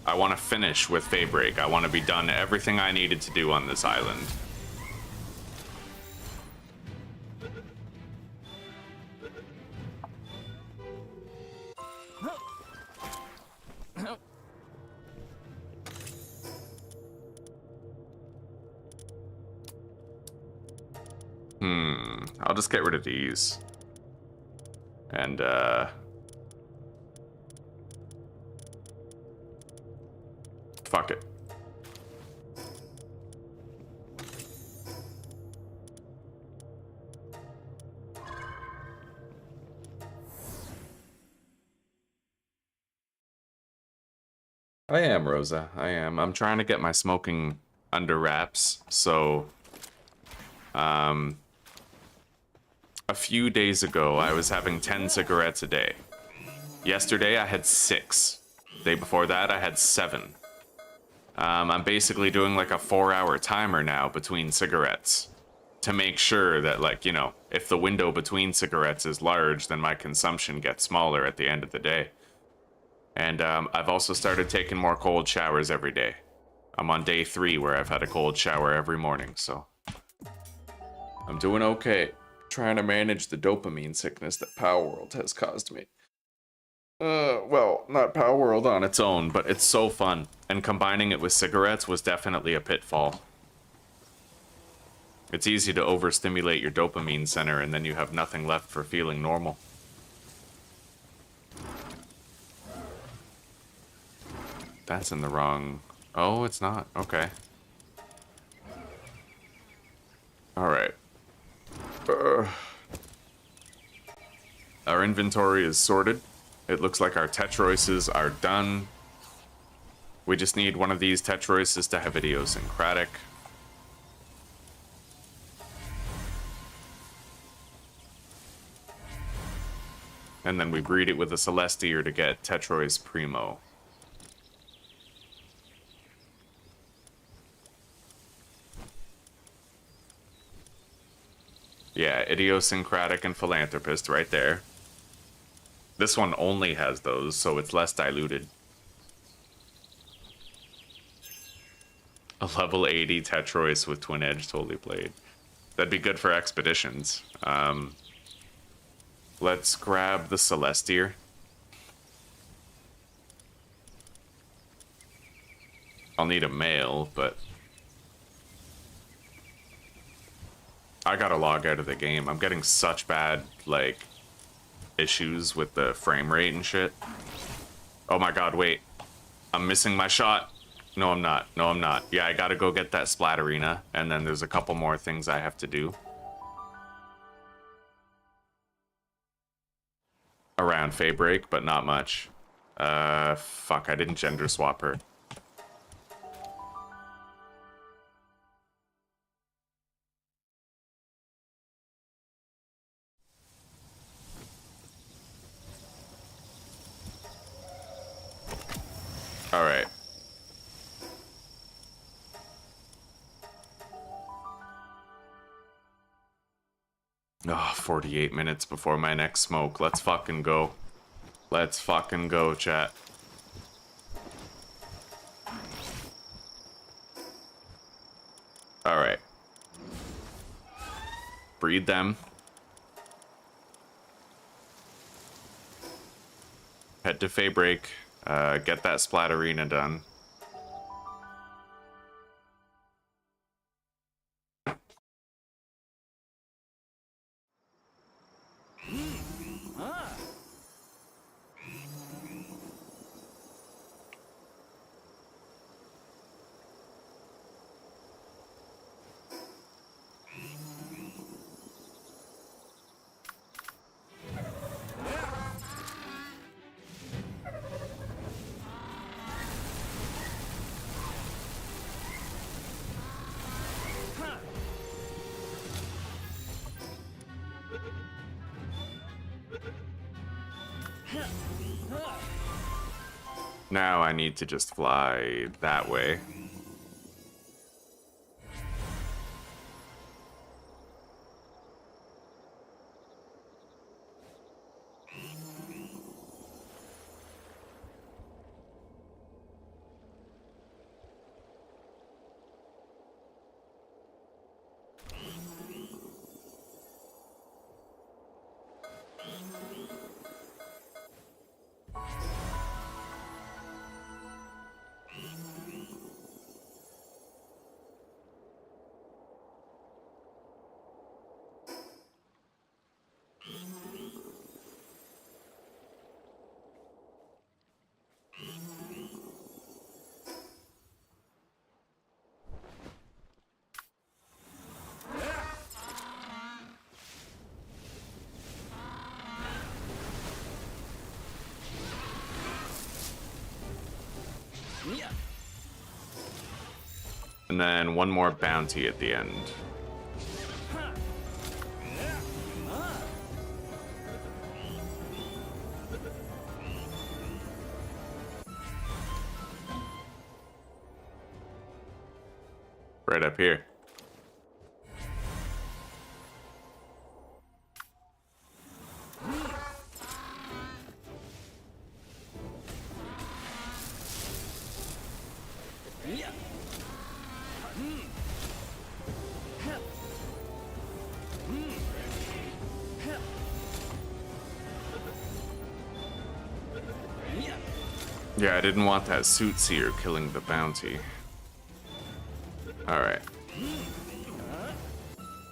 I want to finish with Faybreak. I want to be done everything I needed to do on this island. I'll just get rid of these. And, fuck it. I am, Rosa. I am. I'm trying to get my smoking under wraps, so... a few days ago, I was having 10 cigarettes a day. Yesterday, I had 6. The day before that, I had 7. I'm basically doing like a 4-hour timer now between cigarettes to make sure that, like, you know, if the window between cigarettes is large, then my consumption gets smaller at the end of the day. And I've also started taking more cold showers every day. I'm on day 3 where I've had a cold shower every morning, so I'm doing okay. Trying to manage the dopamine sickness that Palworld has caused me. Well, not Palworld on its own, but it's so fun. And combining it with cigarettes was definitely a pitfall. It's easy to overstimulate your dopamine center and then you have nothing left for feeling normal. That's in the wrong... Oh, it's not. Okay. Alright. Our inventory is sorted. It looks like our Tetroises are done. We just need one of these Tetroises to have idiosyncratic. And then we breed it with a Celestier to get Tetrois Primo. Yeah, idiosyncratic and philanthropist right there. This one only has those, so it's less diluted. A level 80 Tetrois with Twin Edge Holy Blade. That'd be good for expeditions. Let's grab the Celestier. I'll need a male, but... I gotta log out of the game. I'm getting such bad, like, issues with the frame rate and shit. Oh my god, wait. I'm missing my shot. No, I'm not. No, I'm not. Yeah, I gotta go get that splatterina, and then there's a couple more things I have to do. Around Faybreak, but not much. Fuck, I didn't gender swap her. Alright. Oh, 48 minutes before my next smoke. Let's fucking go. Let's fucking go, chat. Alright. Breed them. Head to Faybreak. Get that splatterina done. Now I need to just fly that way. And then one more bounty at the end. Right up here. Yeah, I didn't want that suit seer killing the bounty. Alright.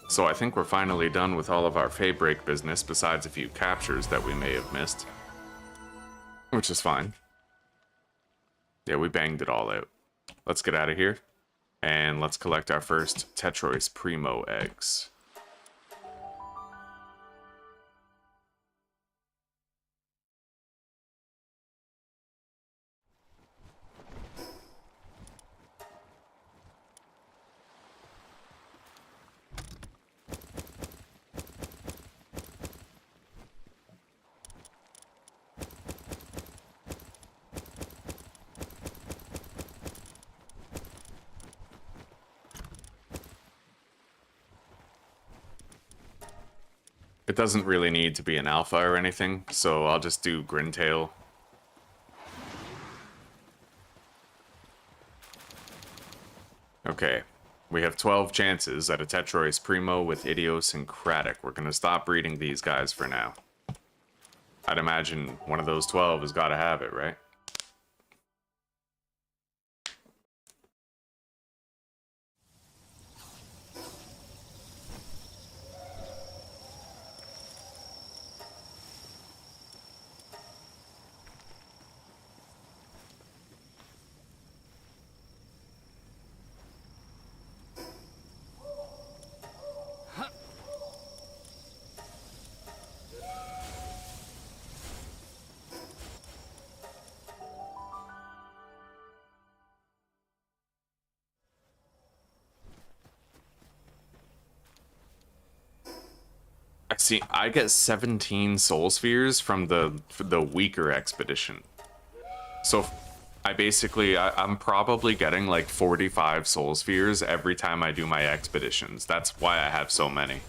So I think we're finally done with all of our Faybreak business, besides a few captures that we may have missed. Which is fine. Yeah, we banged it all out. Let's get out of here. And let's collect our first Tetrois Primo eggs. It doesn't really need to be an alpha or anything, so I'll just do Grintail. Okay, we have 12 chances at a Tetrois Primo with Idiosyncratic. We're gonna stop breeding these guys for now. I'd imagine one of those 12 has gotta have it, right? See, I get 17 soul spheres from the weaker expedition. So I'm probably getting like 45 soul spheres every time I do my expeditions. That's why I have so many.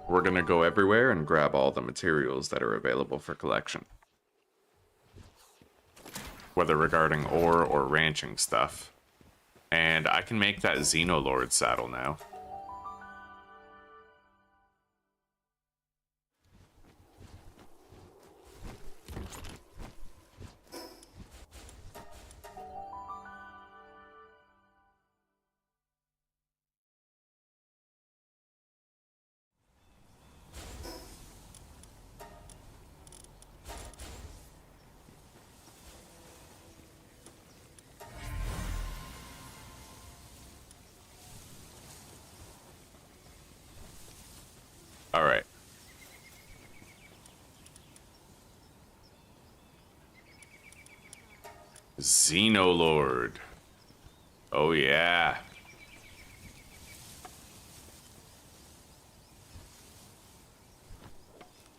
We're gonna go everywhere and grab all the materials that are available for collection. Whether regarding ore or ranching stuff. And I can make that Xenolord saddle now. All right. Xenolord. Oh yeah.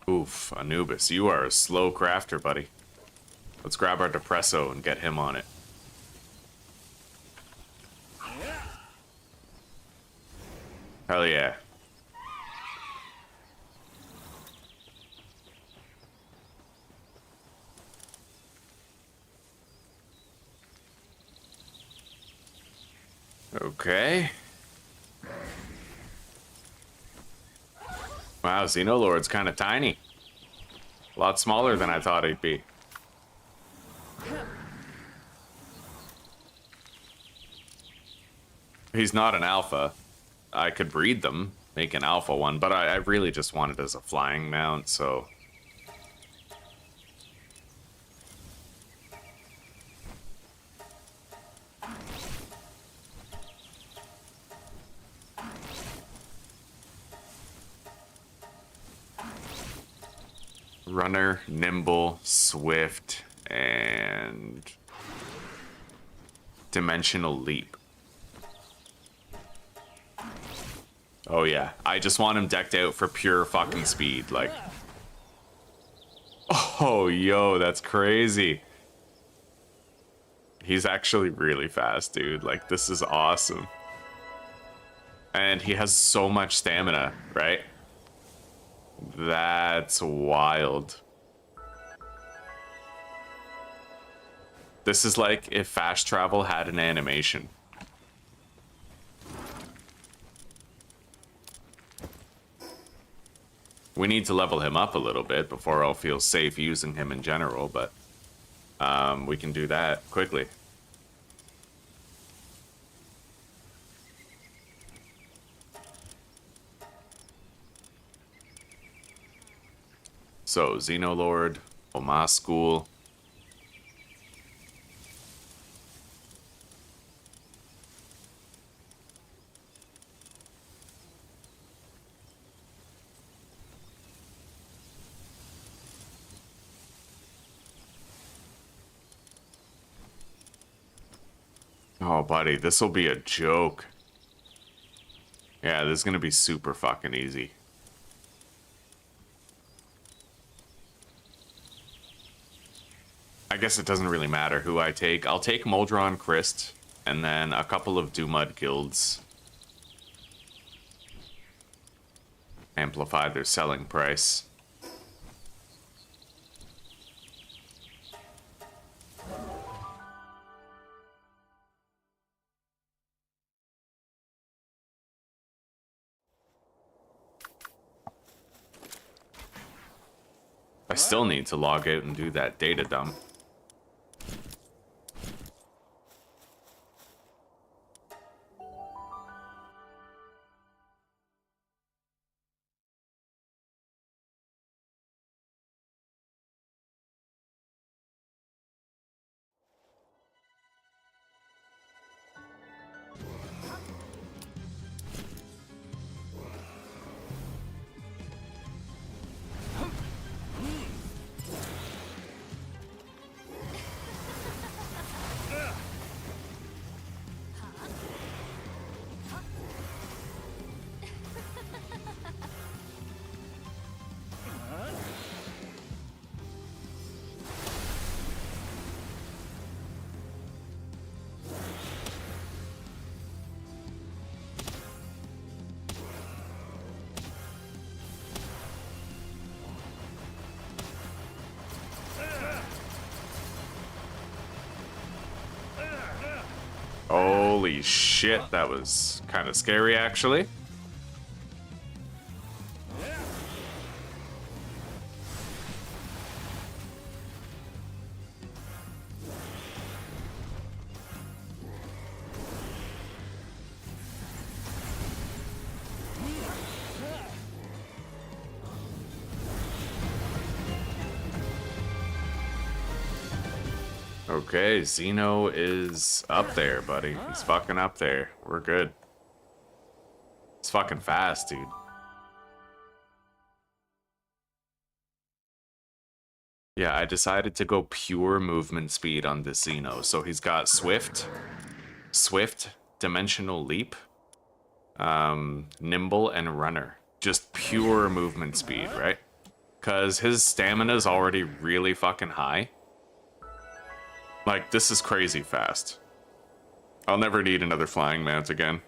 Oof, Anubis, you are a slow crafter, buddy. Let's grab our Depresso and get him on it. Hell yeah. Okay. Wow, Xenolord's kind of tiny. A lot smaller than I thought he'd be. He's not an alpha. I could breed them, make an alpha one, but I really just want it as a flying mount, so... Runner, nimble, swift, and... dimensional leap. Oh yeah, I just want him decked out for pure fucking speed, like... Oh, yo, that's crazy. He's actually really fast, dude. Like, this is awesome. And he has so much stamina, right? That's wild. This is like if fast travel had an animation. We need to level him up a little bit before I'll feel safe using him in general, but we can do that quickly. So, Xenolord, Oma School. Oh, buddy, this will be a joke. Yeah, this is gonna be super fucking easy. I guess it doesn't really matter who I take. I'll take Moldron Christ, and then a couple of Dumud guilds. Amplify their selling price. I still need to log out and do that data dump. Holy shit, that was kind of scary, actually. Okay, Xeno is up there, buddy. He's fucking up there. We're good. It's fucking fast, dude. Yeah, I decided to go pure movement speed on this Xeno. So he's got Swift, Dimensional Leap, Nimble, and Runner. Just pure movement speed, right? Because his stamina's already really fucking high. Like, this is crazy fast. I'll never need another flying mount again.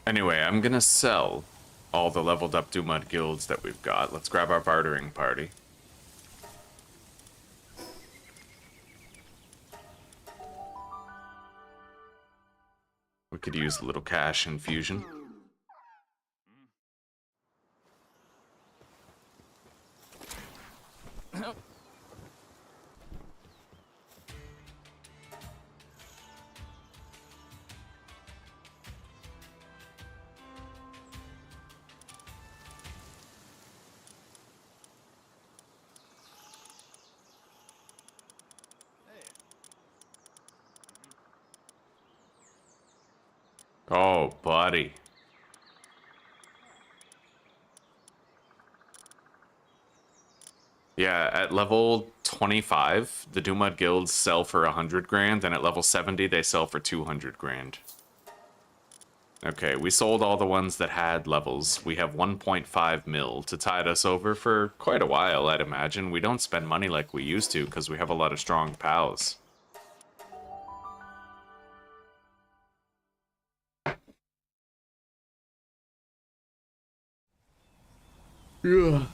Anyway, I'm gonna sell all the leveled up Dumud guilds that we've got. Let's grab our bartering party. We could use a little cash infusion. Oh, buddy. Yeah, at level 25, the Dumud guilds sell for 100 grand, and at level 70, they sell for 200 grand. Okay, we sold all the ones that had levels. We have 1.5 mil to tide us over for quite a while, I'd imagine. We don't spend money like we used to, because we have a lot of strong pals. Yeah.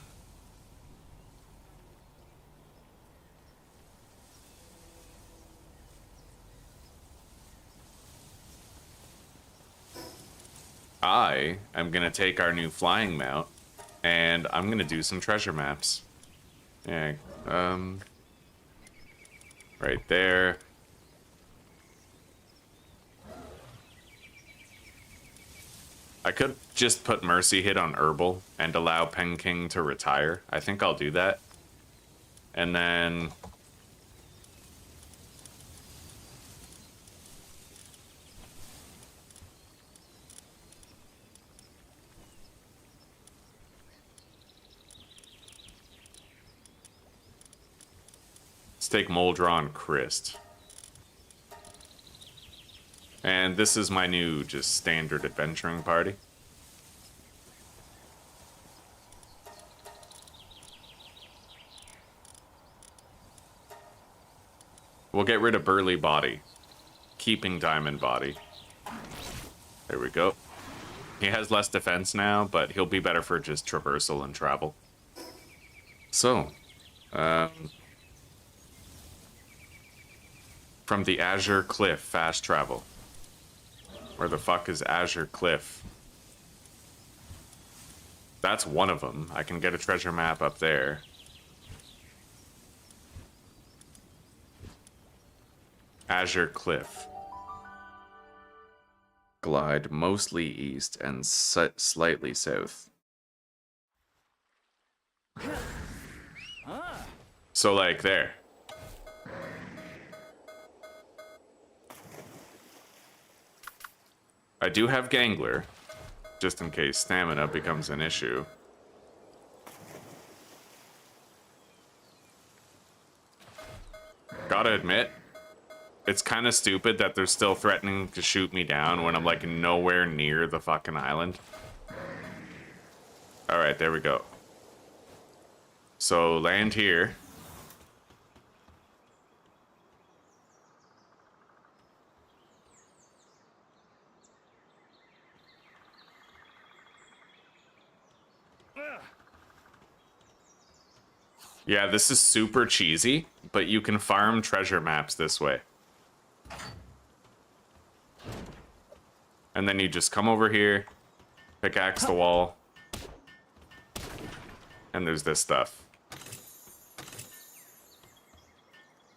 I am gonna take our new flying mount, and I'm gonna do some treasure maps. Yeah, right there. I could just put Mercy Hit on Herbal and allow Pen King to retire. I think I'll do that. And then... let's take Moldron Christ. And this is my new, just standard adventuring party. We'll get rid of Burly Body, keeping Diamond Body. There we go. He has less defense now, but he'll be better for just traversal and travel. So, from the Azure Cliff, fast travel. Where the fuck is Azure Cliff? That's one of them. I can get a treasure map up there. Azure Cliff. Glide mostly east and slightly south. So like there. I do have Gangler, just in case stamina becomes an issue. Gotta admit, it's kind of stupid that they're still threatening to shoot me down when I'm like nowhere near the fucking island. All right, there we go. So land here. Yeah, this is super cheesy, but you can farm treasure maps this way. And then you just come over here, pickaxe the wall, and there's this stuff.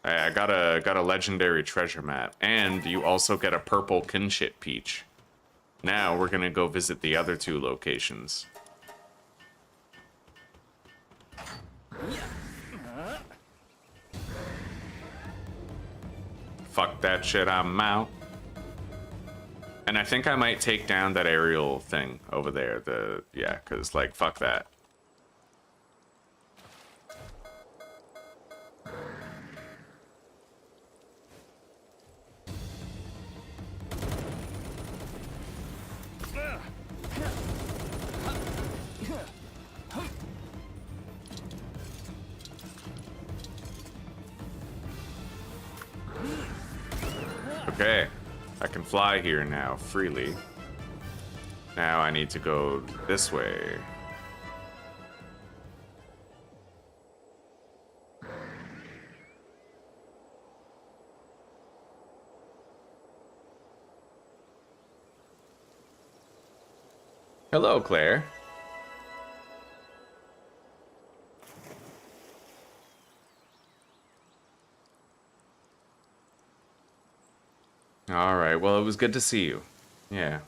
I got a legendary treasure map, and you also get a purple kinship peach. Now we're gonna go visit the other two locations. Fuck that shit, I'm out. And I think I might take down that aerial thing over there. Yeah, cause like fuck that. Okay, I can fly here now freely. Now I need to go this way. Hello, Claire. All right, well, it was good to see you. Yeah.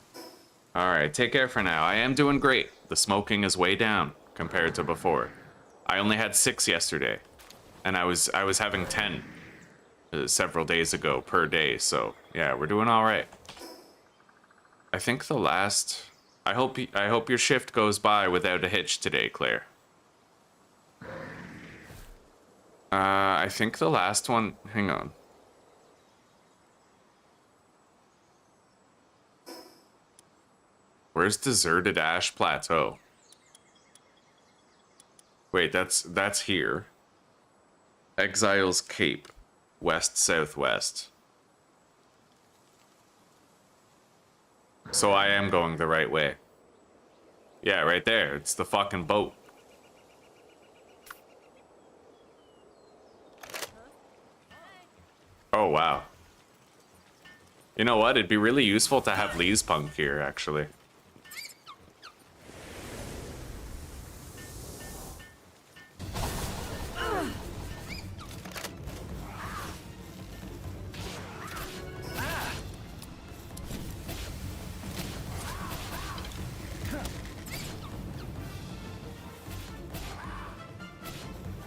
All right, take care for now. I am doing great. The smoking is way down compared to before. I only had 6 yesterday, and I was having 10 several days ago per day. So yeah, we're doing all right. I think the last. I hope your shift goes by without a hitch today, Claire. I think the last one. Hang on. Where's Deserted Ash Plateau? Wait, that's here. Exile's Cape, west-southwest. So I am going the right way. Yeah, right there. It's the fucking boat. Oh, wow. You know what? It'd be really useful to have Lee's Punk here, actually.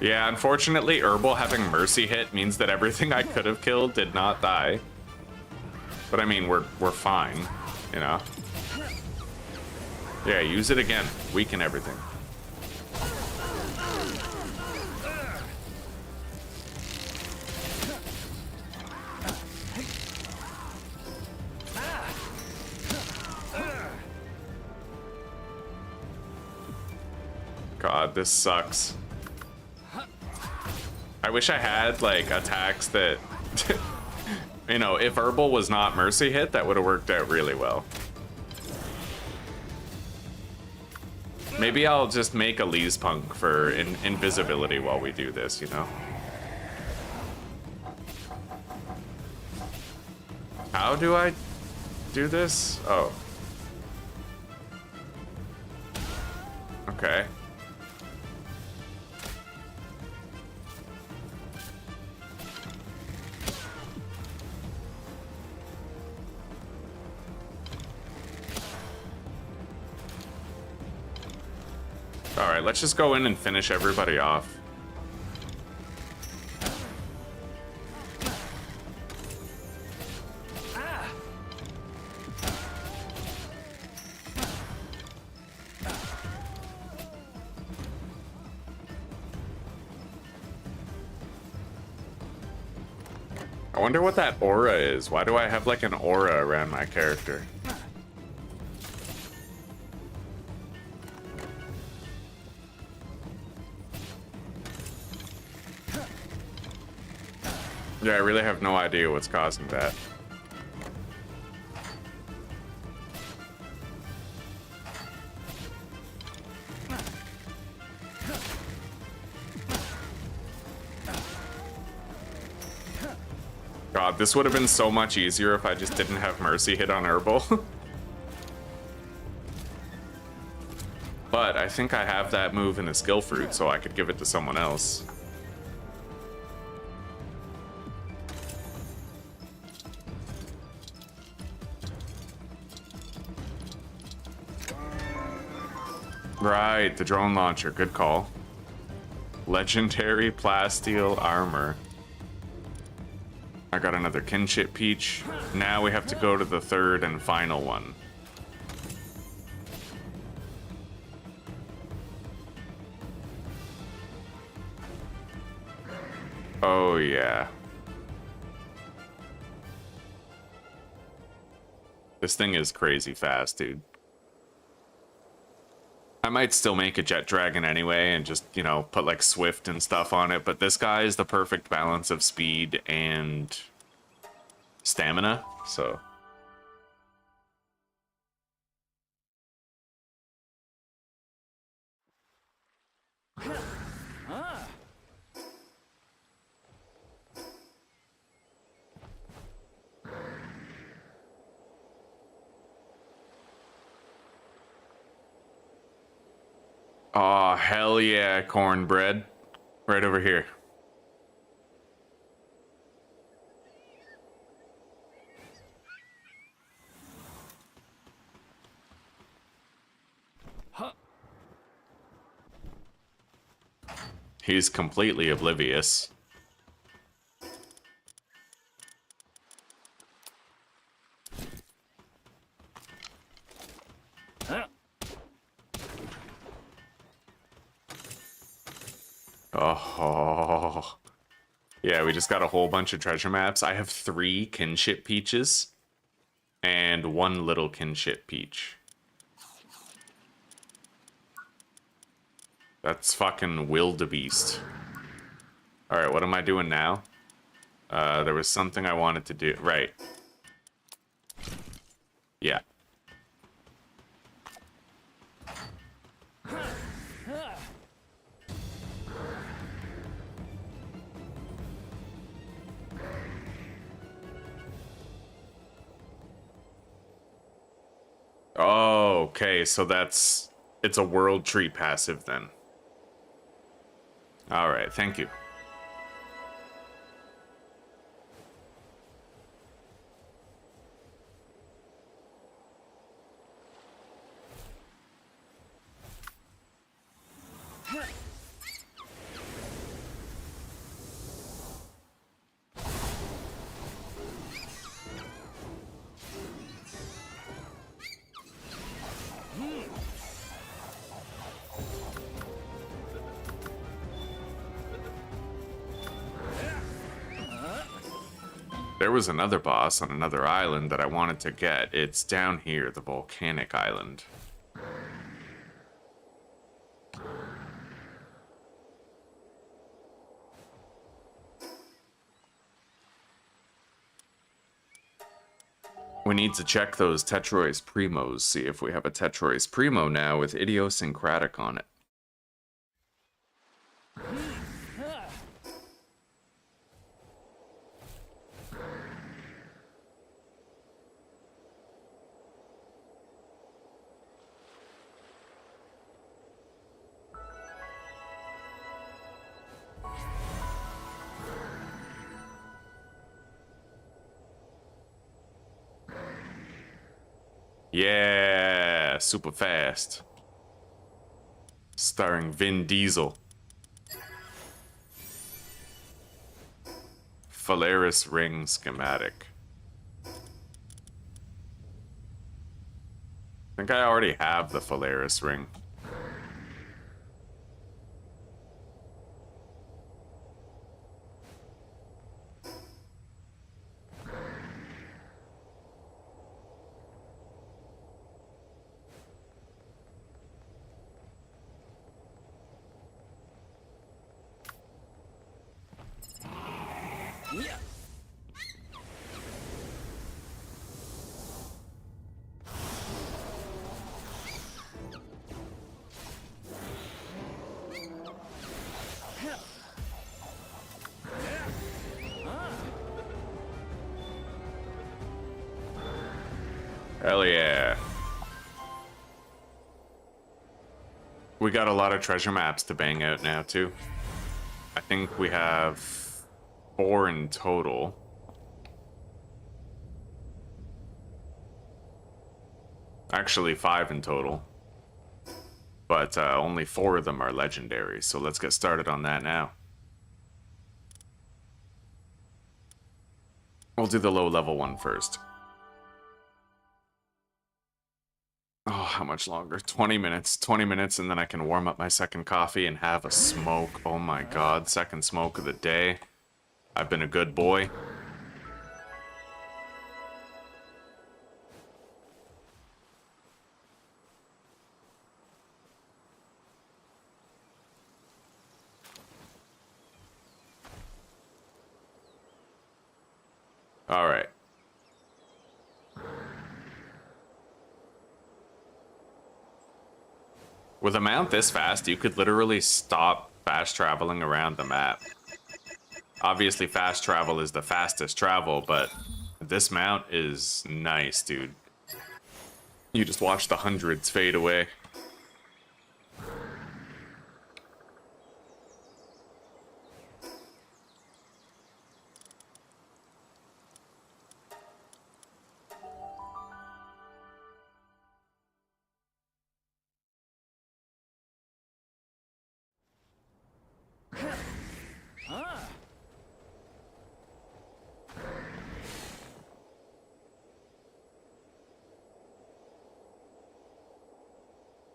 Yeah, unfortunately, Herbal having Mercy hit means that everything I could have killed did not die. But I mean, we're fine, you know? Yeah, use it again. Weaken everything. God, this sucks. I wish I had, like, attacks that... you know, if Herbal was not Mercy hit, that would have worked out really well. Maybe I'll just make a Lee's Punk for invisibility while we do this, you know? How do I do this? Oh. Okay. Alright, let's just go in and finish everybody off. I wonder what that aura is. Why do I have like an aura around my character? Yeah, I really have no idea what's causing that. God, this would have been so much easier if I just didn't have Mercy hit on Herbal. But I think I have that move in the skill fruit, so I could give it to someone else. Right, the drone launcher. Good call. Legendary plasteel armor. I got another kinship peach. Now we have to go to the third and final one. Oh, yeah. This thing is crazy fast, dude. I might still make a jet dragon anyway and just, you know, put like Swift and stuff on it, but this guy is the perfect balance of speed and stamina, so. Oh, hell yeah, cornbread. Right over here. He's completely oblivious. Oh. Yeah, we just got a whole bunch of treasure maps. I have 3 kinship peaches and 1 little kinship peach. That's fucking wildebeest. Alright, what am I doing now? There was something I wanted to do. Right. Yeah. Oh, okay, so it's a world tree passive then. Alright, thank you. There was another boss on another island that I wanted to get. It's down here, the volcanic island. We need to check those Tetrois Primos, see if we have a Tetrois Primo now with Idiosyncratic on it. Yeah, super fast. Starring Vin Diesel. Phalaris Ring schematic. I think I already have the Phalaris Ring. Hell yeah. We got a lot of treasure maps to bang out now, too. I think we have 4 in total. Actually, 5 in total. But only 4 of them are legendary, so let's get started on that now. We'll do the low-level one first. Oh, how much longer? 20 minutes. 20 minutes, and then I can warm up my second coffee and have a smoke. Oh my god, second smoke of the day. I've been a good boy. Alright. With a mount this fast, you could literally stop fast traveling around the map. Obviously, fast travel is the fastest travel, but this mount is nice, dude. You just watch the hundreds fade away.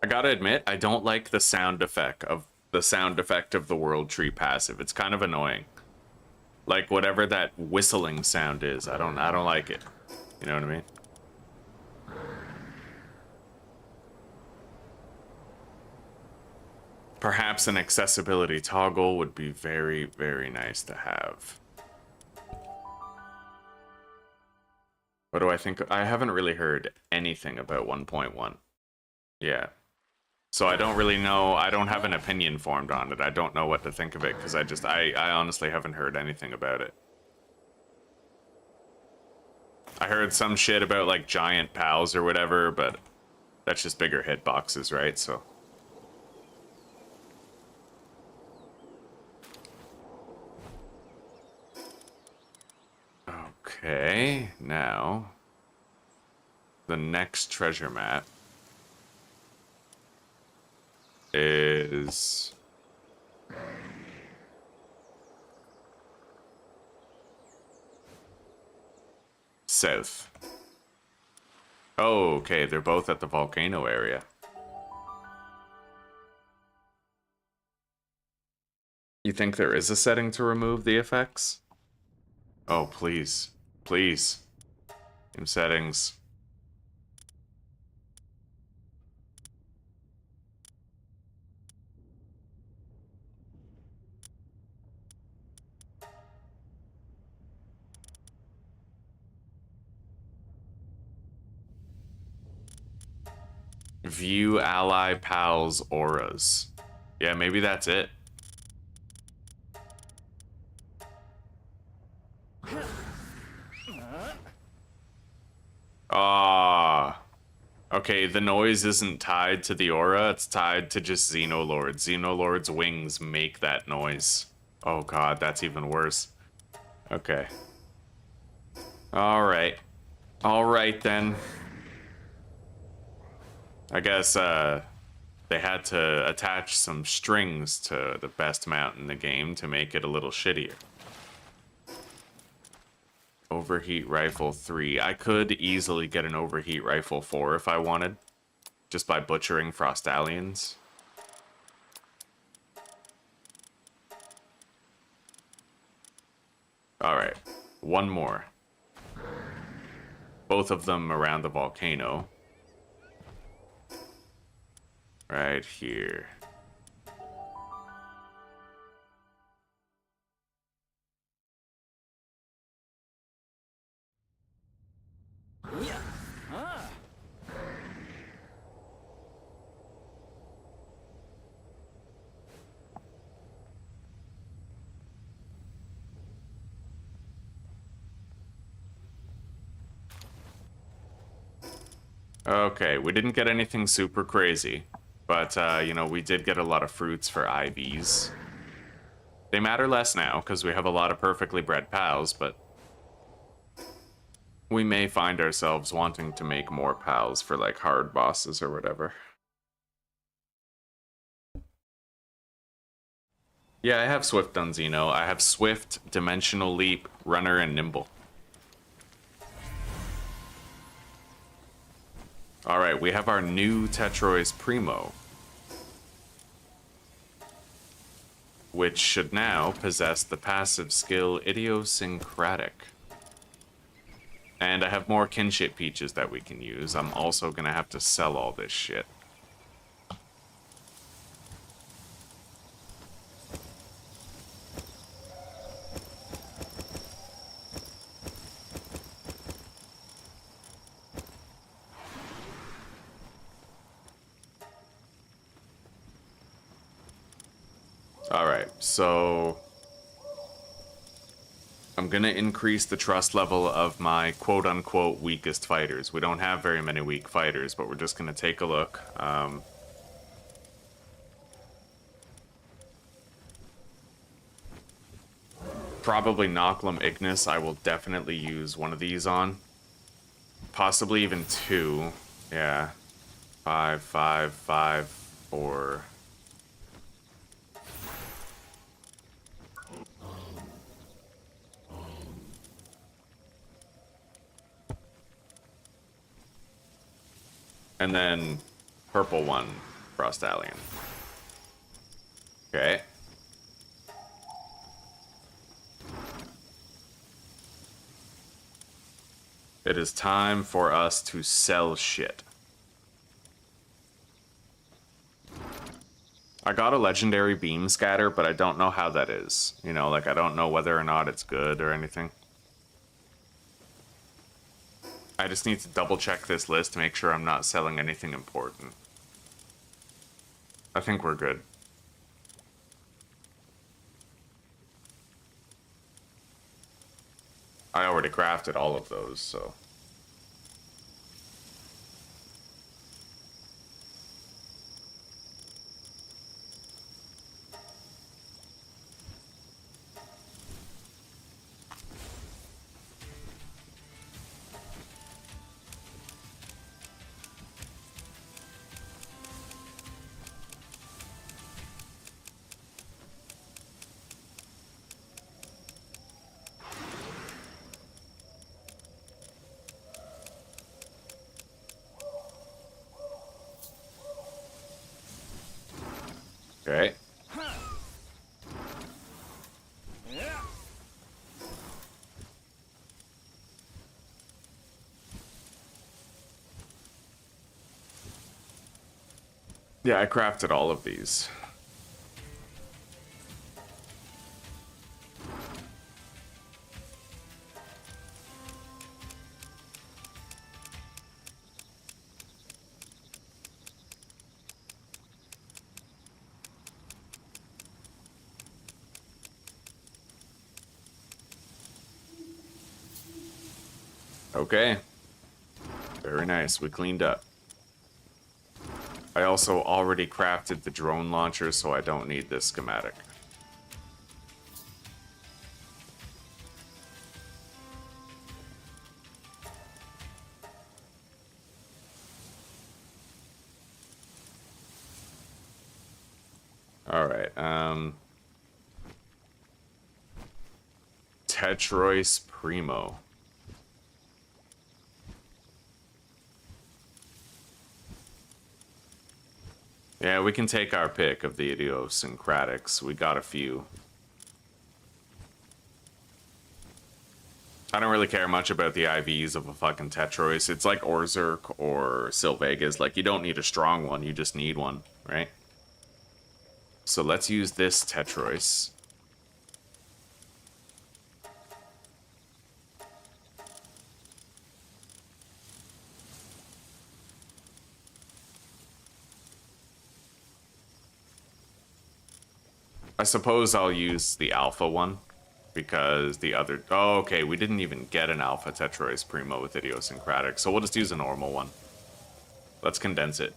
I gotta admit, I don't like the sound effect of the world tree passive. It's kind of annoying. Like whatever that whistling sound is, I don't like it. You know what I mean? Perhaps an accessibility toggle would be very, very nice to have. What do I think? I haven't really heard anything about 1.1. Yeah. So I don't really know, I don't have an opinion formed on it. I don't know what to think of it, because I honestly haven't heard anything about it. I heard some shit about, like, giant pals or whatever, but that's just bigger hitboxes, right? So... Okay, now... the next treasure map is... south. Oh, okay, they're both at the volcano area. You think there is a setting to remove the effects? Oh, please. Please. In settings. View ally pals auras. Yeah, maybe that's it. Ah. Okay, the noise isn't tied to the aura, it's tied to just Xenolord. Xenolord's wings make that noise. Oh god, that's even worse. Okay. Alright. Alright then. I guess, they had to attach some strings to the best mount in the game to make it a little shittier. Overheat Rifle 3. I could easily get an Overheat Rifle 4 if I wanted. Just by butchering Frostallions. Alright. One more. Both of them around the volcano. Right here. Okay, we didn't get anything super crazy, but, you know, we did get a lot of fruits for IVs. They matter less now, because we have a lot of perfectly bred pals, but we may find ourselves wanting to make more pals for, like, hard bosses or whatever. Yeah, I have Swift on Xeno. I have Swift, Dimensional Leap, Runner, and Nimble. Alright, we have our new Tetrois Primo, which should now possess the passive skill Idiosyncratic. And I have more kinship peaches that we can use. I'm also gonna have to sell all this shit. Alright, so I'm gonna increase the trust level of my quote-unquote weakest fighters. We don't have very many weak fighters, but we're just gonna take a look. Probably Noklum Ignis, I will definitely use one of these on. Possibly even two. Yeah. 5, 5, 5, 4. And then purple one, Frost Alien. Okay. It is time for us to sell shit. I got a legendary beam scatter, but I don't know how that is. You know, like I don't know whether or not it's good or anything. I just need to double check this list to make sure I'm not selling anything important. I think we're good. I already crafted all of those, so... Okay. Yeah, I crafted all of these. Okay. Very nice. We cleaned up. I also already crafted the drone launcher, so I don't need this schematic. Alright, Tetrois Primo. Yeah, we can take our pick of the idiosyncratics. We got a few. I don't really care much about the IVs of a fucking Tetrois. It's like Orzerk or Sylvegas. Like, you don't need a strong one, you just need one, right? So let's use this Tetrois. I suppose I'll use the alpha one, because the other... Oh, okay, we didn't even get an alpha Tetrois Primo with idiosyncratic, so we'll just use a normal one. Let's condense it.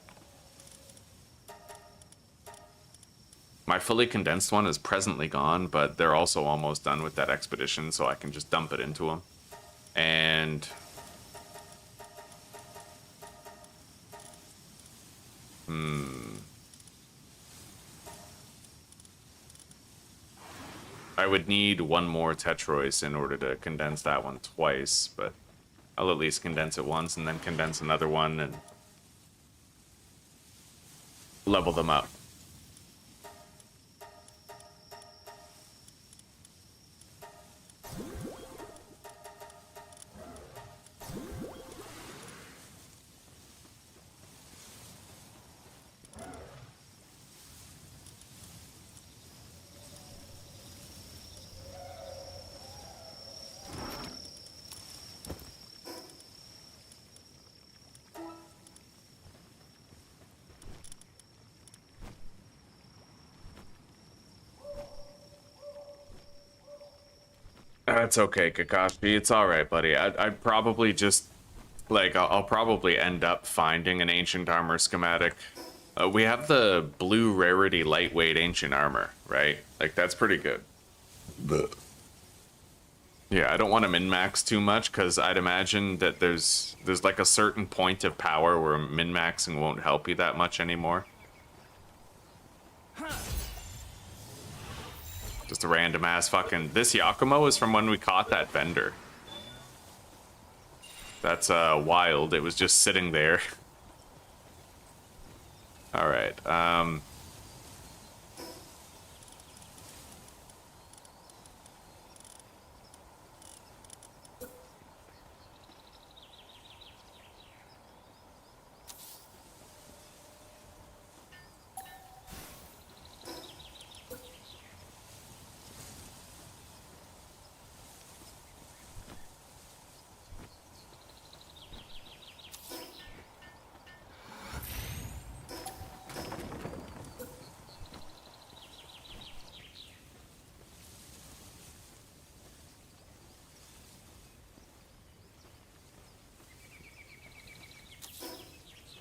My fully condensed one is presently gone, but they're also almost done with that expedition, so I can just dump it into them. And... I would need one more Tetrois in order to condense that one twice, but I'll at least condense it once and then condense another one and level them up. That's okay, Kakashi. It's alright, buddy. I'd probably just... Like, I'll probably end up finding an ancient armor schematic. We have the blue rarity lightweight ancient armor, right? Like, that's pretty good. But... Yeah, I don't want to min-max too much, because I'd imagine that there's like a certain point of power where min-maxing won't help you that much anymore. Just a random ass fucking... This Yakumo is from when we caught that vendor. That's wild. It was just sitting there. Alright,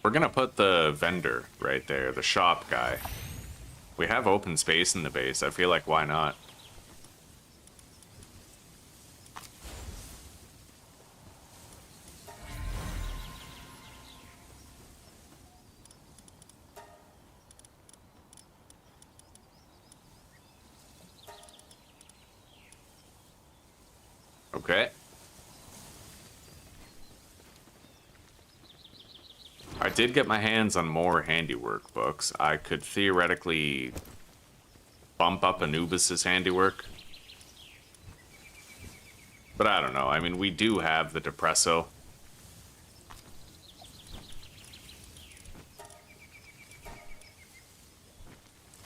we're gonna put the vendor right there, the shop guy. We have open space in the base. I feel like why not? Okay. I did get my hands on more handiwork books. I could theoretically bump up Anubis's handiwork. But I don't know. I mean, we do have the Depresso.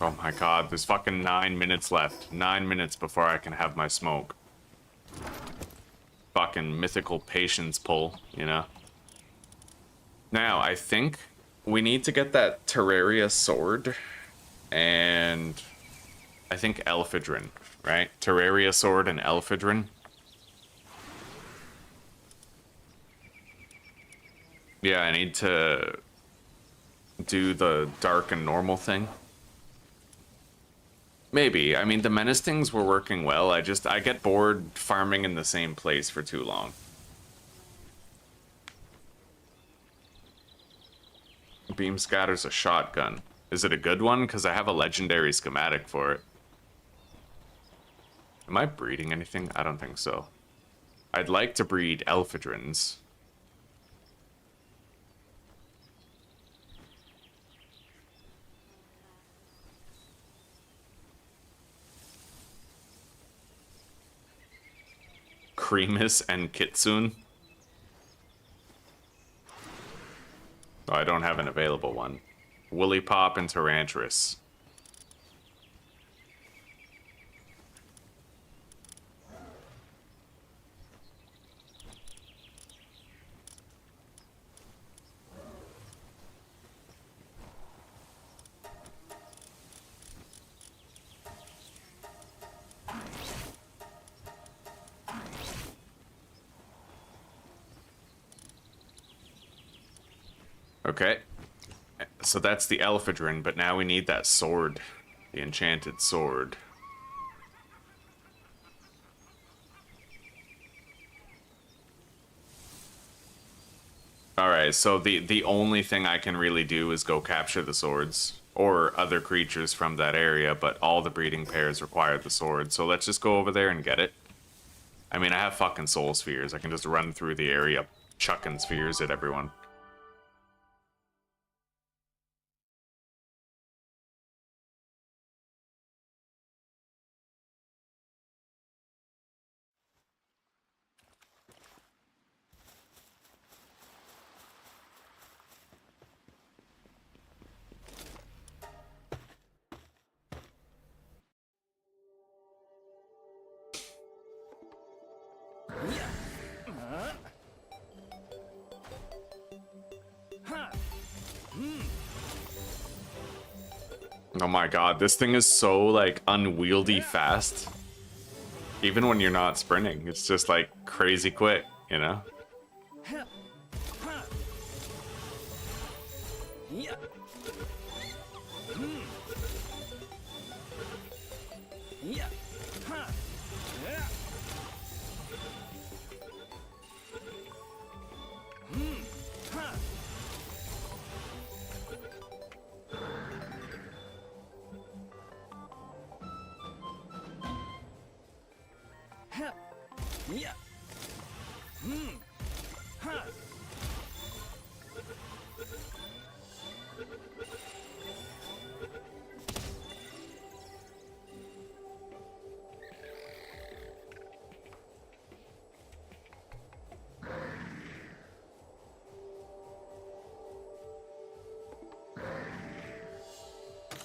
Oh my god, there's fucking 9 minutes left. 9 minutes before I can have my smoke. Fucking mythical patience pull, you know? Now, I think we need to get that Terraria sword, and I think Elphidron, right? Terraria sword and Elphidron. Yeah, I need to do the dark and normal thing. Maybe. I mean, the menace things were working well. I get bored farming in the same place for too long. Beam scatter's a shotgun. Is it a good one? Because I have a legendary schematic for it. Am I breeding anything? I don't think so. I'd like to breed Elphidrons. Creamus and Kitsune. Oh, I don't have an available one. Woolly Pop and Tarantris. Okay, So that's the Elphedrine, but now we need that sword. The enchanted sword. Alright, so the only thing I can really do is go capture the swords. Or other creatures from that area, but all the breeding pairs require the sword. So let's just go over there and get it. I mean, I have fucking soul spheres. I can just run through the area chucking spheres at everyone. Oh my god, this thing is so, like, unwieldy fast. Even when you're not sprinting, it's just, like, crazy quick, you know?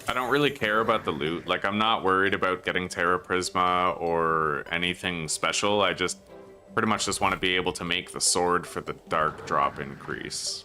I don't really care about the loot. Like, I'm not worried about getting Terra Prisma or anything special. I just pretty much just want to be able to make the sword for the dark drop increase.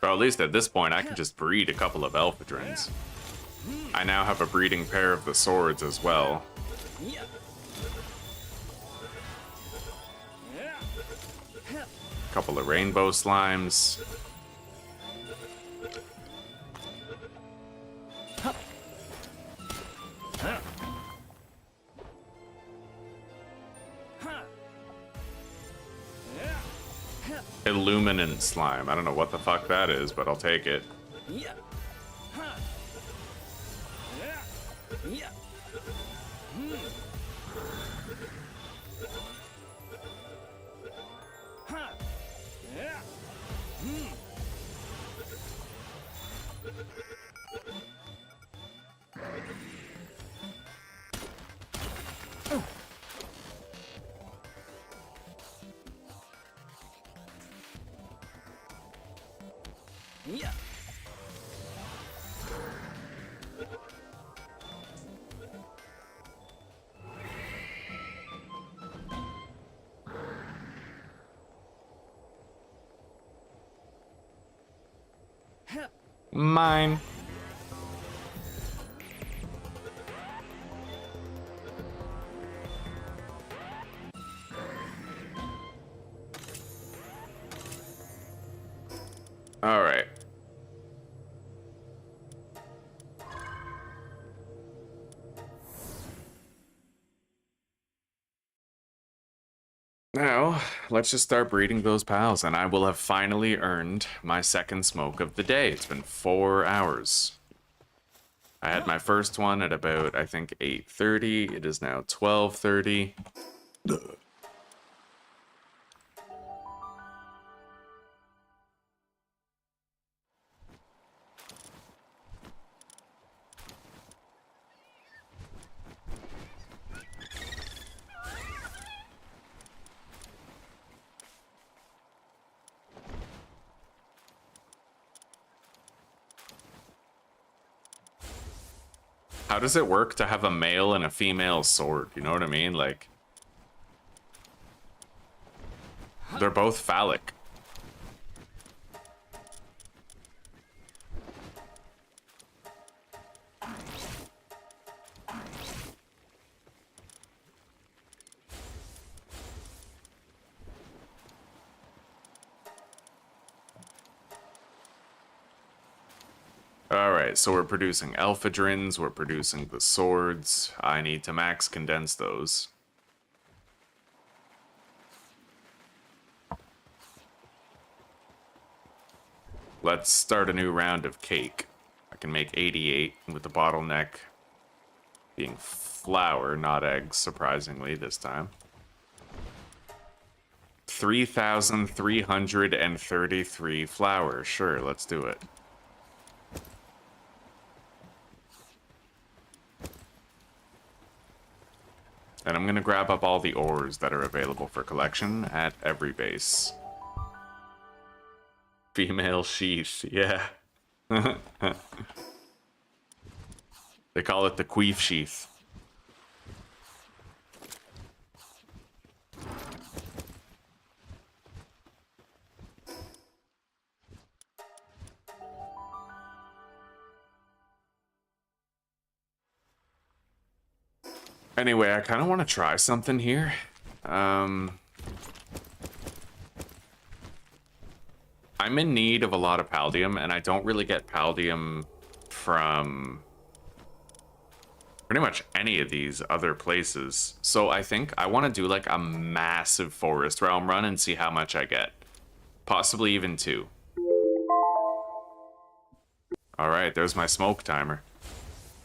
Or at least at this point, I can just breed a couple of Elphedrines. I now have a breeding pair of the swords as well. Couple of rainbow slimes. Illuminant slime. I don't know what the fuck that is, but I'll take it. Mine. All right. Now, let's just start breeding those pals, and I will have finally earned my second smoke of the day. It's been 4 hours. I had my first one at about, I think, 8:30. It is now 12:30. How does it work to have a male and a female sword? You know what I mean? Like, they're both phallic. Alright, so we're producing Alphadrins, we're producing the swords. I need to max condense those. Let's start a new round of cake. I can make 88 with the bottleneck being flour, not eggs, surprisingly, this time. 3,333 flour. Sure, let's do it. And I'm going to grab up all the ores that are available for collection at every base. Female sheath, yeah. They call it the queef sheath. Anyway, I kind of want to try something here. I'm in need of a lot of Paldium, and I don't really get Paldium from pretty much any of these other places. So I think I want to do like a massive forest realm run and see how much I get. Possibly even 2. Alright, there's my smoke timer.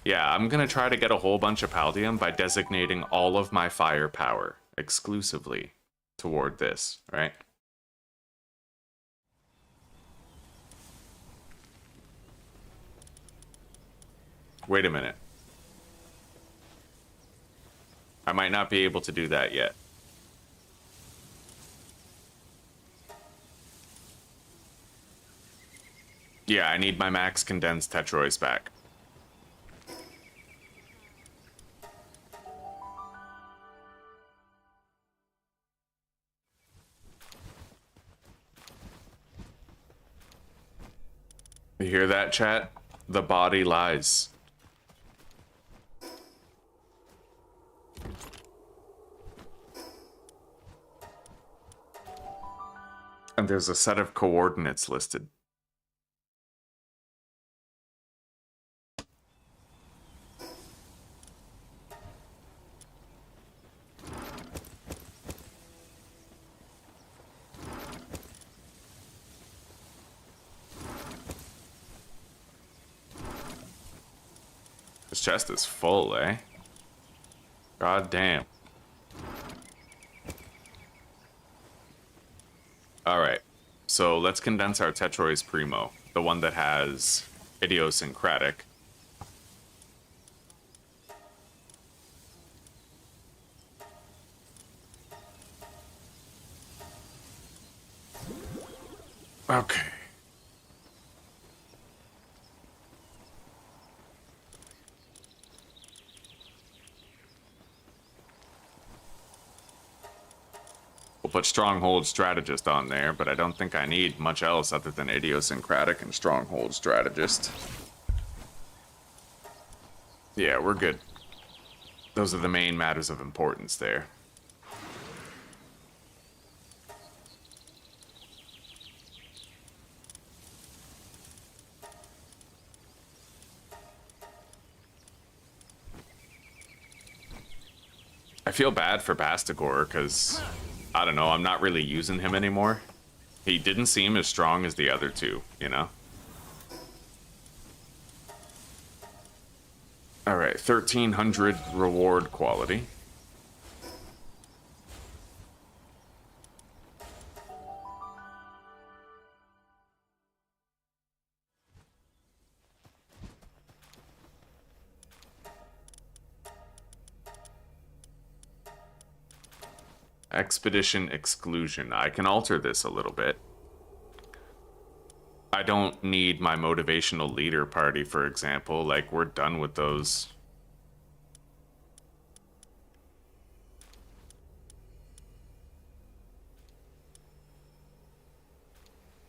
Yeah, I'm gonna try to get a whole bunch of Paldium by designating all of my firepower exclusively toward this, right? Wait a minute. I might not be able to do that yet. Yeah, I need my max condensed Tetrois back. You hear that, chat? The body lies. And there's a set of coordinates listed. This chest is full, eh? God damn. Alright, so let's condense our Tetrois Primo, the one that has idiosyncratic. Okay. We'll put Stronghold Strategist on there, but I don't think I need much else other than Idiosyncratic and Stronghold Strategist. Yeah, we're good. Those are the main matters of importance there. I feel bad for Bastigor, because, I don't know, I'm not really using him anymore. He didn't seem as strong as the other two, you know? Alright, 1300 reward quality. Expedition exclusion. I can alter this a little bit. I don't need my motivational leader party, for example. Like, we're done with those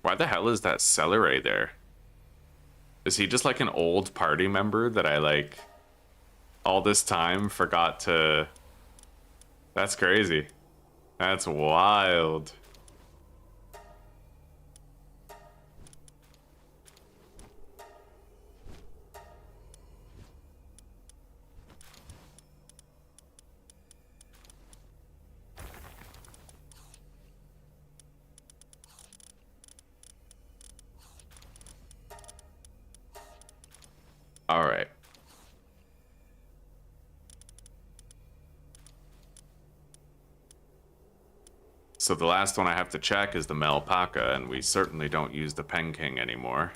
Why the hell is that Celeray there? Is he just like an old party member that I like all this time forgot to... That's crazy. That's wild. All right. So the last one I have to check is the Melpaca, and we certainly don't use the Pen King anymore.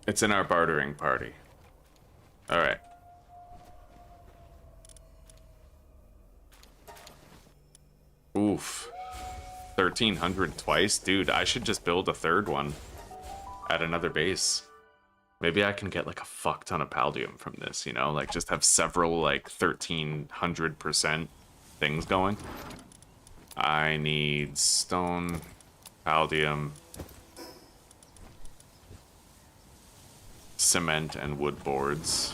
It's in our bartering party. All right. Oof. 1,300 twice? Dude, I should just build a third one at another base. Maybe I can get like a fuck ton of Paldium from this, you know? Like just have several like 1,300% things going. I need stone, Paldium, cement, and wood boards.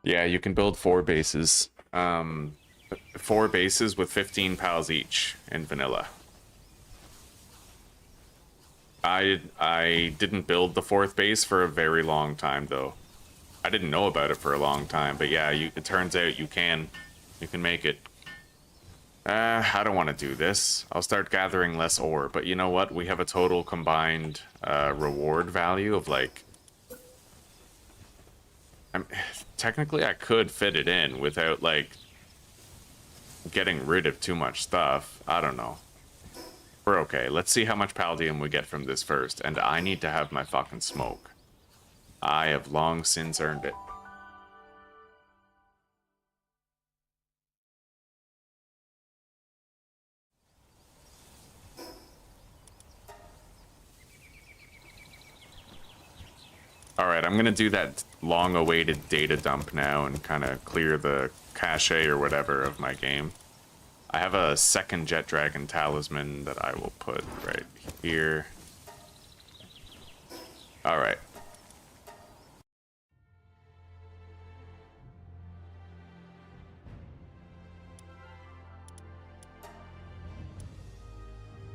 Yeah, you can build 4 bases. 4 bases with 15 pals each in vanilla. I didn't build the 4th base for a very long time though. I didn't know about it for a long time, but yeah, it turns out you can make it. I don't want to do this. I'll start gathering less ore, but you know what? We have a total combined reward value of like... technically I could fit it in without like getting rid of too much stuff. I don't know. We're okay. Let's see how much Paldium we get from this first, and I need to have my fucking smoke. I have long since earned it. Alright, I'm gonna do that long-awaited data dump now and kind of clear the cache or whatever of my game. I have a second Jet Dragon talisman that I will put right here. Alright.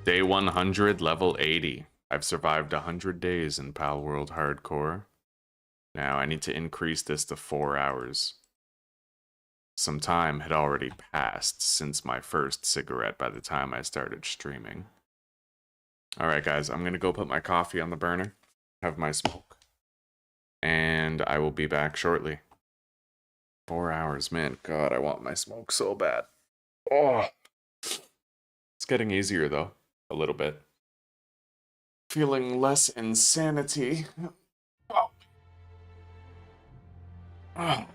Day 100, level 80. I've survived 100 days in Palworld Hardcore. Now I need to increase this to 4 hours. Some time had already passed since my first cigarette by the time I started streaming. Alright guys, I'm gonna go put my coffee on the burner, have my smoke, and I will be back shortly. 4 hours, man. God, I want my smoke so bad. Oh, it's getting easier though, a little bit. Feeling less insanity. Oh. Oh.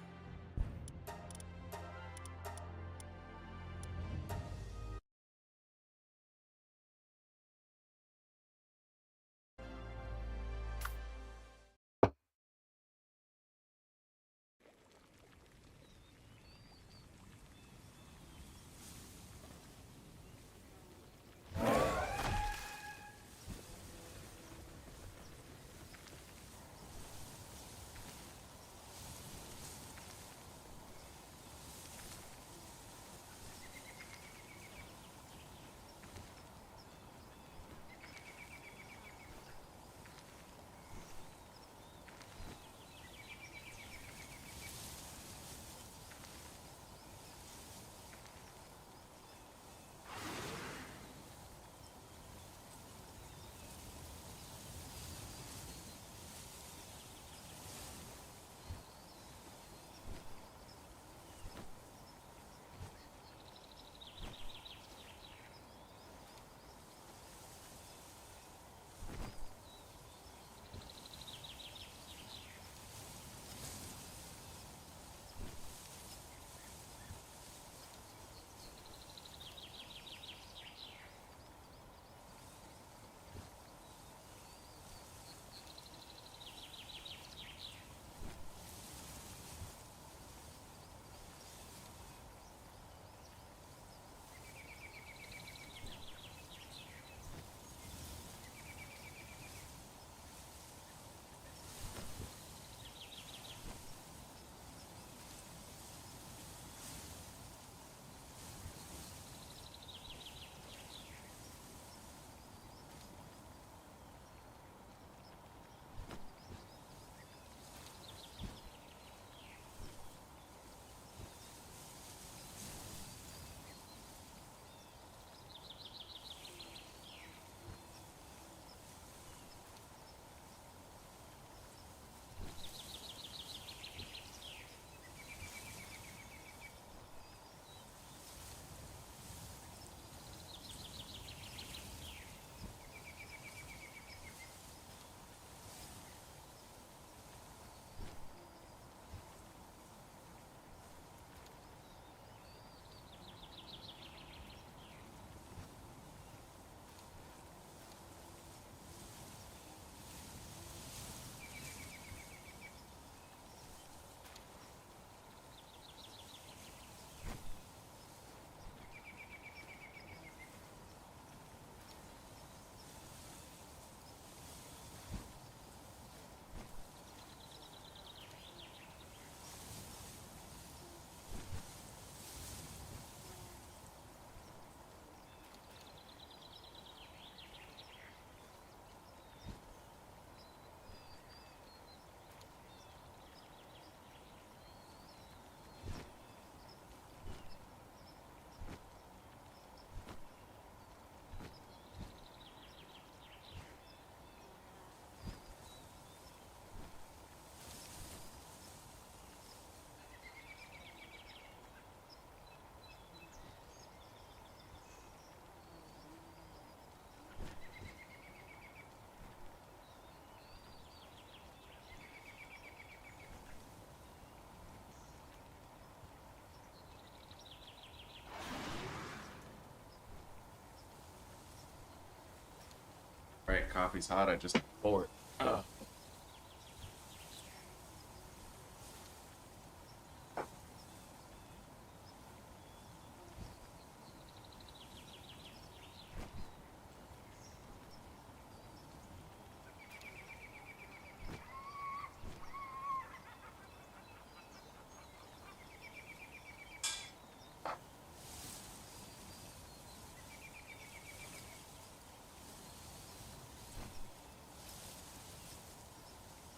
Right, coffee's hot. I just poured. Oh.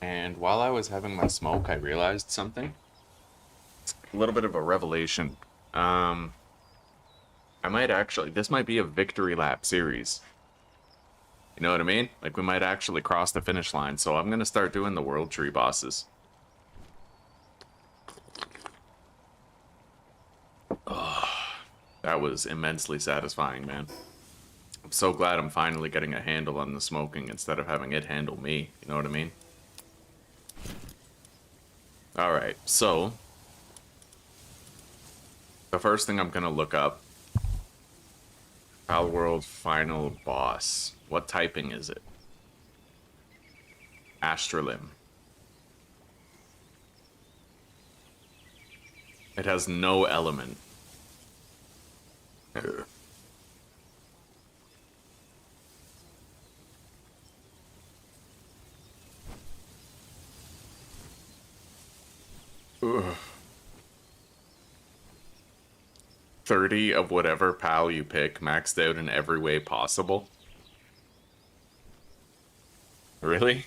And while I was having my smoke, I realized something. It's a little bit of a revelation. I might actually, this might be a victory lap series. You know what I mean? Like, we might actually cross the finish line, so I'm gonna start doing the world tree bosses. Oh, that was immensely satisfying, man. I'm so glad I'm finally getting a handle on the smoking instead of having it handle me. You know what I mean? Alright, so the first thing I'm gonna look up, Palworld final boss. What typing is it? Astralim. It has no element. Ugh. 30 of whatever pal you pick, maxed out in every way possible. Really?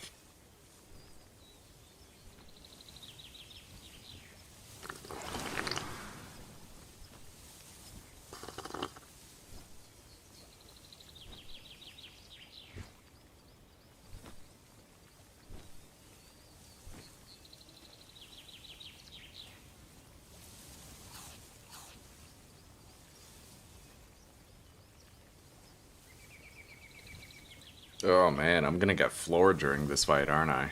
Oh man, I'm gonna get floored during this fight, aren't I?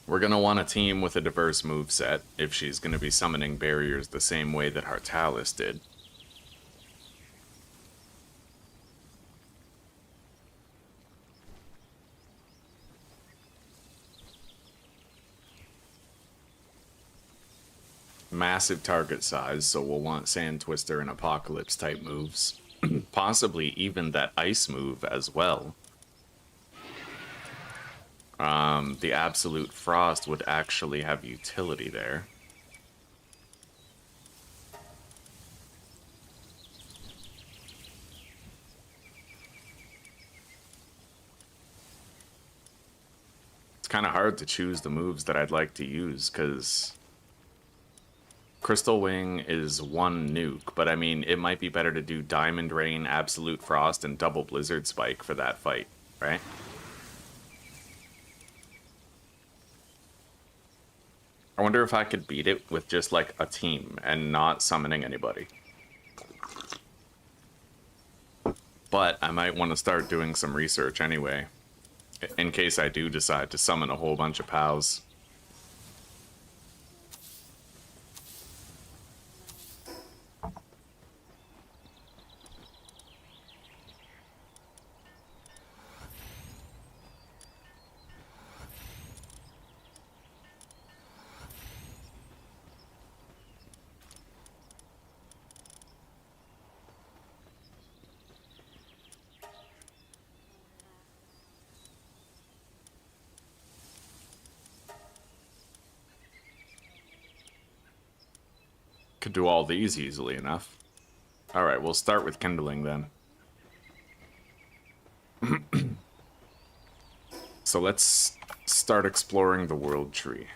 We're gonna want a team with a diverse moveset if she's gonna be summoning barriers the same way that Hartalis did. Massive target size, so we'll want Sand Twister and Apocalypse type moves. Possibly even that ice move as well. The Absolute Frost would actually have utility there. It's kind of hard to choose the moves that I'd like to use, because Crystal Wing is one nuke, but I mean, it might be better to do Diamond Rain, Absolute Frost, and Double Blizzard Spike for that fight, right? I wonder if I could beat it with just like a team and not summoning anybody. But I might want to start doing some research anyway, in case I do decide to summon a whole bunch of pals. Could do all these easily enough. Alright, we'll start with kindling then. So let's start exploring the world tree.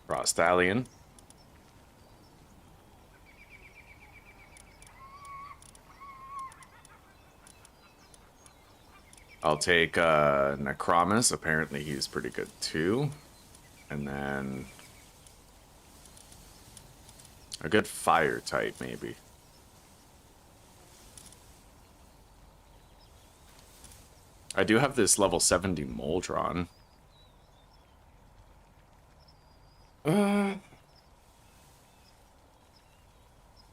Frostallion. I'll take Necromus. Apparently he's pretty good too. And then A good fire type, maybe. I do have this level 70 Moldron.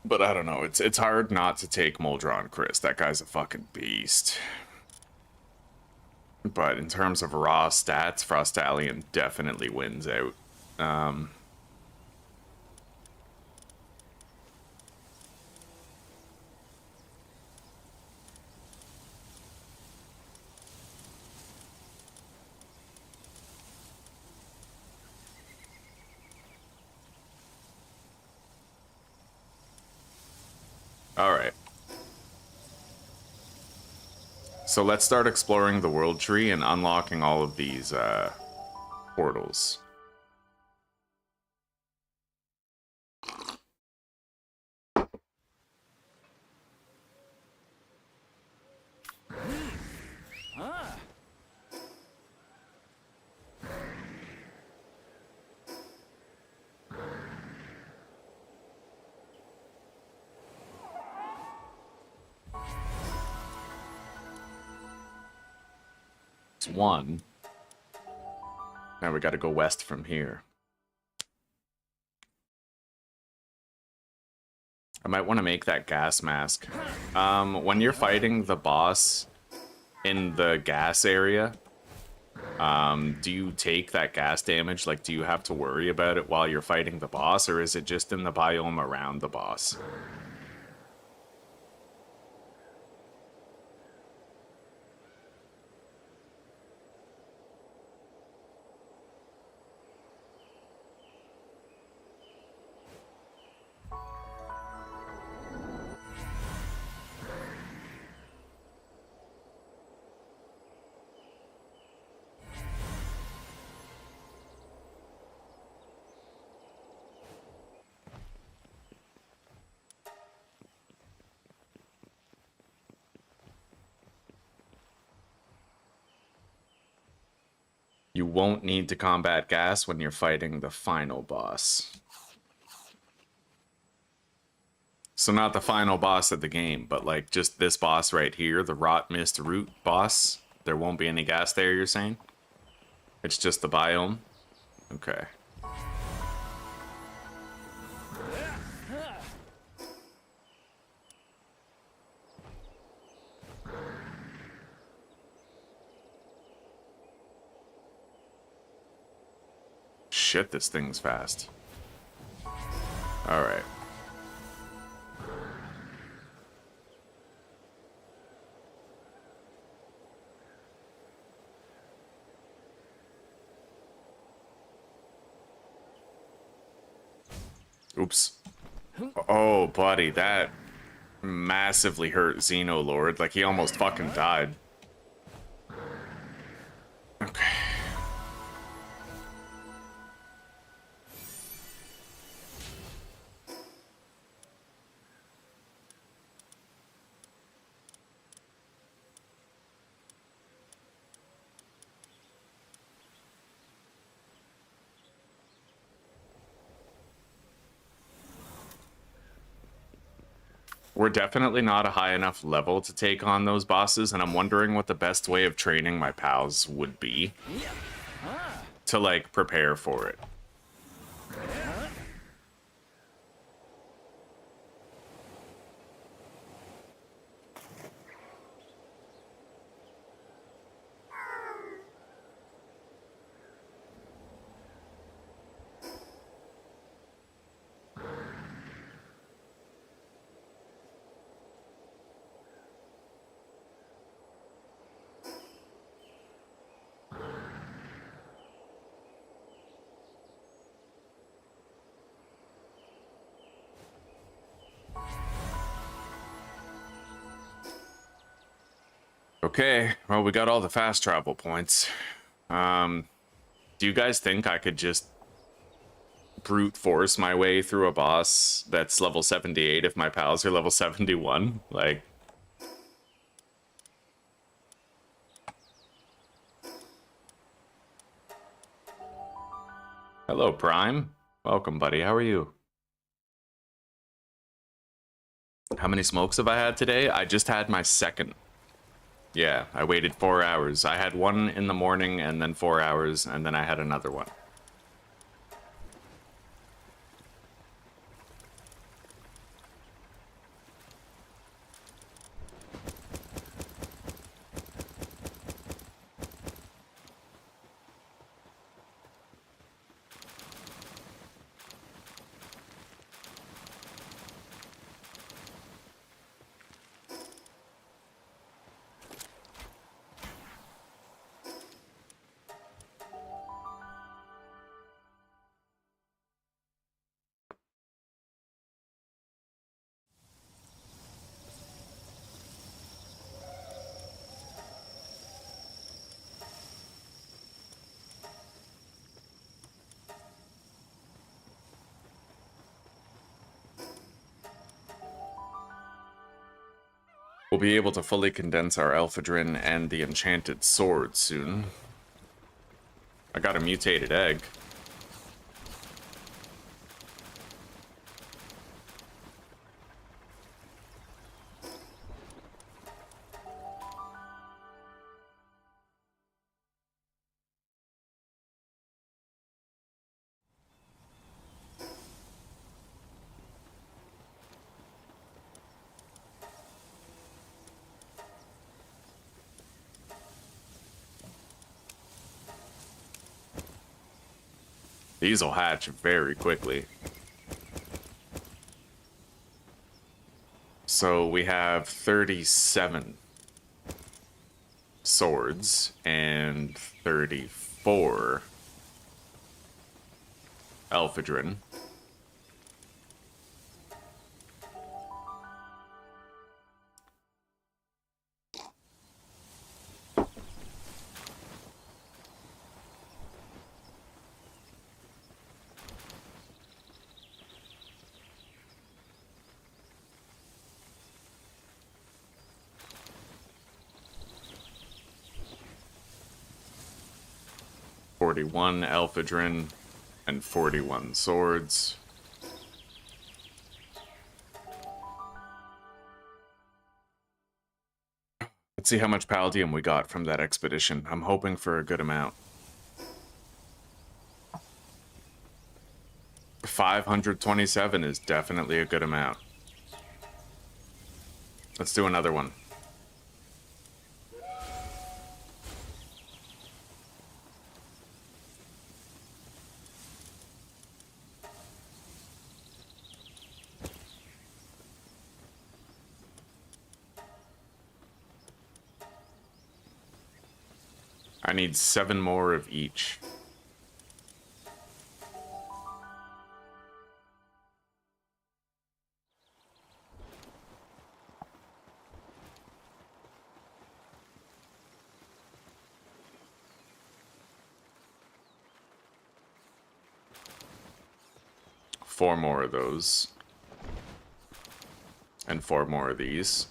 But I don't know. It's hard not to take Moldron Chris. That guy's a fucking beast. But in terms of raw stats, Frostallion definitely wins out. Alright. So let's start exploring the world tree and unlocking all of these portals. One. Now we gotta go west from here. I might want to make that gas mask. When you're fighting the boss in the gas area, do you take that gas damage? Like, do you have to worry about it while you're fighting the boss, or is it just in the biome around the boss? You won't need to combat gas when you're fighting the final boss. So not the final boss of the game, but like just this boss right here, the Rot Mist Root boss. There won't be any gas there, you're saying? It's just the biome? Okay. Shit, this thing's fast. Alright. Oops. Oh, buddy, that massively hurt Xenolord. Like, he almost fucking died. Okay. We're definitely not a high enough level to take on those bosses, and I'm wondering what the best way of training my pals would be to, like, prepare for it. Okay, well, we got all the fast travel points. Do you guys think I could just brute force my way through a boss that's level 78 if my pals are level 71? Like... Hello, Prime. Welcome, buddy. How are you? How many smokes have I had today? I just had my second. Yeah, I waited 4 hours. I had one in the morning and then 4 hours, and then I had another one. We'll be able to fully condense our Alphadrin and the enchanted sword soon. I got a mutated egg. These will hatch very quickly. So we have 37 swords and 34 Alphadrin. "41 Alphadrin and 41 swords. Let's see how much Paldium we got from that expedition. I'm hoping for a good amount. 527 is definitely a good amount. Let's do another one. I need 7 more of each. Four more of those. And 4 more of these.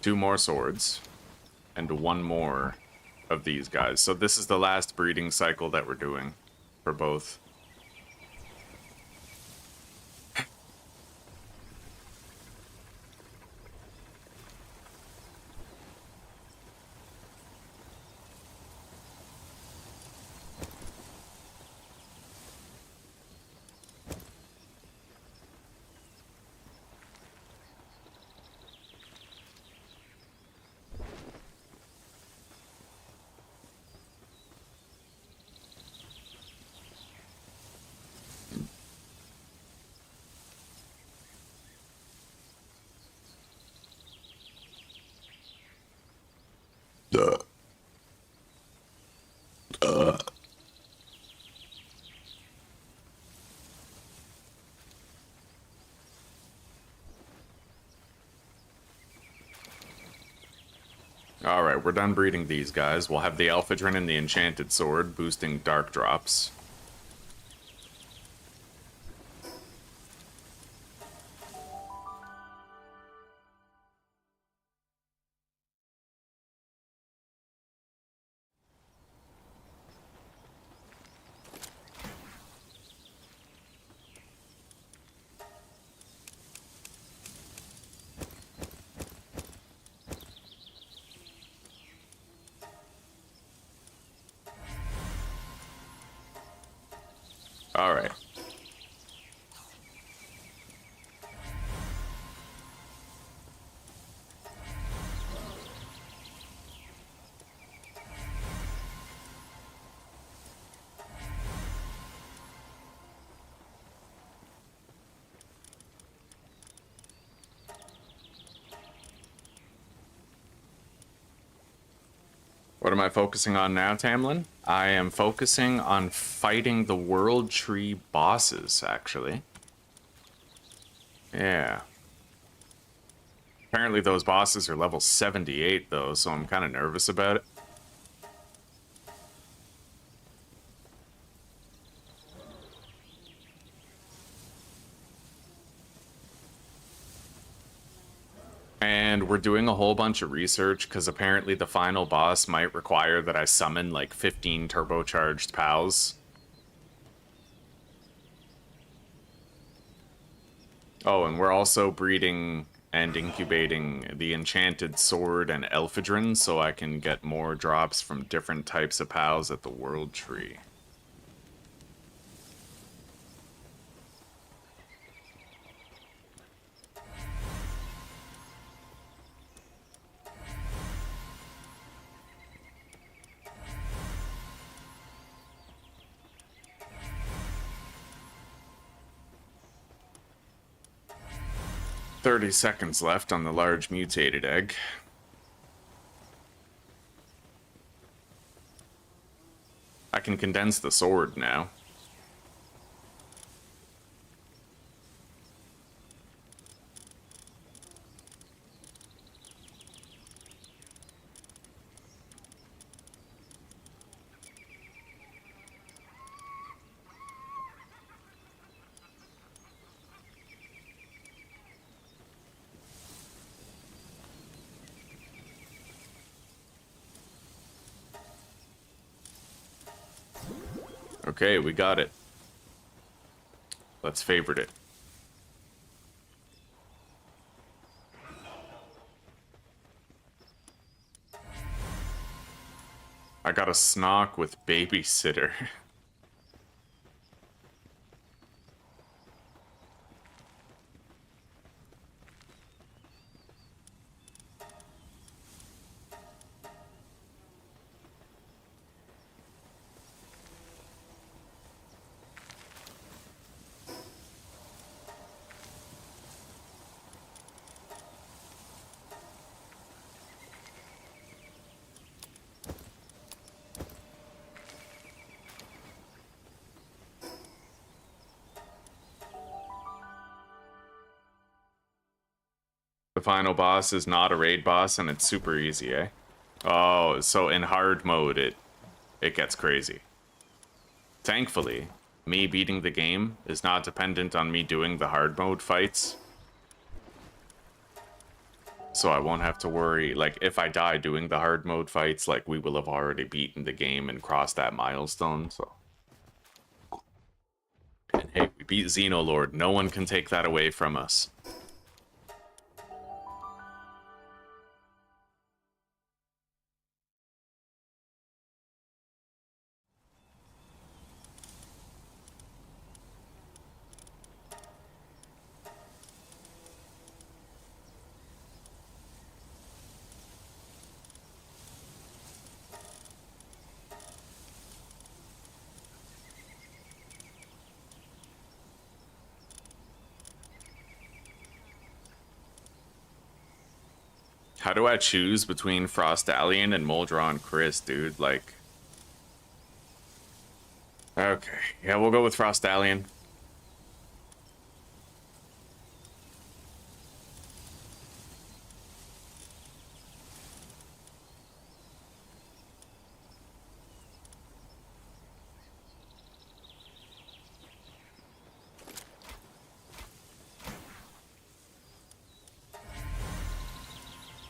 Two more swords, and 1 more of these guys. So this is the last breeding cycle that we're doing for both. Alright, we're done breeding these guys. We'll have the Alphadrin and the Enchanted Sword, boosting Dark Drops. Alright. What am I focusing on now, Tamlin? I am focusing on fighting the World Tree bosses, actually. Yeah. Apparently those bosses are level 78, though, so I'm kind of nervous about it. And we're doing a whole bunch of research, because apparently the final boss might require that I summon, like, 15 turbocharged pals. Oh, and we're also breeding and incubating the Enchanted Sword and Elphadrin, so I can get more drops from different types of pals at the World Tree. $30 left on the large mutated egg. I can condense the sword now. Okay, we got it. Let's favorite it. I got a Snock with Babysitter. The final boss is not a raid boss, and it's super easy, eh? Oh, so in hard mode, it gets crazy. Thankfully, me beating the game is not dependent on me doing the hard mode fights. So I won't have to worry, like, if I die doing the hard mode fights, like, we will have already beaten the game and crossed that milestone, so. And hey, we beat Xenolord. No one can take that away from us. How do I choose between Frostallion and Moldron Chris, dude? Like... Okay, yeah, we'll go with Frostallion.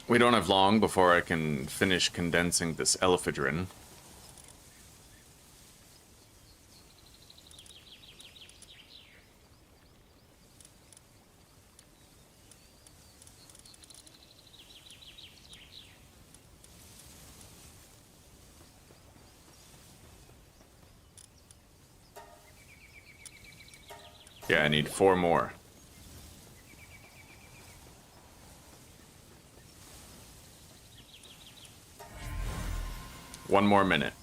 We don't have long before I can finish condensing this ephedrine. Yeah, I need 4 more. One more minute.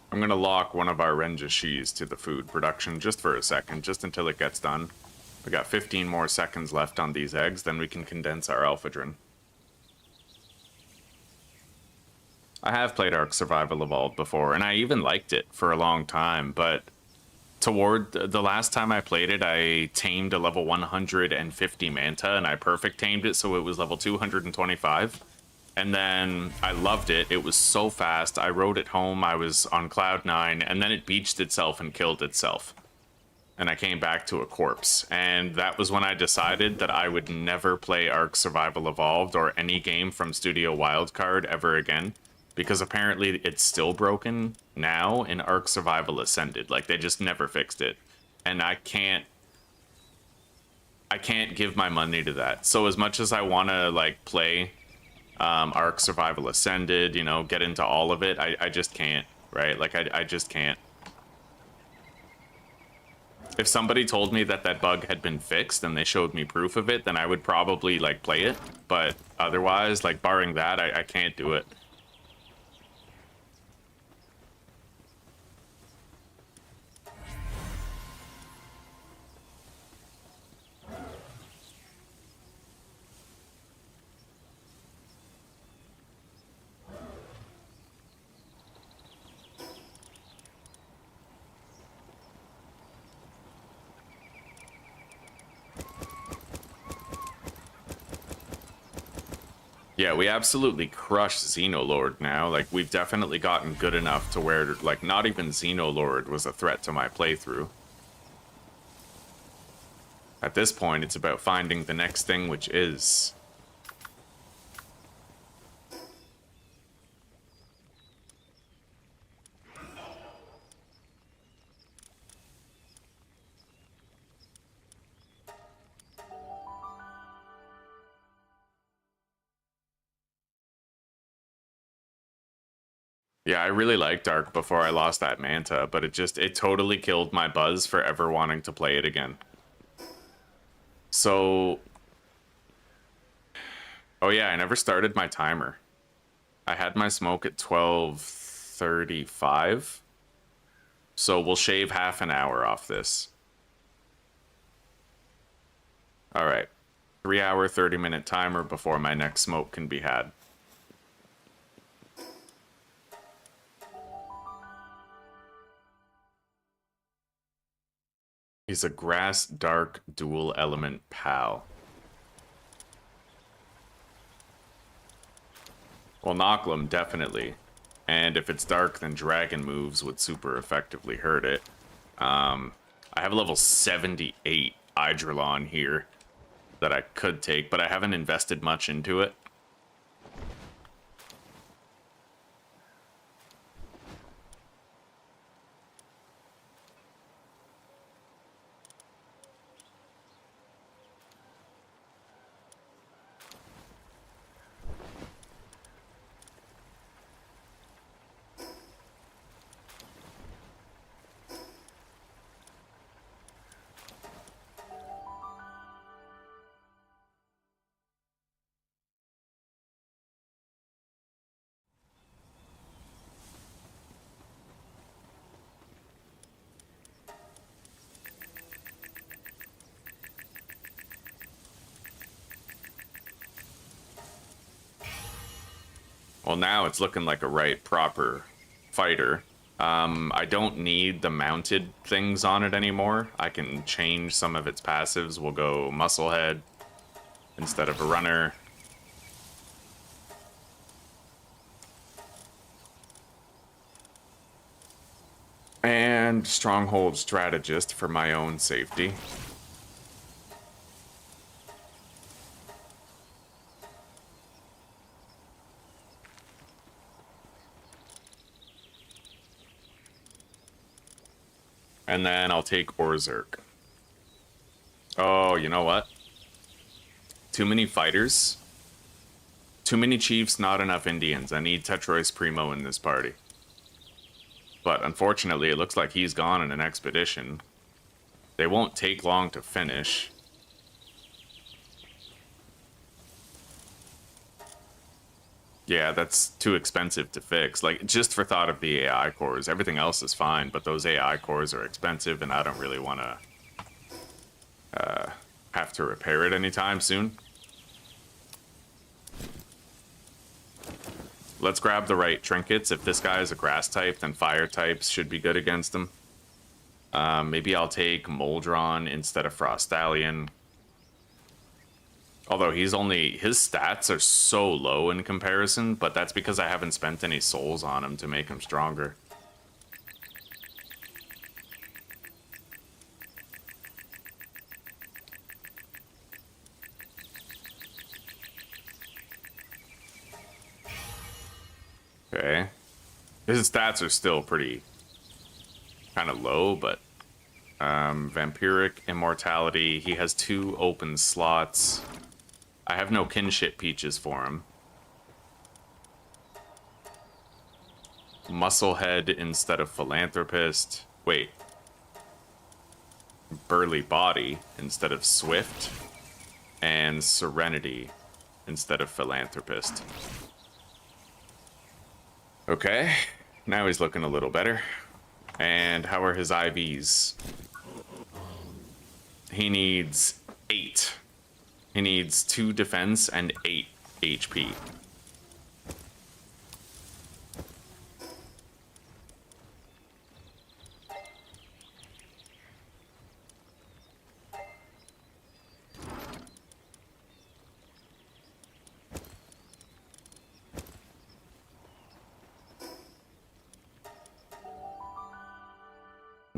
I'm gonna lock one of our Renjashis to the food production just for a second, just until it gets done. We got 15 more seconds left on these eggs, then we can condense our ephedrine. I have played Ark Survival Evolved before, and I even liked it for a long time, but toward the last time I played it, I tamed a level 150 Manta, and I perfect tamed it so it was level 225. And then I loved it. It was so fast. I rode it home. I was on cloud 9, and then it beached itself and killed itself. And I came back to a corpse. And that was when I decided that I would never play Ark Survival Evolved or any game from Studio Wildcard ever again. Because apparently it's still broken now in Ark Survival Ascended. Like, they just never fixed it. And I can't give my money to that. So as much as I want to, like, play Ark Survival Ascended, you know, get into all of it, I just can't, right? Like, I just can't. If somebody told me that that bug had been fixed and they showed me proof of it, then I would probably, like, play it. But otherwise, like, barring that, I can't do it. Yeah, we absolutely crush Xenolord now. Like, we've definitely gotten good enough to where, like, not even Xenolord was a threat to my playthrough. At this point, it's about finding the next thing, which is... Yeah, I really liked Ark before I lost that Manta, but it totally killed my buzz for ever wanting to play it again. So... Oh yeah, I never started my timer. I had my smoke at 12:35. So we'll shave half an hour off this. Alright. 3 hour, 30-minute timer before my next smoke can be had. He's a grass dark dual element pal. Well, Nocklum, definitely. And if it's dark, then dragon moves would super effectively hurt it. I have a level 78 Eidrillon here that I could take, but I haven't invested much into it. Well, now it's looking like a right proper fighter. I don't need the mounted things on it anymore. I can change some of its passives. We'll go Musclehead instead of a runner. And Stronghold Strategist for my own safety. And then I'll take Orzerk. Oh, you know what? Too many fighters. Too many chiefs, not enough Indians. I need Tetrois Primo in this party. But unfortunately, it looks like he's gone in an expedition. They won't take long to finish. Yeah, that's too expensive to fix. Like, just for thought of the AI cores. Everything else is fine, but those AI cores are expensive, and I don't really want to have to repair it anytime soon. Let's grab the right trinkets. If this guy is a grass type, then fire types should be good against him. Maybe I'll take Moldron instead of Frostallion. Although his stats are so low in comparison, but that's because I haven't spent any souls on him to make him stronger. Okay. His stats are still pretty kind of low, but Vampiric Immortality, he has 2 open slots. I have no kinship peaches for him. Musclehead instead of Philanthropist. Wait. Burly Body instead of Swift. And Serenity instead of Philanthropist. Okay. Now he's looking a little better. And how are his IVs? He needs 8. He needs 2 defense and 8 HP.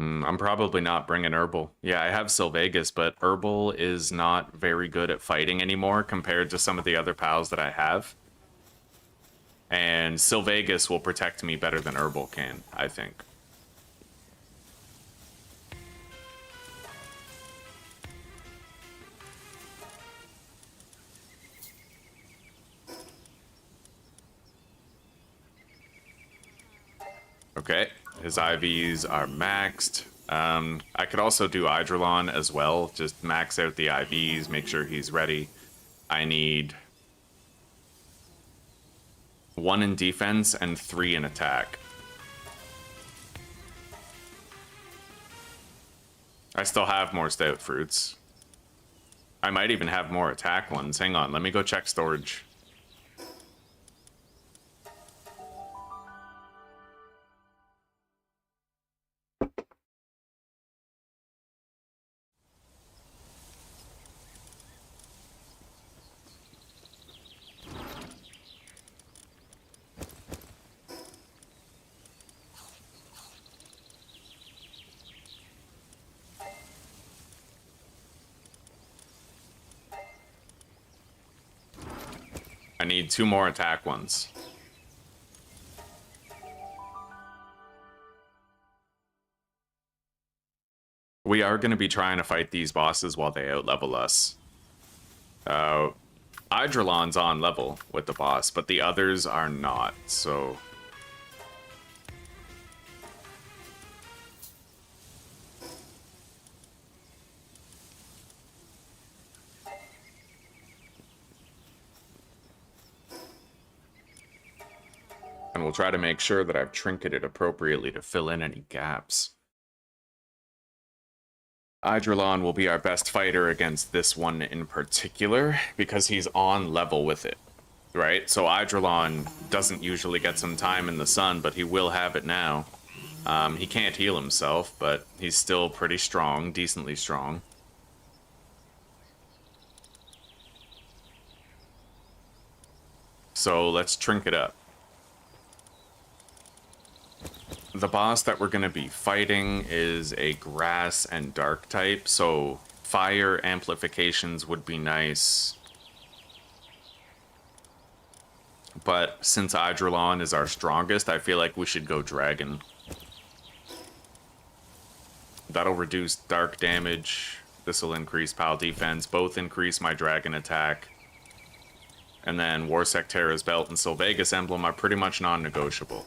I'm probably not bringing Herbal. Yeah, I have Sylvegas, but Herbal is not very good at fighting anymore compared to some of the other pals that I have. And Sylvegas will protect me better than Herbal can, I think. Okay, his IVs are maxed. I could also do Eidrolon as well. Just max out the IVs, make sure he's ready. I need 1 in defense and 3 in attack. I still have more stout fruits. I might even have more attack ones. Hang on, let me go check storage. I need 2 more attack ones. We are going to be trying to fight these bosses while they outlevel us. Eidrolon's on level with the boss, but the others are not, so... And we'll try to make sure that I've trinketed appropriately to fill in any gaps. Eidrolon will be our best fighter against this one in particular, because he's on level with it. right? So Eidrelon doesn't usually get some time in the sun, but he will have it now. He can't heal himself, but he's still pretty strong, decently strong. So let's trinket up. The boss that we're going to be fighting is a grass and dark type, so fire amplifications would be nice. But since Eidrelon is our strongest, I feel like we should go dragon. That'll reduce dark damage. This will increase PAL defense. Both increase my dragon attack. And then Warsec Terra's Belt and Sylvegas Emblem are pretty much non-negotiable.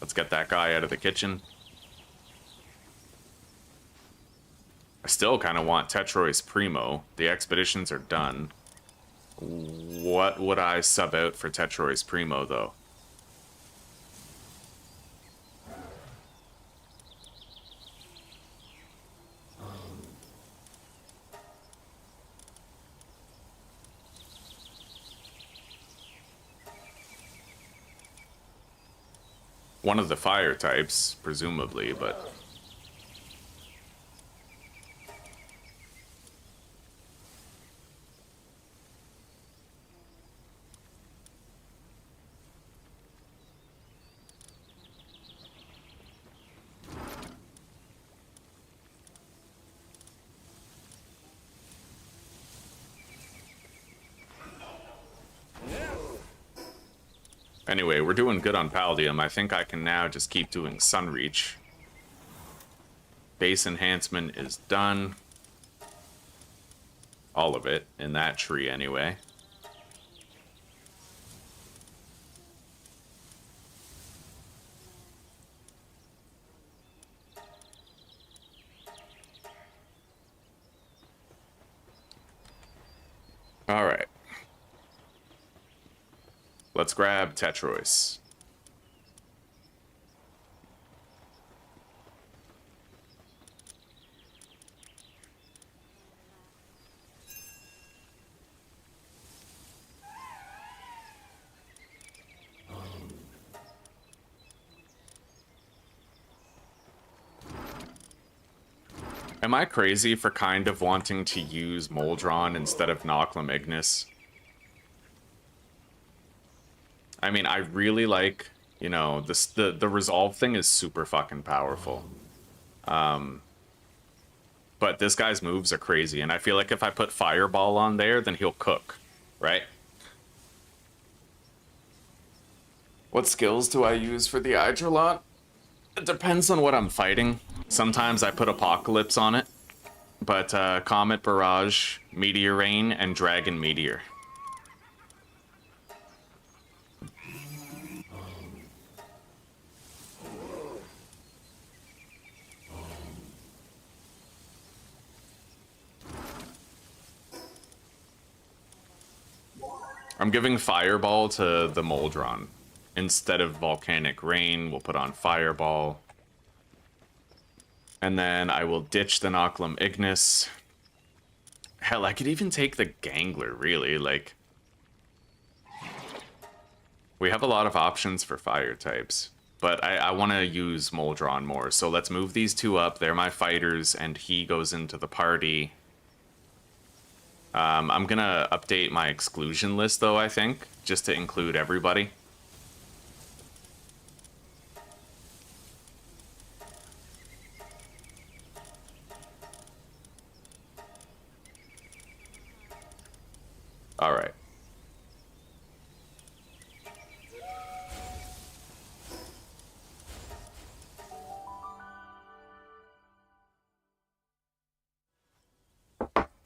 Let's get that guy out of the kitchen. I still kind of want Tetroy's Primo. The expeditions are done. What would I sub out for Tetroy's Primo, though? One of the fire types, presumably, but... Anyway, we're doing good on Paldium. I think I can now just keep doing Sunreach. Base enhancement is done. All of it, in that tree anyway. All right. Let's grab Tetrois. Am I crazy for kind of wanting to use Moldron instead of Noclum Ignis? I mean, I really like, you know, the resolve thing is super fucking powerful. But this guy's moves are crazy, and I feel like if I put Fireball on there, then he'll cook, right? What skills do I use for the Eidrelon? It depends on what I'm fighting. Sometimes I put Apocalypse on it, but Comet Barrage, Meteor Rain, and Dragon Meteor. I'm giving Fireball to the Moldron. Instead of Volcanic Rain, we'll put on Fireball. And then I will ditch the Noclum Ignis. Hell, I could even take the Gangler, really. Like, we have a lot of options for fire types. But I want to use Moldron more. So let's move these two up. They're my fighters, and he goes into the party. I'm gonna update my exclusion list, though, I think, just to include everybody. All right.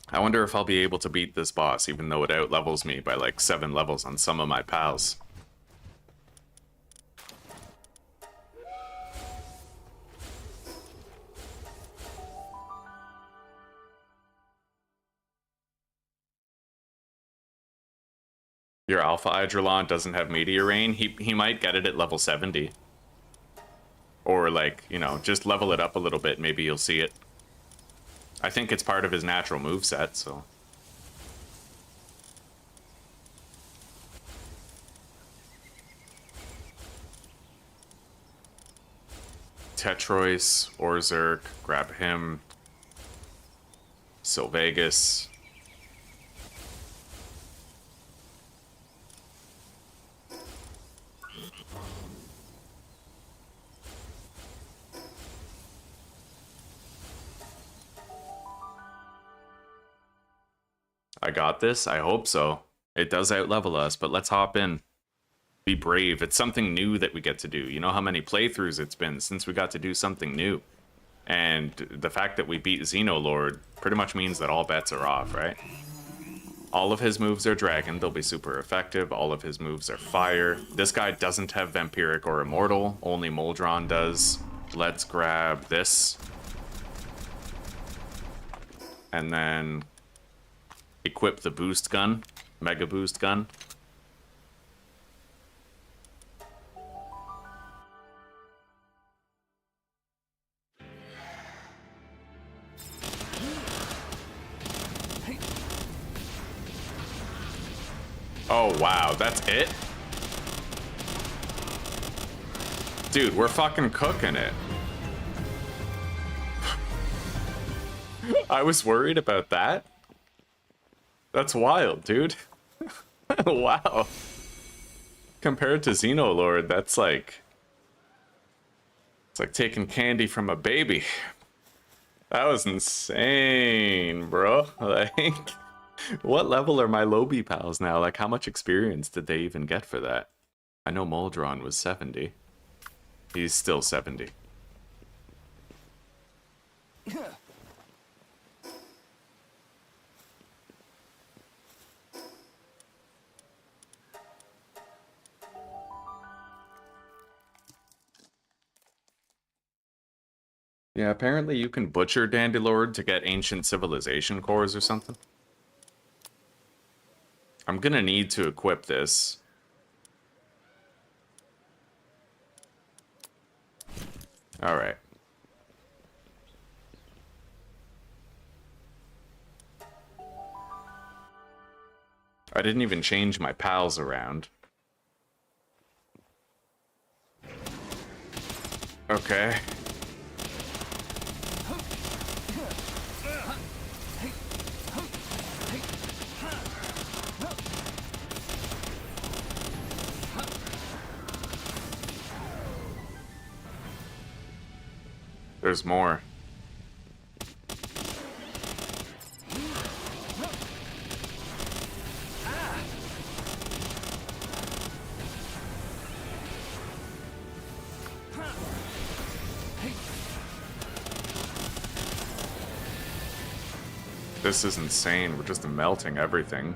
I wonder if I'll be able to beat this boss, even though it outlevels me by like 7 levels on some of my pals. Your Alpha Eidrelon doesn't have Meteor Rain. He might get it at level 70. Or like, you know, just level it up a little bit, maybe you'll see it. I think it's part of his natural moveset, so. Tetrois, Orzerk, grab him. Sylvegas. I got this? I hope so. It does outlevel us, but let's hop in. Be brave. It's something new that we get to do. You know how many playthroughs it's been since we got to do something new. And the fact that we beat Xenolord pretty much means that all bets are off, right? All of his moves are dragon. They'll be super effective. All of his moves are fire. This guy doesn't have vampiric or immortal. Only Moldron does. Let's grab this. And then equip the boost gun. Mega boost gun. Oh, wow, that's it? Dude, we're fucking cooking it. I was worried about that. That's wild, dude. Wow. Compared to Xenolord, that's like... It's like taking candy from a baby. That was insane, bro. Like... What level are my Lobby pals now? Like, how much experience did they even get for that? I know Moldron was 70. He's still 70. Yeah, apparently you can butcher Dandylord to get ancient civilization cores or something. I'm gonna need to equip this. Alright. I didn't even change my pals around. Okay. There's more. This is insane. We're just melting everything.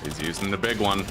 He's using the big one.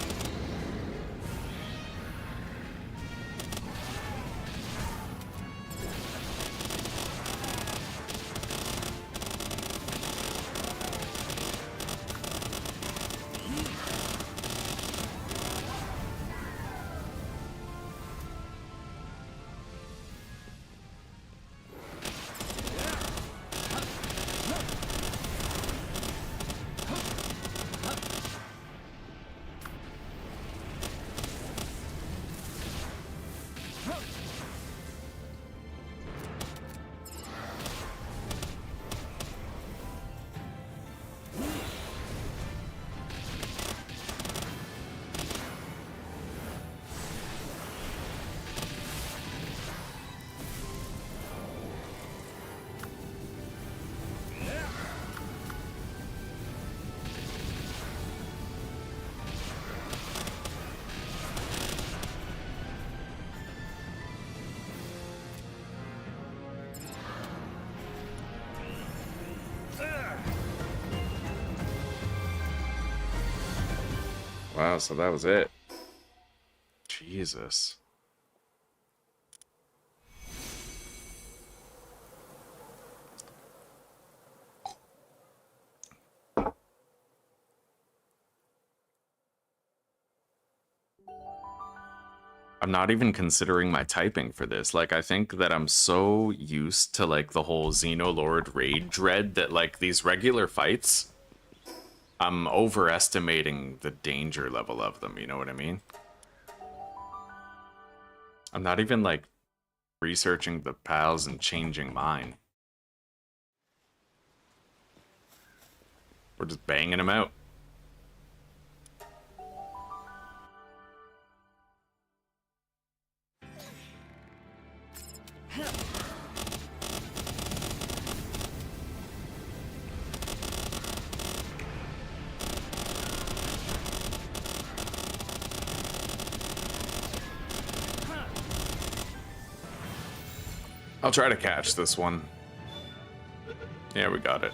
Wow, so that was it. Jesus. I'm not even considering my typing for this. Like, I think that I'm so used to, like, the whole Xenolord raid dread that, like, these regular fights, I'm overestimating the danger level of them, you know what I mean? I'm not even, like, researching the pals and changing mine. We're just banging them out. I'll try to catch this one. Yeah, we got it.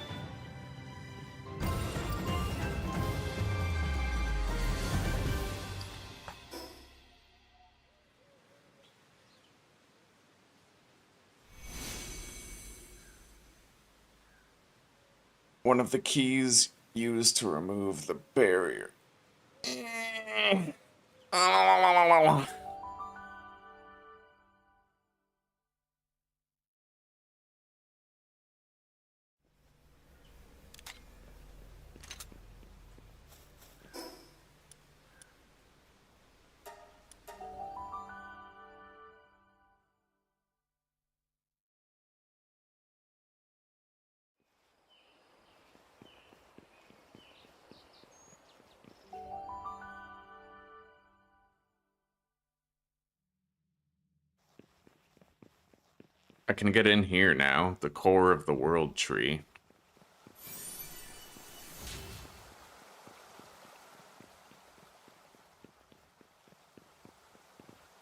One of the keys used to remove the barrier. I can get in here now, the core of the world tree.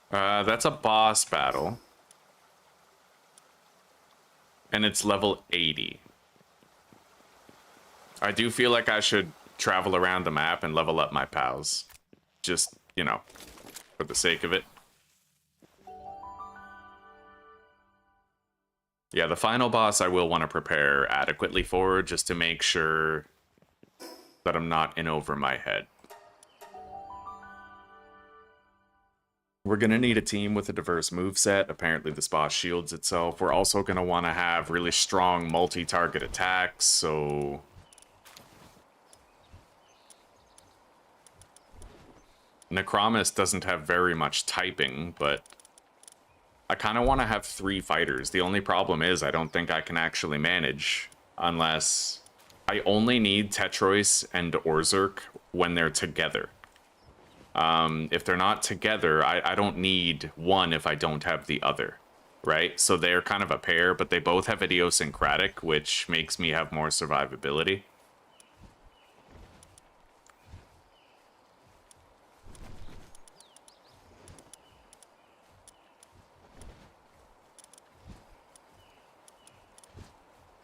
That's a boss battle. And it's level 80. I do feel like I should travel around the map and level up my pals. Just, you know, for the sake of it. Yeah, the final boss I will want to prepare adequately for, just to make sure that I'm not in over my head. We're going to need a team with a diverse moveset. Apparently this boss shields itself. We're also going to want to have really strong multi-target attacks, so... Necromus doesn't have very much typing, but I kind of want to have 3 fighters. The only problem is I don't think I can actually manage unless... I only need Tetrois and Orzurk when they're together. If they're not together, I don't need one if I don't have the other, right? So they're kind of a pair, but they both have idiosyncratic, which makes me have more survivability.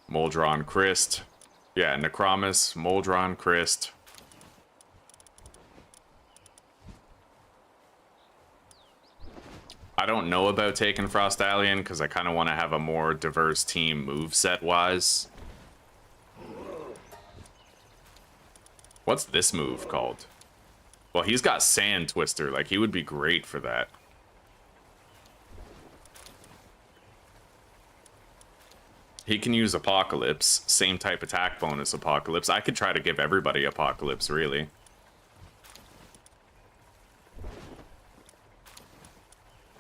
Moldron, Christ. Yeah, Necromus, Moldron, Christ. I don't know about taking Frost Alien because I kind of want to have a more diverse team moveset-wise. What's this move called? Well, he's got Sand Twister. Like, he would be great for that. He can use Apocalypse. Same type attack bonus Apocalypse. I could try to give everybody Apocalypse, really.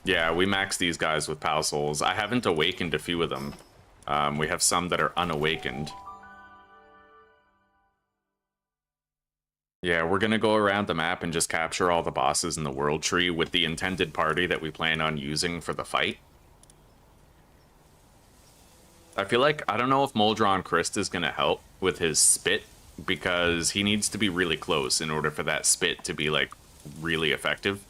Yeah, we max these guys with Pal Souls. I haven't awakened a few of them. We have some that are unawakened. Yeah, we're gonna go around the map and just capture all the bosses in the world tree with the intended party that we plan on using for the fight. I feel like, I don't know if Moldron Christ is gonna help with his spit, because he needs to be really close in order for that spit to be, like, really effective.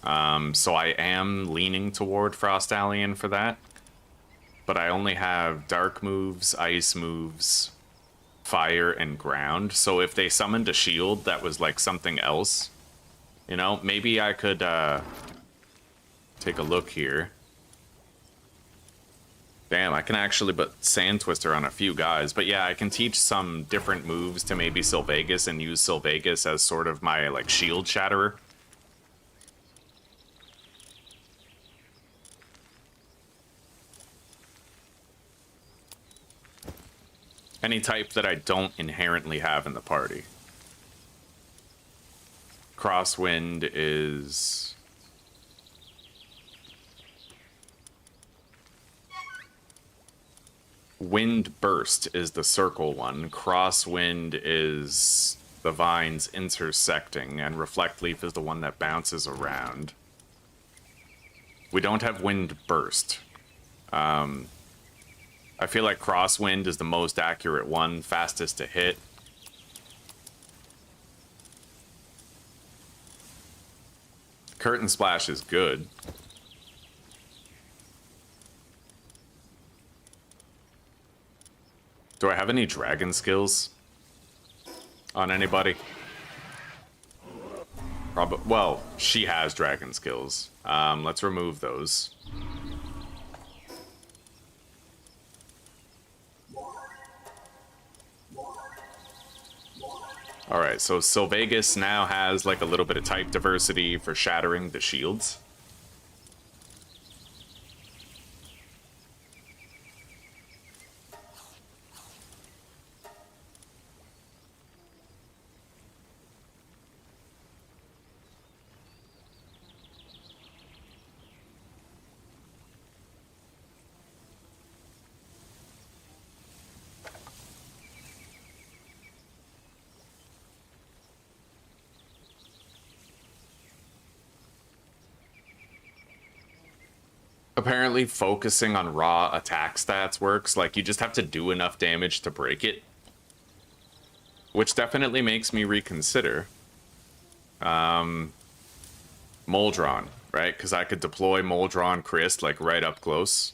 So I am leaning toward Frost Alien for that. But I only have dark moves, ice moves, fire, and ground. So if they summoned a shield that was like something else, You know, maybe I could take a look here. Damn, I can actually put Sand Twister on a few guys. But yeah, I can teach some different moves to maybe Sylvagus and use Sylvagus as sort of my, like, shield shatterer. Any type that I don't inherently have in the party. Crosswind is... Wind Burst is the circle one. Crosswind is the vines intersecting, and Reflect Leaf is the one that bounces around. We don't have Wind Burst. I feel like Crosswind is the most accurate one, fastest to hit. Curtain Splash is good. Do I have any dragon skills on anybody? Probably. Well, she has dragon skills. Let's remove those. Alright, so Sylvagus now has like a little bit of type diversity for shattering the shields. Apparently focusing on raw attack stats works. Like, you just have to do enough damage to break it. Which definitely makes me reconsider. Moldron, right? Because I could deploy Moldron Christ, like, right up close.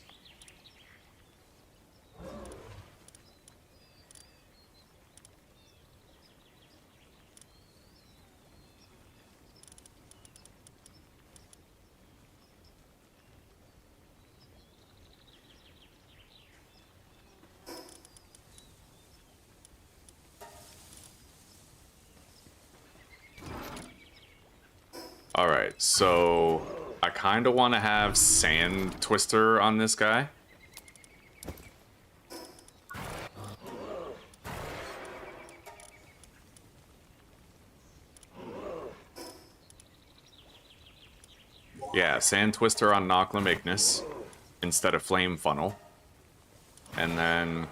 Alright, so I kind of want to have Sand Twister on this guy. Yeah, Sand Twister on Nocklam Ignis instead of Flame Funnel. And then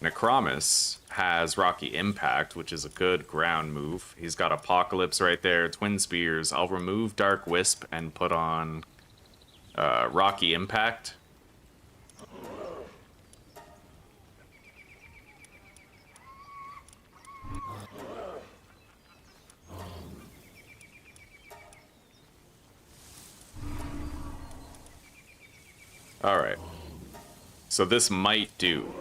Necromus has Rocky Impact, which is a good ground move. He's got Apocalypse right there, Twin Spears. I'll remove Dark Wisp and put on Rocky Impact. Alright. So this might do.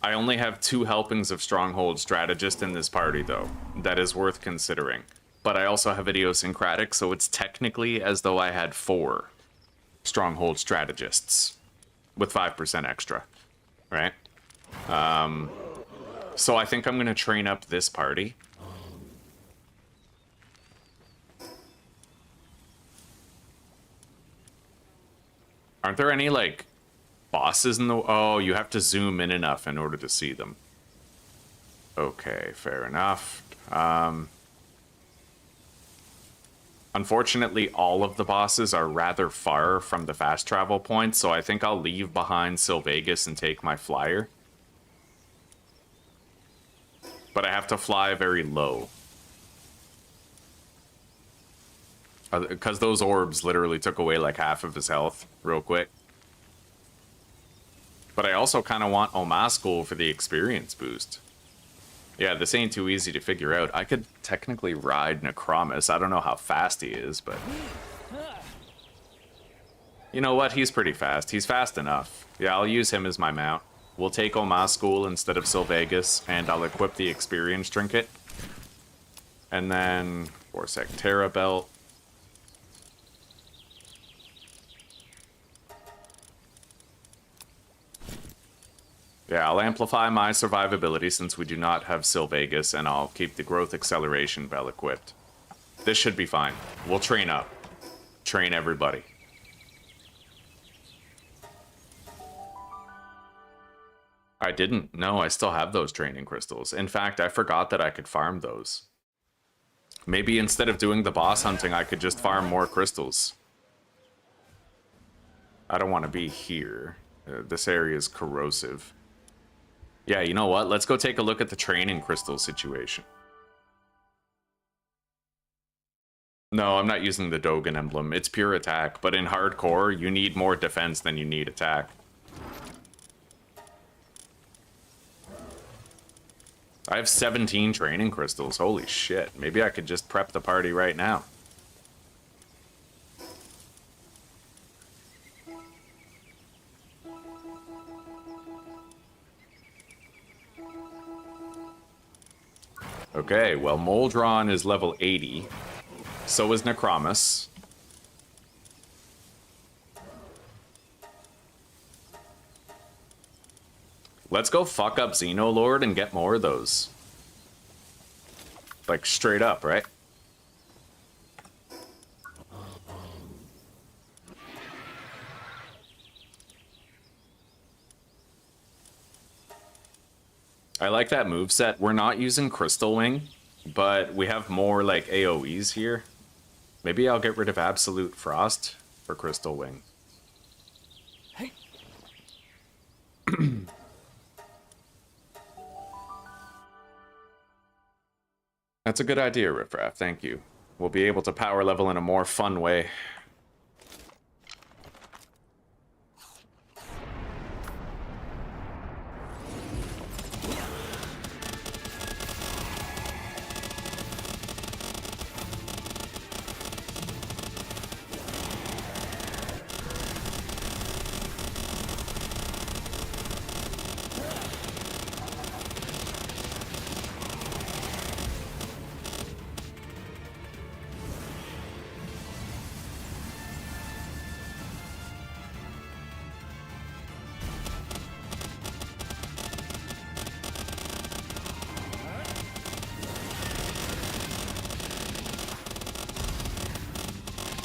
I only have 2 helpings of Stronghold Strategist in this party, though. That is worth considering. But I also have Idiosyncratic, so it's technically as though I had 4 Stronghold Strategists with 5% extra, right? So I think I'm going to train up this party. Aren't there any, like, bosses in the... Oh, you have to zoom in enough in order to see them. Okay, fair enough. Unfortunately, all of the bosses are rather far from the fast travel points, so I think I'll leave behind Sylvagus and take my flyer. But I have to fly very low. Because those orbs literally took away like half of his health real quick. But I also kind of want Omascul for the experience boost. Yeah, this ain't too easy to figure out. I could technically ride Necromus. I don't know how fast he is, but... You know what? He's pretty fast. He's fast enough. Yeah, I'll use him as my mount. We'll take Omascul instead of Sylvagus, and I'll equip the experience trinket. And then Borsec Terra Belt. Yeah, I'll amplify my survivability since we do not have Sylvegas, and I'll keep the growth acceleration bell equipped. This should be fine. We'll train up. Train everybody. I didn't. No, I still have those training crystals. In fact, I forgot that I could farm those. Maybe instead of doing the boss hunting, I could just farm more crystals. I don't want to be here. This area is corrosive. Yeah, you know what? Let's go take a look at the training crystal situation. No, I'm not using the Dogen emblem. It's pure attack, but in hardcore, you need more defense than you need attack. I have 17 training crystals. Holy shit. Maybe I could just prep the party right now. Okay, well, Moldron is level 80. So is Necromus. Let's go fuck up Xenolord and get more of those. Like, straight up, right? I like that moveset. We're not using Crystal Wing, but we have more, like, AoEs here. Maybe I'll get rid of Absolute Frost for Crystal Wing. Hey. That's a good idea, Riffraff. Thank you. We'll be able to power level in a more fun way.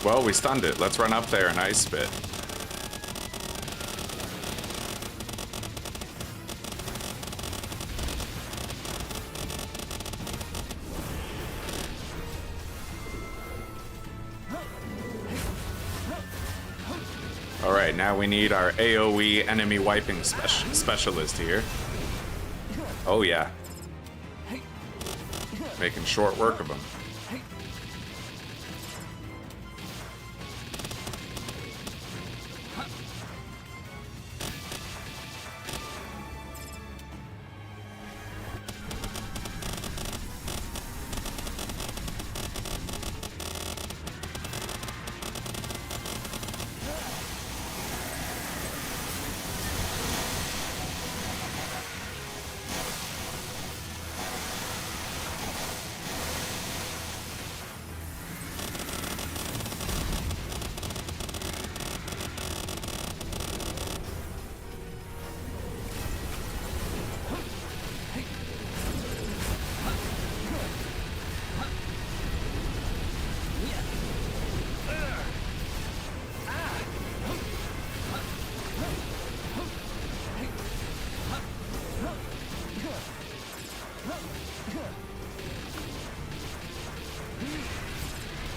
Well, we stunned it. Let's run up there and Ice Spit. Alright, now we need our AoE enemy wiping specialist here. Oh yeah. Making short work of them.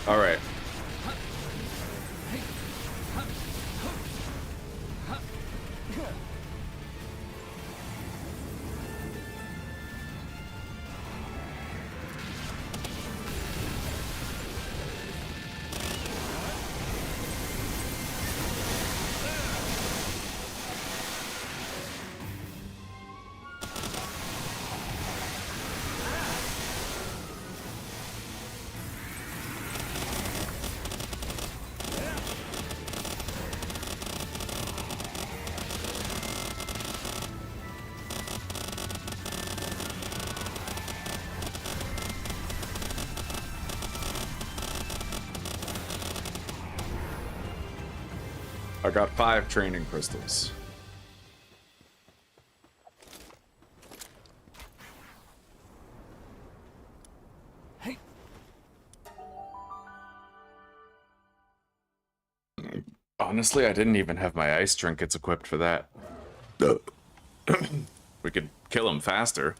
All right. I got 5 training crystals. Hey. Honestly, I didn't even have my ice trinkets equipped for that. We could kill him faster.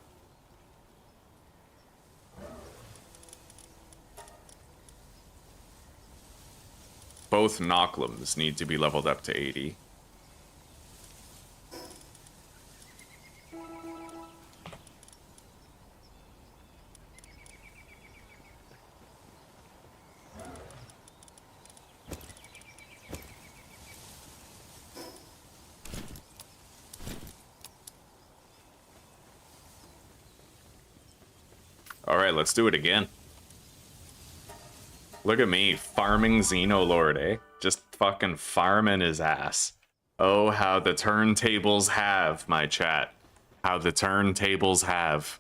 Both Knocklims need to be leveled up to 80. Alright, let's do it again. Look at me, farming Xenolord, eh? Just fucking farming his ass. Oh, how the turntables have, my chat. How the turntables have.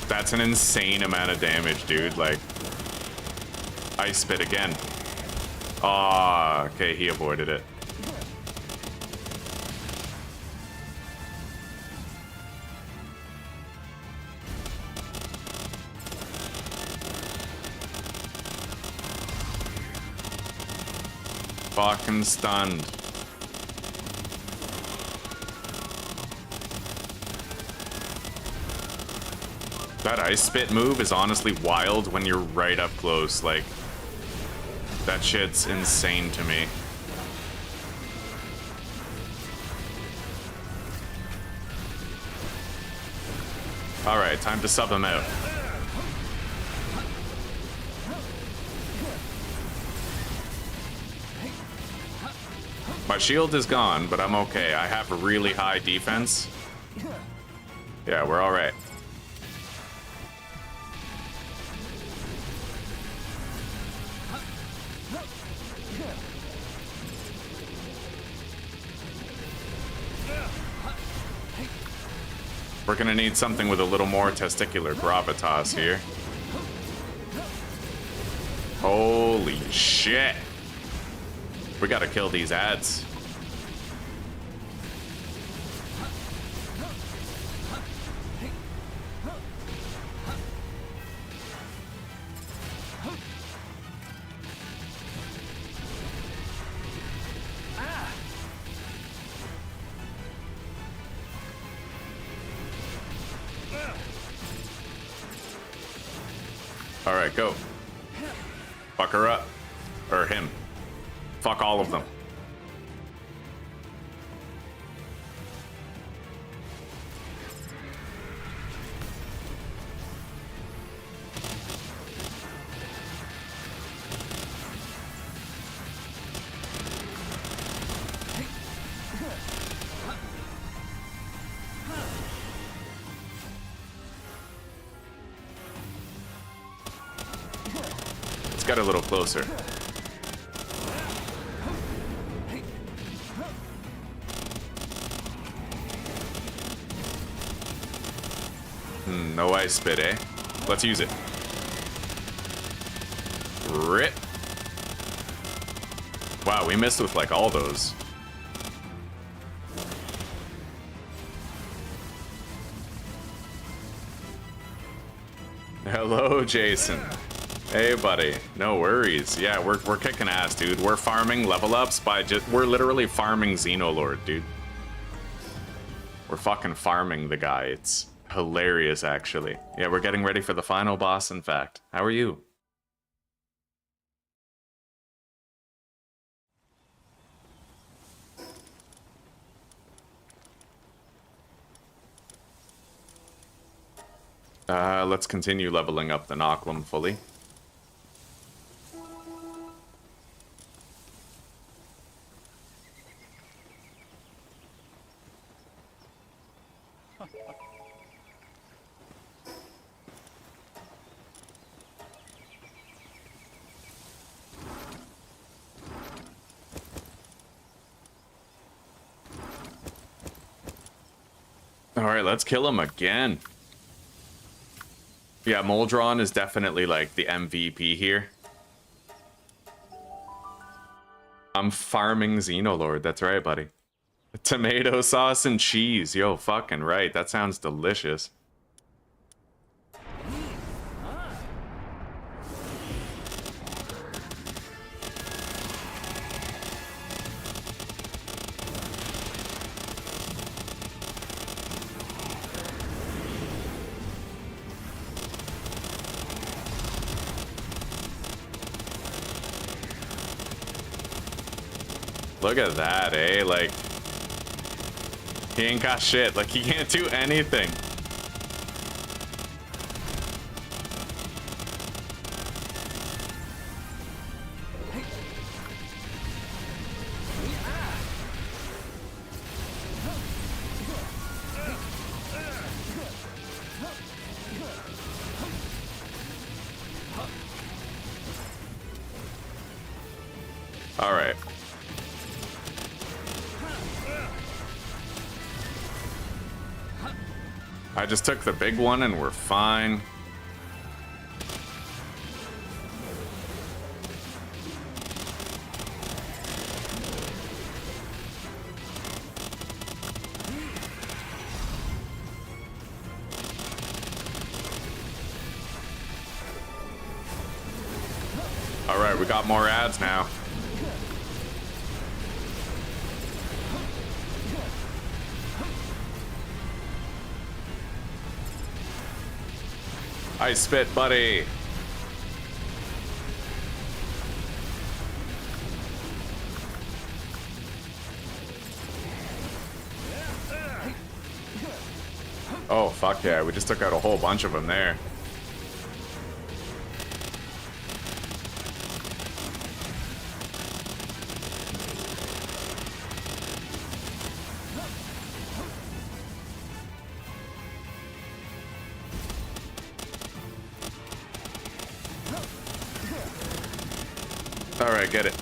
That's an insane amount of damage, dude. Like, Ice Spit again. Ah, okay, he avoided it. Fucking stunned. That Ice Spit move is honestly wild when you're right up close. Like, that shit's insane to me. Alright, time to sub him out. My shield is gone, but I'm okay. I have a really high defense. Yeah, we're alright. We're gonna need something with a little more testicular gravitas here. Holy shit. We gotta kill these ads. Alright, go. Fuck her up. Or him. Fuck all of them. Get a little closer. No Ice Spit, eh? Let's use it. Rip. Wow, we missed with like all those. Hello, Jason. Hey, buddy. No worries. Yeah, we're kicking ass, dude. We're farming level ups by we're literally farming Xenolord, dude. We're fucking farming the guy. It's hilarious, actually. Yeah, we're getting ready for the final boss, in fact. How are you? Let's continue leveling up the Knocklim fully. All right, let's kill him again. Yeah, Moldron is definitely like the MVP here. I'm farming Xenolord. That's right, buddy. Tomato sauce and cheese. Yo, fucking right. That sounds delicious. Look at that, eh? Like, he ain't got shit. Like, he can't do anything. All right. I just took the big one and we're fine. All right, we got more ads now. I spit, buddy. Oh, fuck yeah. We just took out a whole bunch of them there. All right, get it.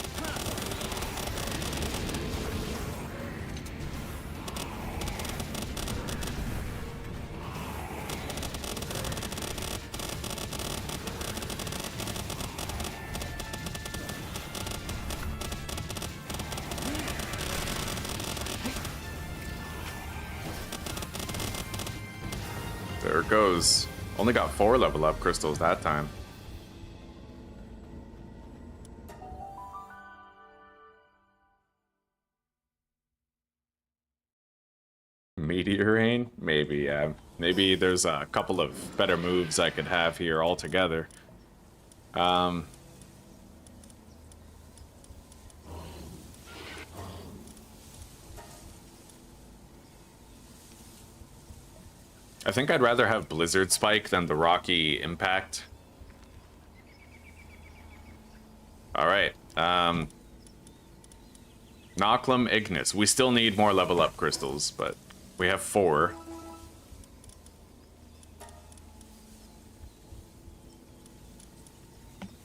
There it goes. Only got 4 level up crystals that time. Meteor rain? Maybe, yeah. Maybe there's a couple of better moves I could have here altogether. I think I'd rather have Blizzard Spike than the Rocky Impact. Alright, Noclum Ignis. We still need more level up crystals, but we have 4.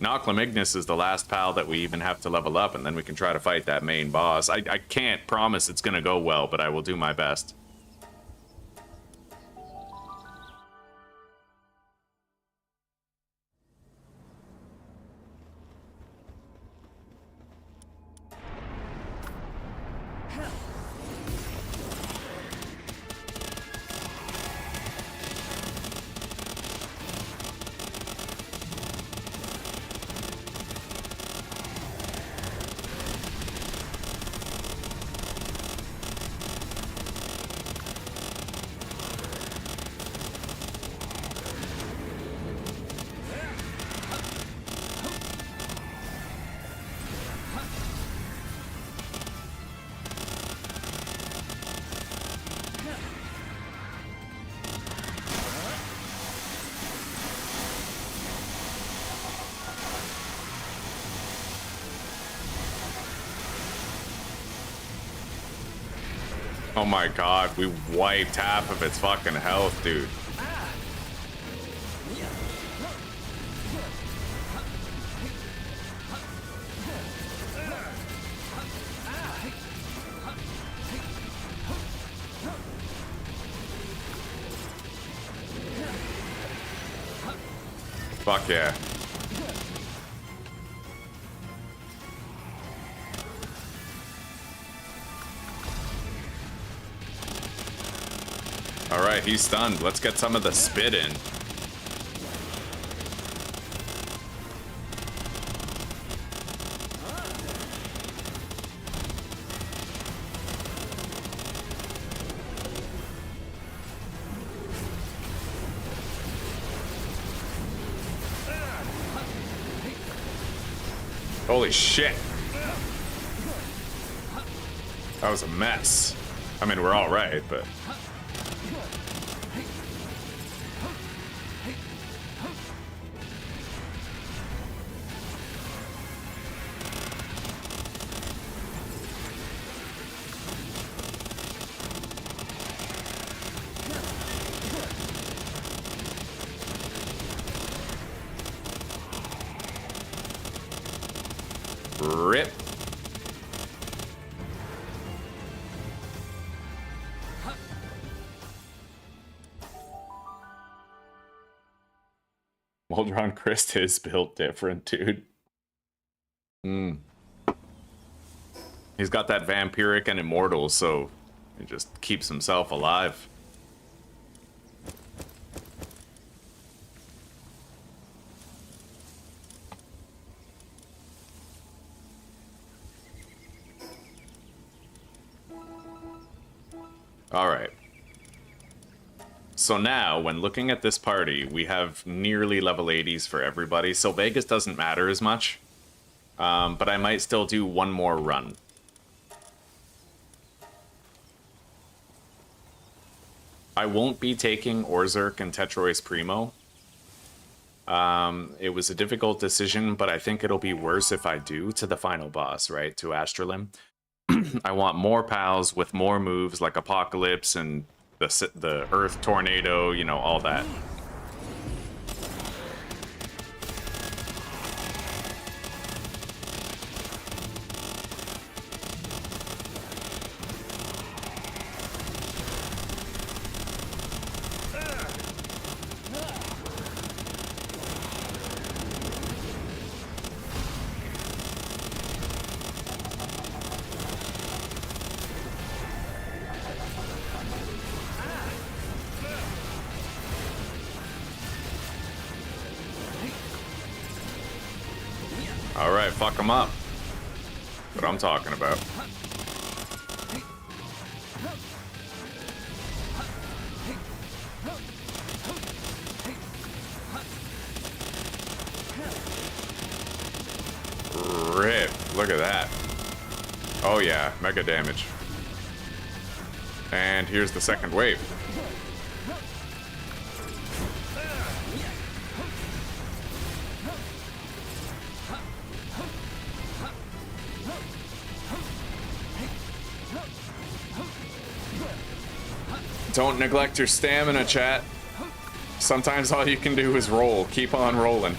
Noclum Ignis is the last pal that we even have to level up, and then we can try to fight that main boss. I can't promise it's gonna go well, but I will do my best. Oh my god, we wiped half of its fucking health, dude. Fuck yeah. Alright, he's stunned. Let's get some of the spit in. Holy shit. That was a mess. I mean, we're all right, but... Rip. Moldron Christ is built different, dude. He's got that vampiric and immortal, so he just keeps himself alive. All right. So now, when looking at this party, we have nearly level 80s for everybody, so Vegas doesn't matter as much. But I might still do one more run. I won't be taking Orzerk and Tetrois Primo. It was a difficult decision, but I think it'll be worse if I do to the final boss, right? To Astralim. I want more pals with more moves like Apocalypse and the Earth Tornado, you know, all that. Alright, fuck them up. What I'm talking about. Rip. Look at that. Oh yeah, mega damage. And here's the second wave. Don't neglect your stamina, chat. Sometimes all you can do is roll. Keep on rolling.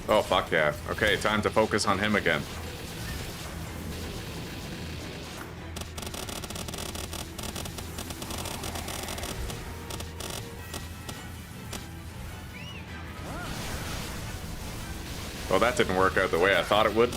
Oh, fuck yeah. Okay, time to focus on him again. Well, that didn't work out the way I thought it would.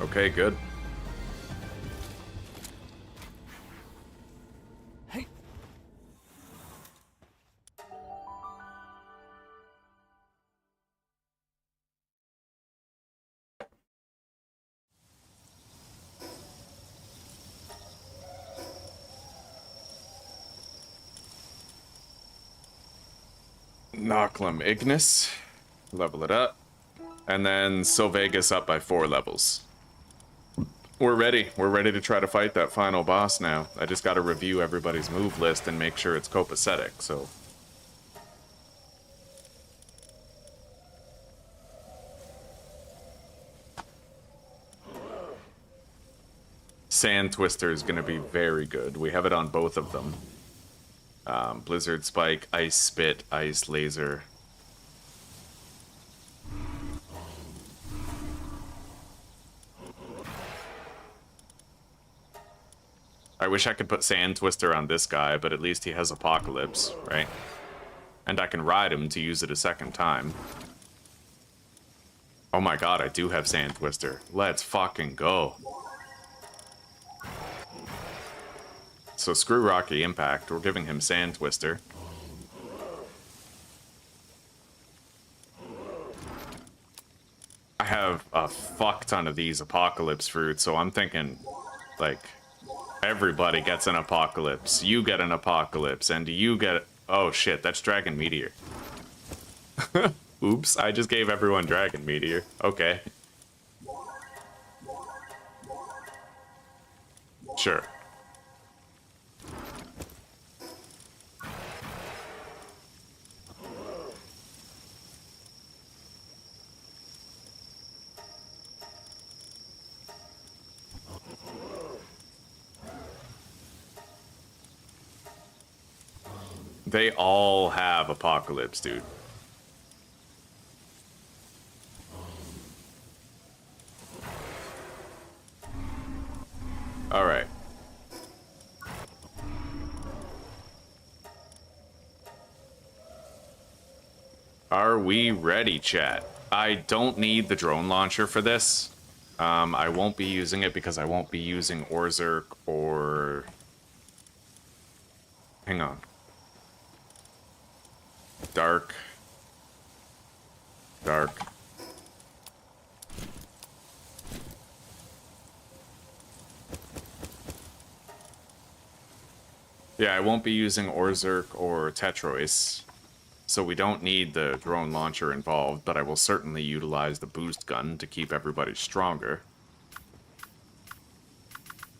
Okay, good. Hey. Nocklum Ignis. Level it up. And then Sylvegas up by 4 levels. We're ready. We're ready to try to fight that final boss now. I just got to review everybody's move list and make sure it's copacetic, so Sand Twister is going to be very good. We have it on both of them. Blizzard Spike, Ice Spit, Ice Laser. I wish I could put Sand Twister on this guy, but at least he has Apocalypse, right? And I can ride him to use it a second time. Oh my god, I do have Sand Twister. Let's fucking go. So screw Rocky Impact, we're giving him Sand Twister. I have a fuck ton of these Apocalypse fruits, so I'm thinking, like, everybody gets an Apocalypse. You get an Apocalypse, and you get... Oh shit, that's Dragon Meteor. Oops, I just gave everyone Dragon Meteor. Okay. Sure. They all have Apocalypse, dude. All right. Are we ready, chat? I don't need the drone launcher for this. I won't be using it because I won't be using Orzerk or... Hang on. Dark. Yeah, I won't be using Orzerk or Tetrois, so we don't need the drone launcher involved, but I will certainly utilize the boost gun to keep everybody stronger.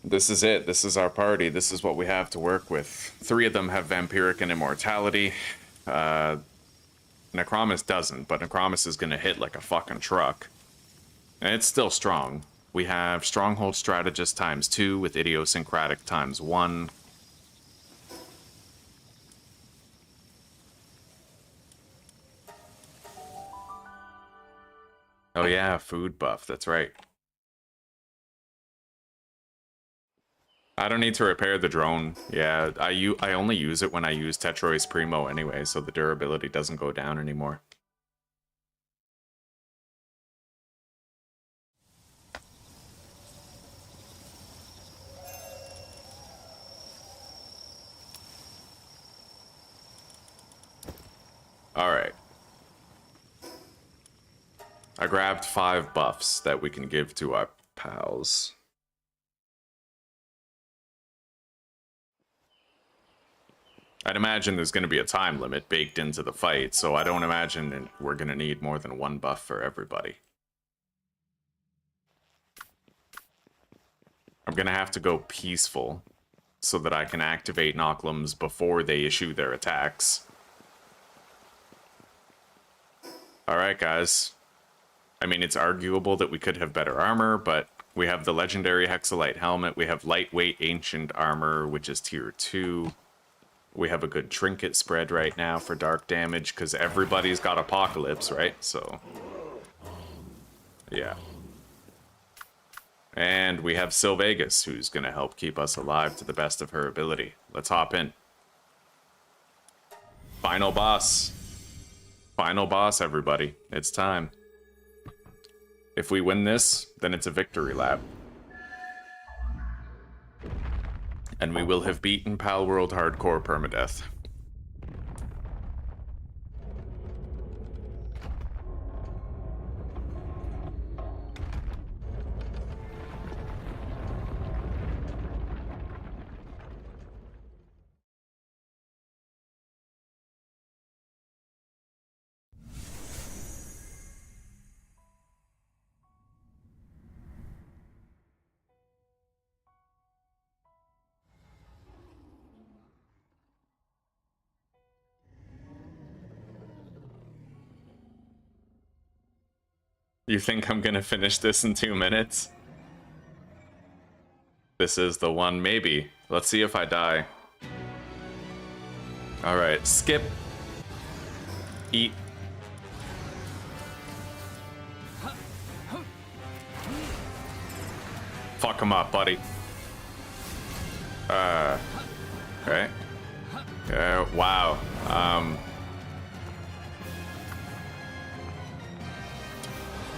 This is it. This is our party. This is what we have to work with. 3 of them have Vampiric and Immortality. Necromus doesn't, but Necromus is going to hit like a fucking truck. And it's still strong. We have Stronghold Strategist ×2 with Idiosyncratic ×1. Oh yeah, food buff, that's right. I don't need to repair the drone. Yeah, I only use it when I use Tetrois Primo anyway, so the durability doesn't go down anymore. Alright. I grabbed 5 buffs that we can give to our pals. I'd imagine there's going to be a time limit baked into the fight, so I don't imagine we're going to need more than 1 buff for everybody. I'm going to have to go peaceful so that I can activate Nocklums before they issue their attacks. Alright, guys. I mean, it's arguable that we could have better armor, but we have the legendary Hexalite Helmet. We have lightweight Ancient Armor, which is tier 2. We have a good trinket spread right now for dark damage, because everybody's got Apocalypse, right? So, yeah. And we have Sylvegas, who's going to help keep us alive to the best of her ability. Let's hop in. Final boss. Final boss, everybody. It's time. If we win this, then it's a victory lap. And we will have beaten Palworld Hardcore Permadeath. You think I'm gonna finish this in 2 minutes? this is the one, maybe. Let's see if I die. Alright, skip. Eat. Fuck him up, buddy. Okay. Yeah, wow.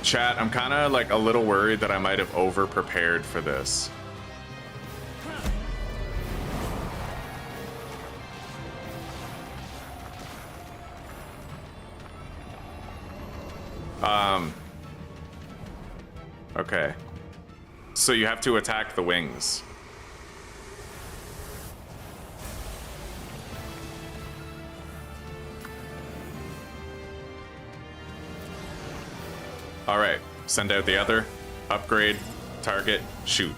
Chat, I'm kind of like a little worried that I might have over-prepared for this. Okay. So you have to attack the wings. All right, send out the other, upgrade, target, shoot.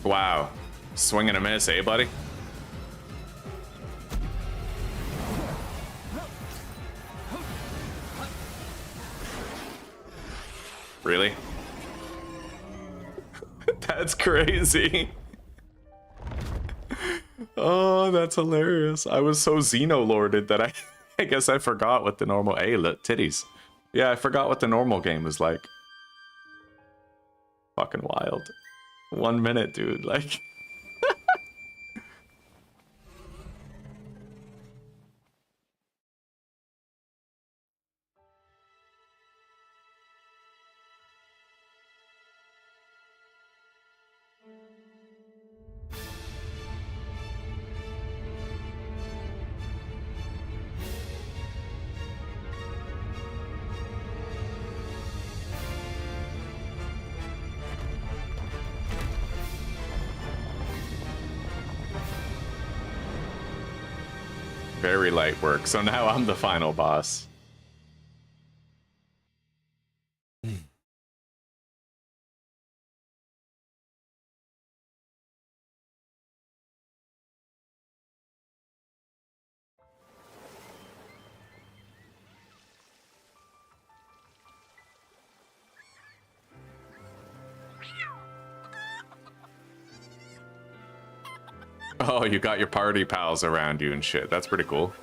Wow, swing and a miss, eh, buddy? Really? That's crazy. Oh, that's hilarious. I was so Xenolorded that I guess I forgot what the normal... Hey, look, titties. Yeah, I forgot what the normal game was like. Fucking wild. 1 minute, dude. Like... Very light work. So now I'm the final boss. Oh, you got your party pals around you and shit. That's pretty cool.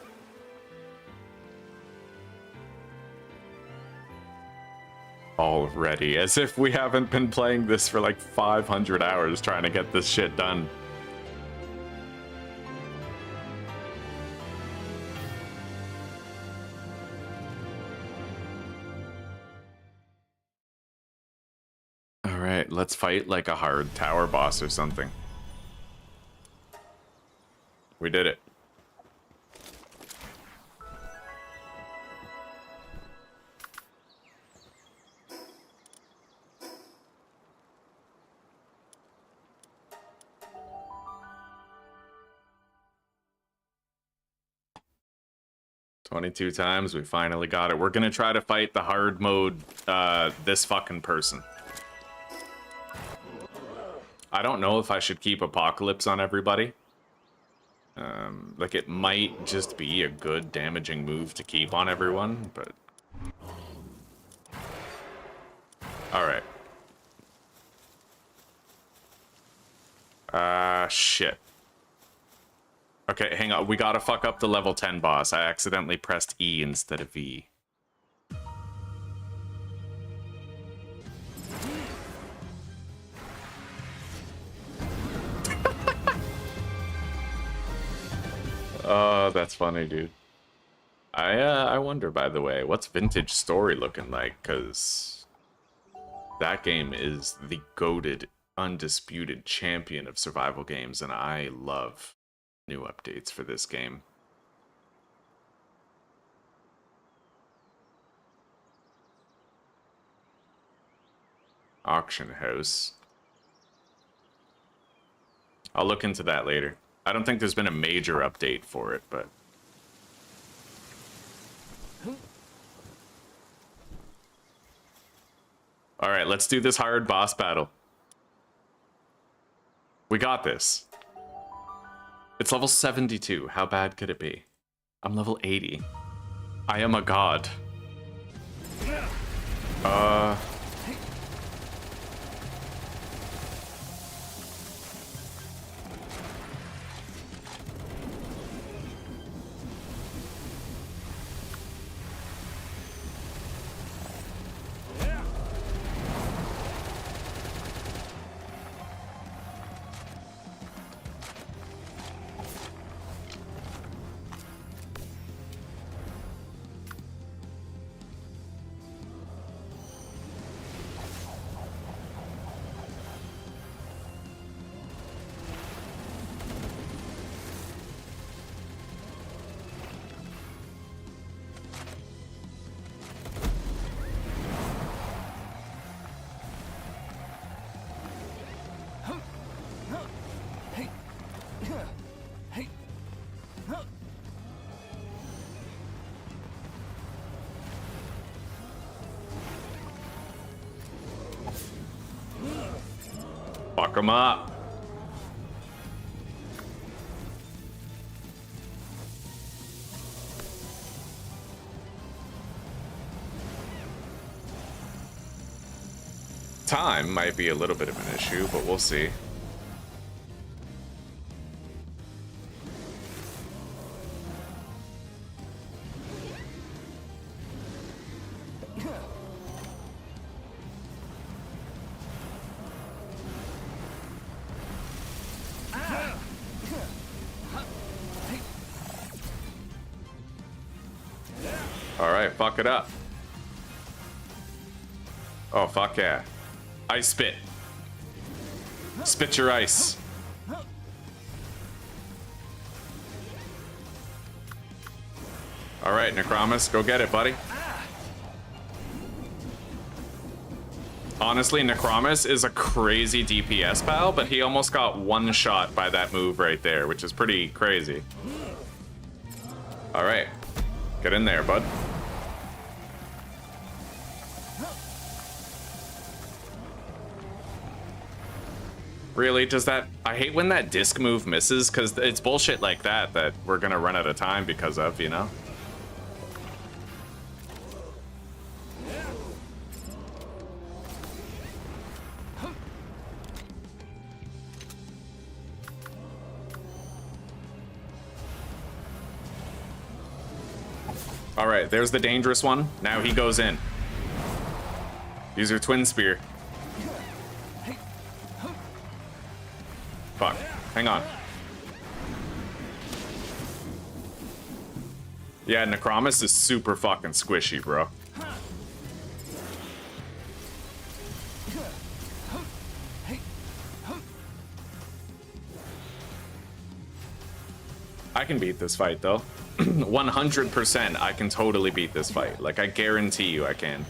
Already, as if we haven't been playing this for like 500 hours trying to get this shit done. All right, let's fight like a hard tower boss or something. We did it. "22 times, we finally got it. We're gonna try to fight the hard mode, this fucking person. I don't know if I should keep Apocalypse on everybody. Like, it might just be a good damaging move to keep on everyone, but... Alright. Shit. Okay, hang on. We gotta fuck up the level 10 boss. I accidentally pressed E instead of V. Oh, that's funny, dude. I wonder, by the way, what's Vintage Story looking like? Because that game is the goated, undisputed champion of survival games, and I love new updates for this game. Auction house. I'll look into that later. I don't think there's been a major update for it, but... Alright, let's do this hard boss battle. We got this. It's level 72. How bad could it be? I'm level 80. I am a god. Fuck him up. Time might be a little bit of an issue, but we'll see. Alright, fuck it up. Oh, fuck yeah. Ice spit. Spit your ice. Alright, Necromus, go get it, buddy. Honestly, Necromus is a crazy DPS pal, but he almost got one shot by that move right there, which is pretty crazy. Alright. Get in there, bud. Really, does that... I hate when that disc move misses, because it's bullshit like that that we're gonna run out of time because of, you know? Alright, there's the dangerous one. Now he goes in. Use your twin spear. Fuck. Hang on. Yeah, Necromus is super fucking squishy, bro. I can beat this fight, though. 100% I can totally beat this fight. Like, I guarantee you I can.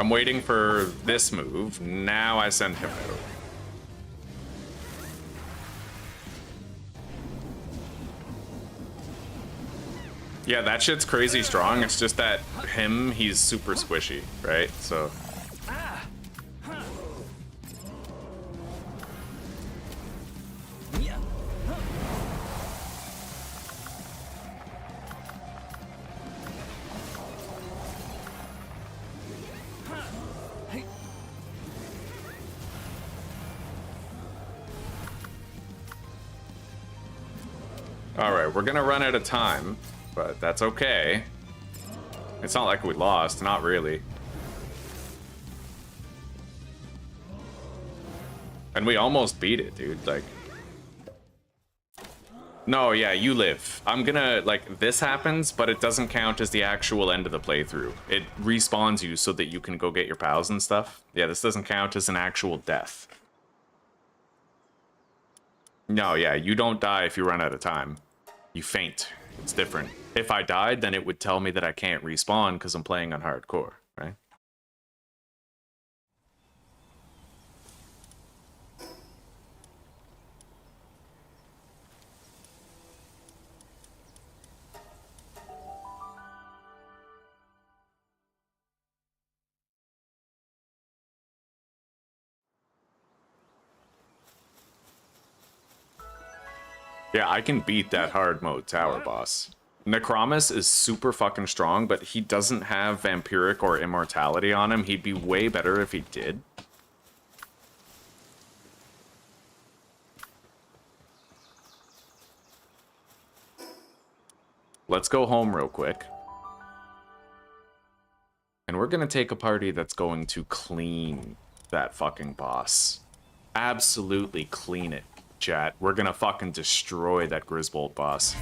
I'm waiting for this move. Now I send him out. Yeah, that shit's crazy strong. It's just that he's super squishy, right? So... Alright, we're gonna run out of time, but that's okay. It's not like we lost, not really. And we almost beat it, dude, like... No, yeah, you live. I'm gonna, like, this happens, but it doesn't count as the actual end of the playthrough. It respawns you so that you can go get your pals and stuff. Yeah, this doesn't count as an actual death. No, yeah, you don't die if you run out of time. You faint. It's different. If I died, then it would tell me that I can't respawn because I'm playing on hardcore, right? Yeah, I can beat that hard mode tower boss. Necromus is super fucking strong, but he doesn't have Vampiric or Immortality on him. He'd be way better if he did. let's go home real quick. And we're gonna take a party that's going to clean that fucking boss. Absolutely clean it, chat. We're gonna fucking destroy that Griswold boss.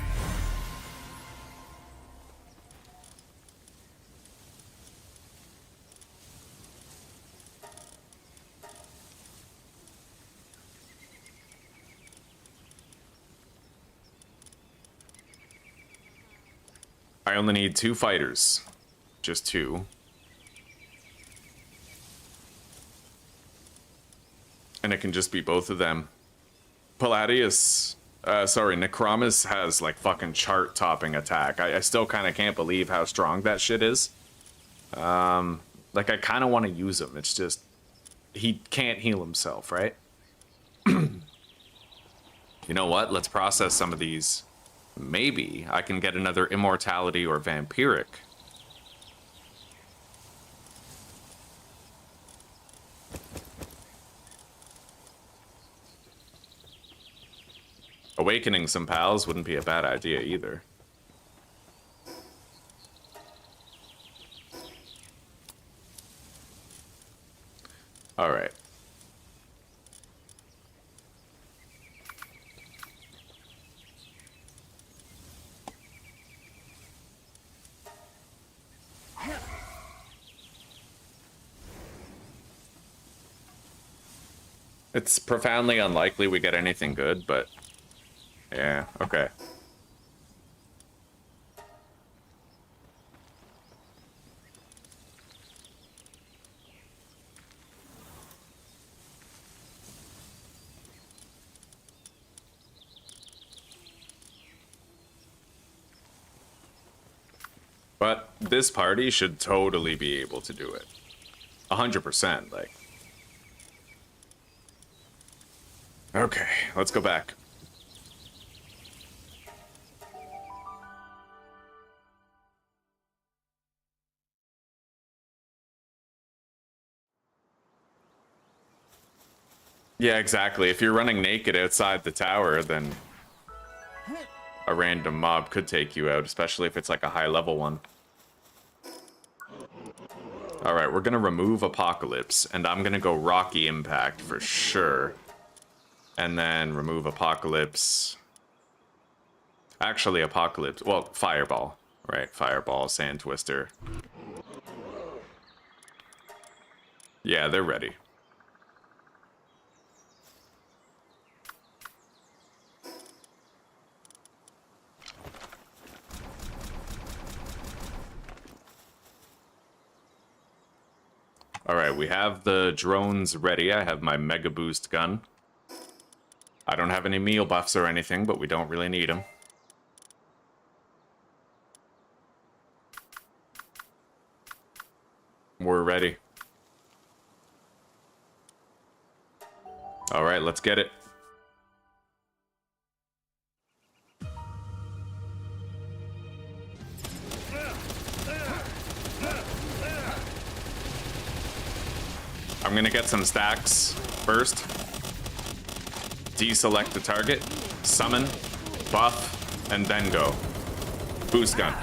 I only need 2 fighters. Just 2. And it can just be both of them. Palladius, Necromus has like fucking chart-topping attack. I still kind of can't believe how strong that shit is. Like I kind of want to use him. It's just, he can't heal himself, right? You know what? Let's process some of these. Maybe I can get another immortality or vampiric. Awakening some pals wouldn't be a bad idea either. All right. It's profoundly unlikely we get anything good, but yeah, okay. But this party should totally be able to do it. 100%, like. Okay, let's go back. Yeah, exactly. If you're running naked outside the tower, then a random mob could take you out, especially if it's like a high level one. Alright, we're gonna remove Apocalypse, and I'm gonna go Rocky Impact for sure. And then remove Apocalypse. Actually, Apocalypse. Well, Fireball. Right, Fireball, Sand Twister. Yeah, they're ready. Alright, we have the drones ready. I have my Mega Boost gun. I don't have any meal buffs or anything, but we don't really need them. We're ready. Alright, let's get it. I'm gonna get some stacks first. Deselect the target, summon, buff, and then go. Boost gun.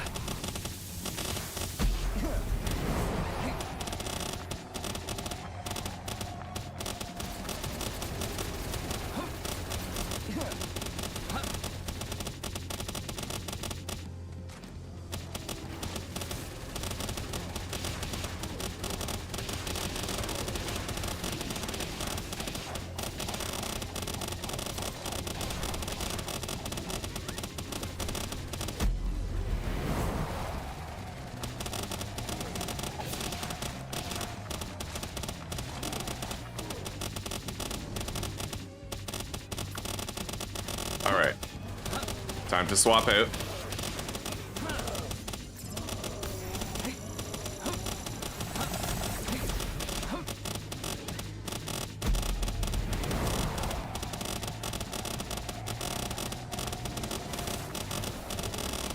Time to swap out.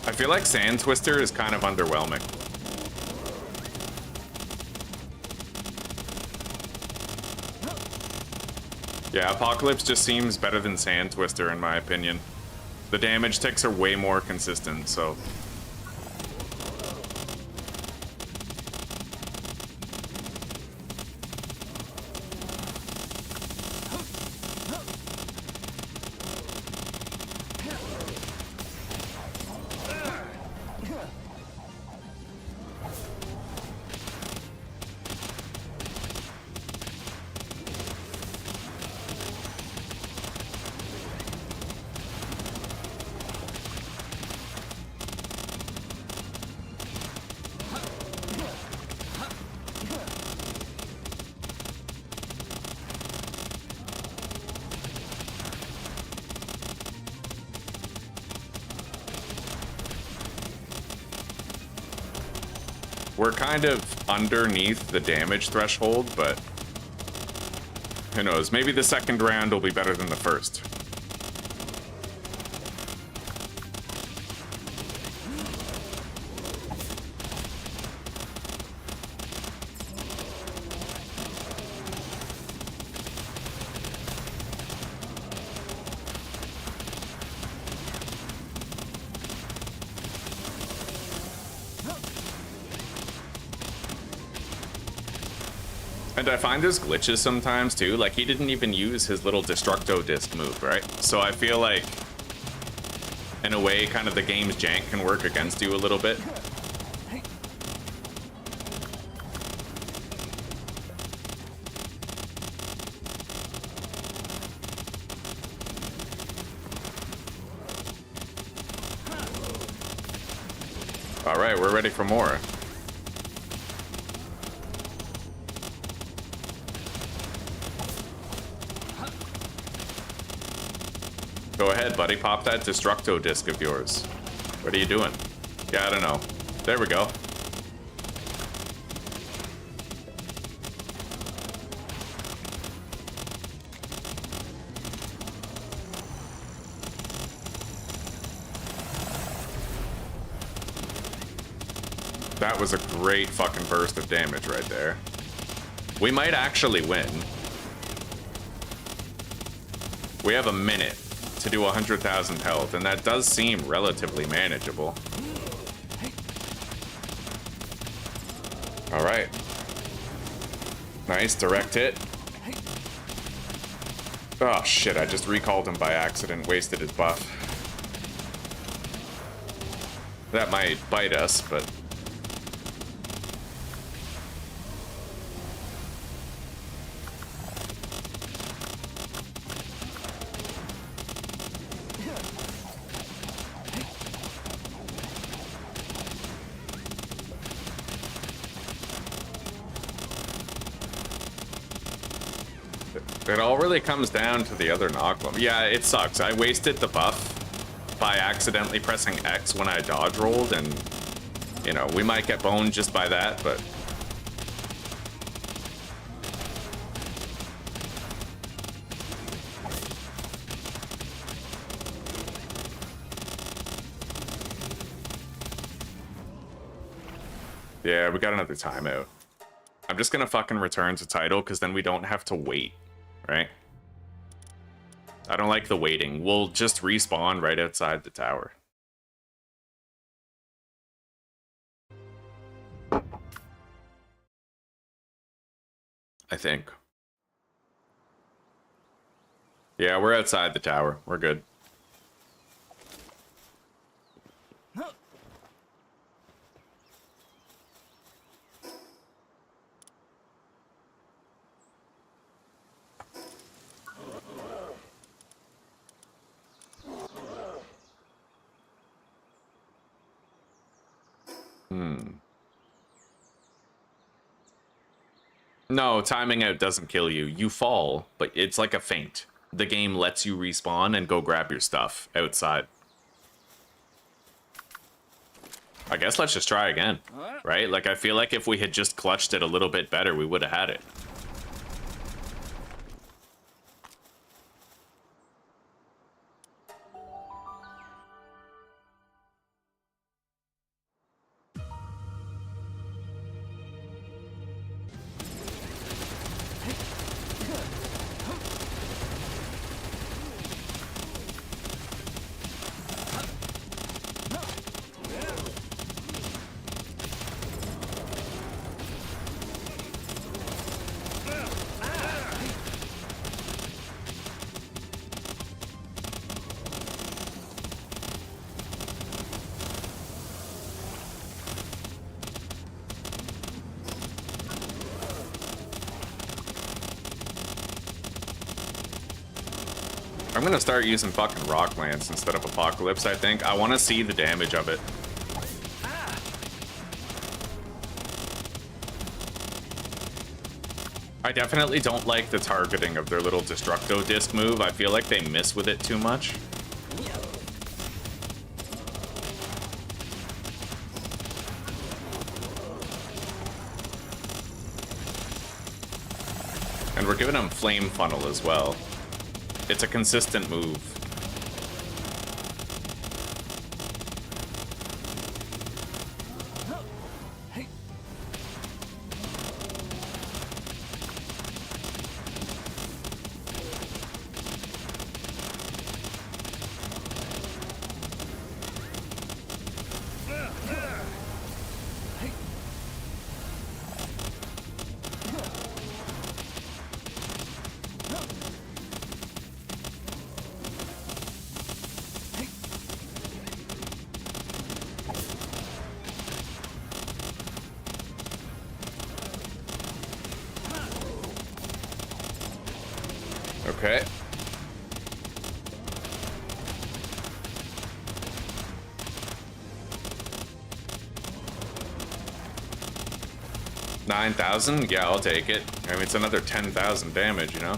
I feel like Sand Twister is kind of underwhelming. Yeah, Apocalypse just seems better than Sand Twister in my opinion. The damage ticks are way more consistent, so We're kind of underneath the damage threshold, but who knows? Maybe the second round will be better than the first. And I find there's glitches sometimes too, like he didn't even use his little Destructo Disc move, right? So I feel like, in a way, kind of the game's jank can work against you a little bit. All right, we're ready for more. Go ahead, buddy. Pop that Destructo Disc of yours. What are you doing? Yeah, I don't know. There we go. That was a great fucking burst of damage right there. We might actually win. We have a minute to do 100,000 health, and that does seem relatively manageable. All right. Nice, direct hit. Oh shit, I just recalled him by accident, wasted his buff. That might bite us, but... It all really comes down to the other knockluff. Yeah, it sucks. I wasted the buff by accidentally pressing X when I dodge rolled, and, you know, we might get boned just by that, but... Yeah, we got another timeout. I'm just gonna fucking return to title, because then we don't have to wait. Right? I don't like the waiting. We'll just respawn right outside the tower. I think. Yeah, we're outside the tower. We're good. No, timing out doesn't kill you. You fall, but it's like a feint. The game lets you respawn and go grab your stuff outside. I guess let's just try again, right? Like, I feel like if we had just clutched it a little bit better, we would have had it. I'm gonna start using fucking Rock Lance instead of Apocalypse, I think. I want to see the damage of it. I definitely don't like the targeting of their little Destructo Disc move. I feel like they miss with it too much. And we're giving him Flame Funnel as well. It's a consistent move. Okay. $9,000? Yeah, I'll take it. I mean, it's another 10,000 damage, you know?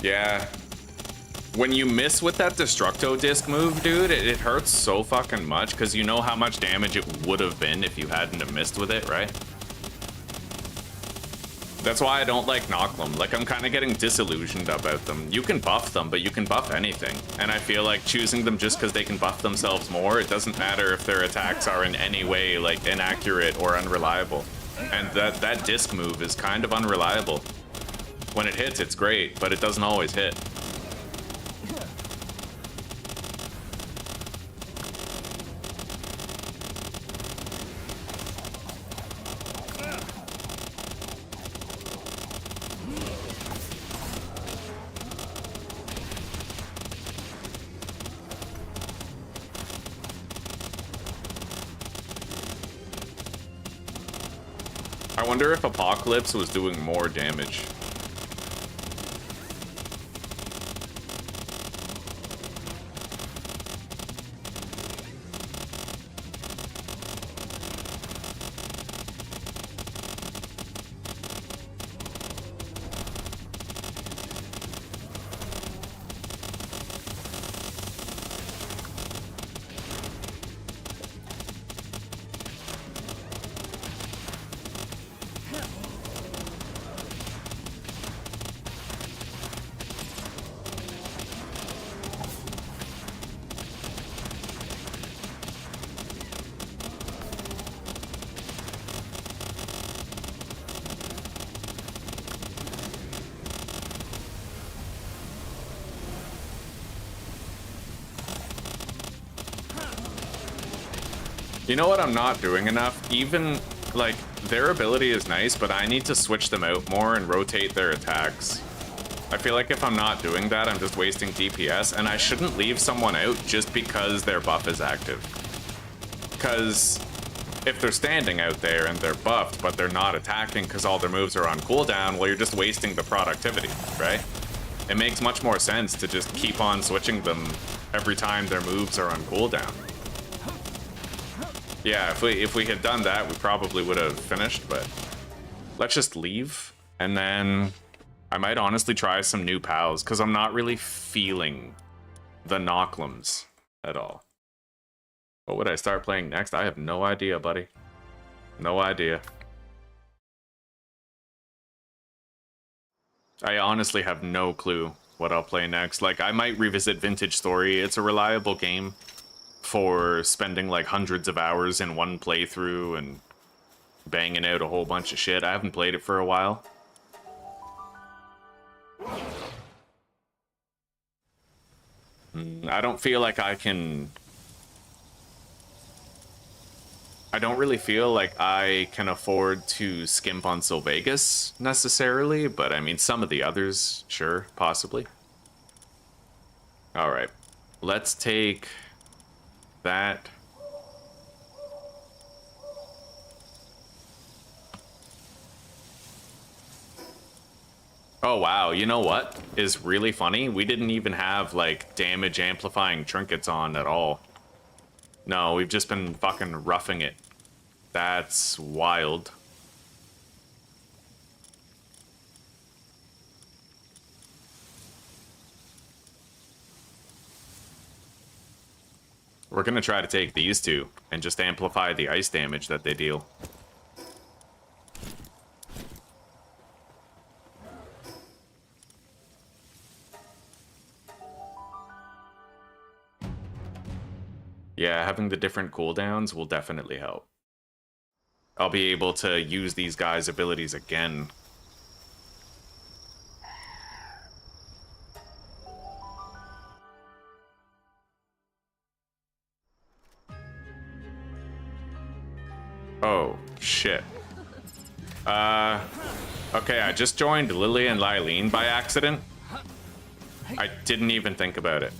Yeah. When you miss with that Destructo Disc move, dude, it hurts so fucking much because you know how much damage it would have been if you hadn't have missed with it, right? That's why I don't like Knock'em. Like, I'm kind of getting disillusioned about them. You can buff them, but you can buff anything. And I feel like choosing them just because they can buff themselves more, it doesn't matter if their attacks are in any way, like, inaccurate or unreliable. And that disc move is kind of unreliable. When it hits, it's great, but it doesn't always hit. I wonder if Apocalypse was doing more damage. You know what I'm not doing enough? Even, like, their ability is nice, but I need to switch them out more and rotate their attacks. I feel like if I'm not doing that, I'm just wasting DPS, and I shouldn't leave someone out just because their buff is active. Because if they're standing out there and they're buffed, but they're not attacking because all their moves are on cooldown, well, you're just wasting the productivity, right? It makes much more sense to just keep on switching them every time their moves are on cooldown. Yeah, if we had done that, we probably would have finished, but let's just leave, and then I might honestly try some new pals, because I'm not really feeling the Knock'ems at all. What would I start playing next? I have no idea, buddy. No idea. I honestly have no clue what I'll play next. Like, I might revisit Vintage Story. It's a reliable game for spending like hundreds of hours in one playthrough and banging out a whole bunch of shit. I haven't played it for a while. I don't feel like I can... I don't really feel like I can afford to skimp on Sylvegas necessarily, but I mean, some of the others, sure, possibly. Alright, let's take that. Oh wow, you know what is really funny? We didn't even have like damage amplifying trinkets on at all. No, we've just been fucking roughing it. That's wild. We're gonna try to take these two and just amplify the ice damage that they deal. Yeah, having the different cooldowns will definitely help. I'll be able to use these guys' abilities again. Oh, shit. Okay, I just joined Lily and Lylene by accident. I didn't even think about it.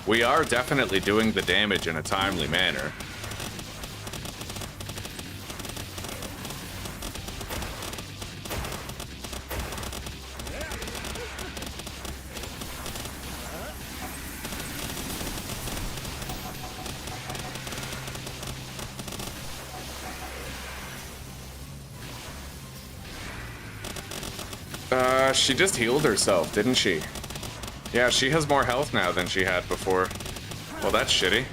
We are definitely doing the damage in a timely manner. She just healed herself, didn't she? Yeah, she has more health now than she had before. Well, that's shitty.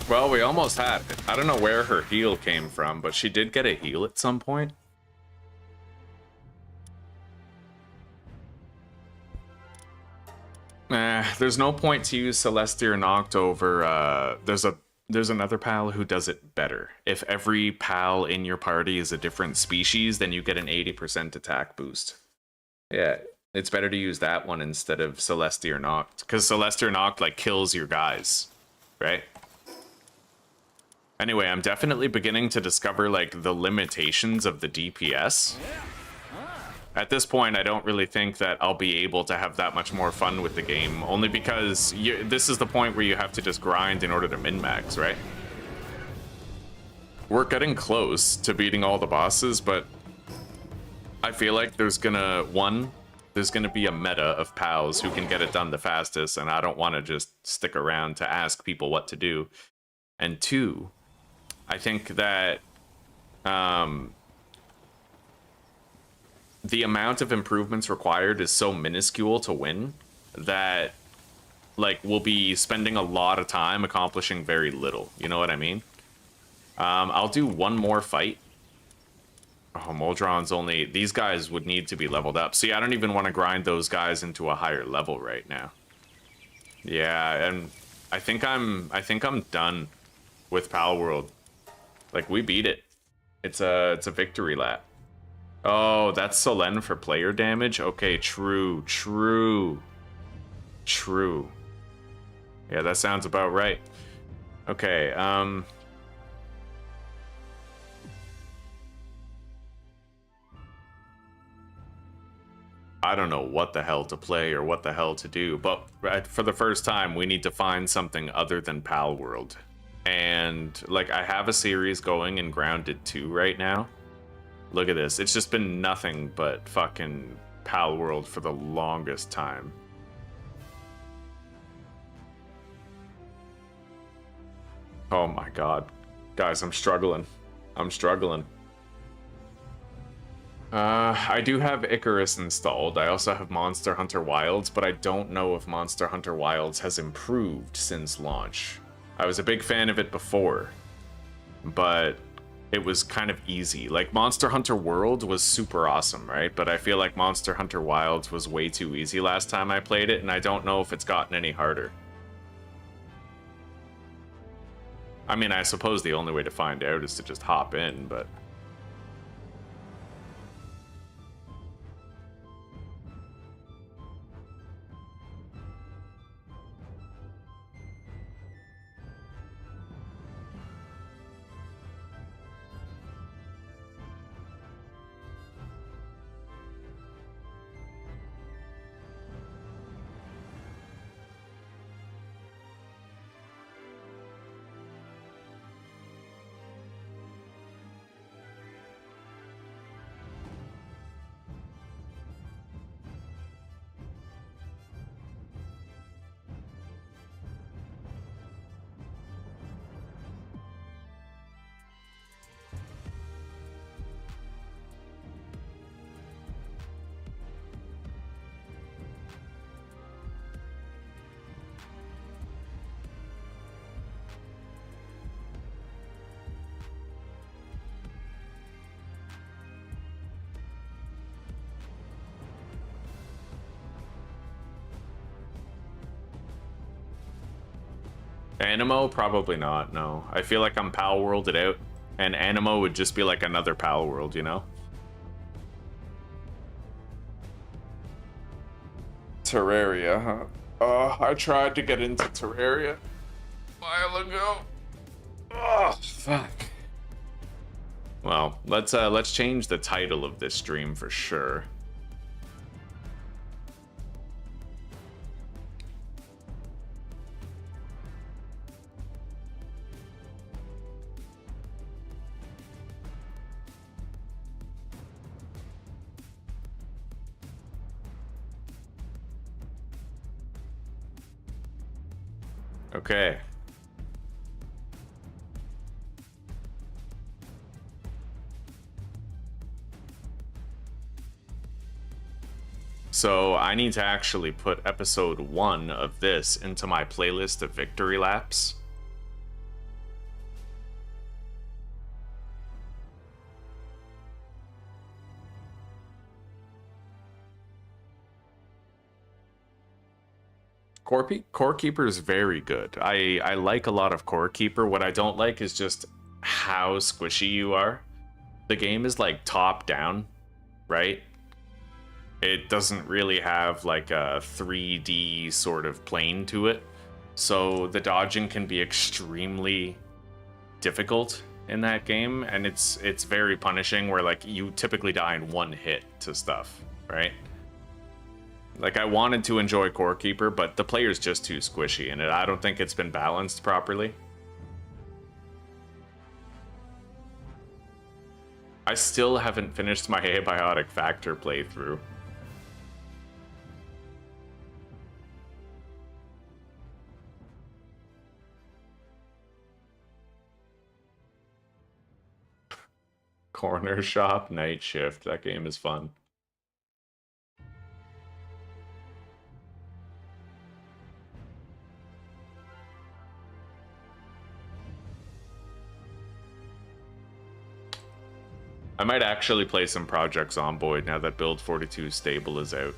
Well, we almost had it. I don't know where her heal came from, but she did get a heal at some point. There's no point to use Celestia Noct over, there's another pal who does it better. If every pal in your party is a different species, then you get an 80% attack boost. Yeah, it's better to use that one instead of Celestia Noct, because Celestia Noct, like, kills your guys, right? Anyway, I'm definitely beginning to discover, like, the limitations of the DPS. At this point, I don't really think that I'll be able to have that much more fun with the game, only because this is the point where you have to just grind in order to min-max, right? We're getting close to beating all the bosses, but I feel like there's gonna be a meta of pals who can get it done the fastest, and I don't want to just stick around to ask people what to do. And two, I think that the amount of improvements required is so minuscule to win that, like, we'll be spending a lot of time accomplishing very little. You know what I mean? I'll do one more fight. Oh, Moldron's only... These guys would need to be leveled up. See, I don't even want to grind those guys into a higher level right now. Yeah, and I think I'm done with Palworld. Like, we beat it. It's a victory lap. Oh, that's Solen for player damage? Okay, true. Yeah, that sounds about right. Okay, I don't know what the hell to play or what the hell to do, but for the first time, we need to find something other than Palworld. And, like, I have a series going in Grounded 2 right now. Look at this. It's just been nothing but fucking Palworld for the longest time. Oh my god. Guys, I'm struggling. I do have Icarus installed. I also have Monster Hunter Wilds, but I don't know if Monster Hunter Wilds has improved since launch. I was a big fan of it before, but it was kind of easy. Like, Monster Hunter World was super awesome, right? But I feel like Monster Hunter Wilds was way too easy last time I played it, and I don't know if it's gotten any harder. I mean, I suppose the only way to find out is to just hop in, but... Animo? Probably not, no. I feel like I'm Palworlded out, and Animo would just be like another Palworld, you know? Terraria, huh? I tried to get into Terraria a while ago. Oh, fuck. Well, let's change the title of this stream for sure. Okay. So I need to actually put episode 1 of this into my playlist of victory laps. Core Keeper is very good. I like a lot of Core Keeper. What I don't like is just how squishy you are. The game is like top down, right? It doesn't really have like a 3D sort of plane to it. So the dodging can be extremely difficult in that game, and it's very punishing where like you typically die in one hit to stuff, right? Like, I wanted to enjoy Core Keeper, but the player's just too squishy in it. I don't think it's been balanced properly. I still haven't finished my Abiotic Factor playthrough. Corner Shop Night Shift. That game is fun. I might actually play some Project Zomboid now that Build 42 Stable is out.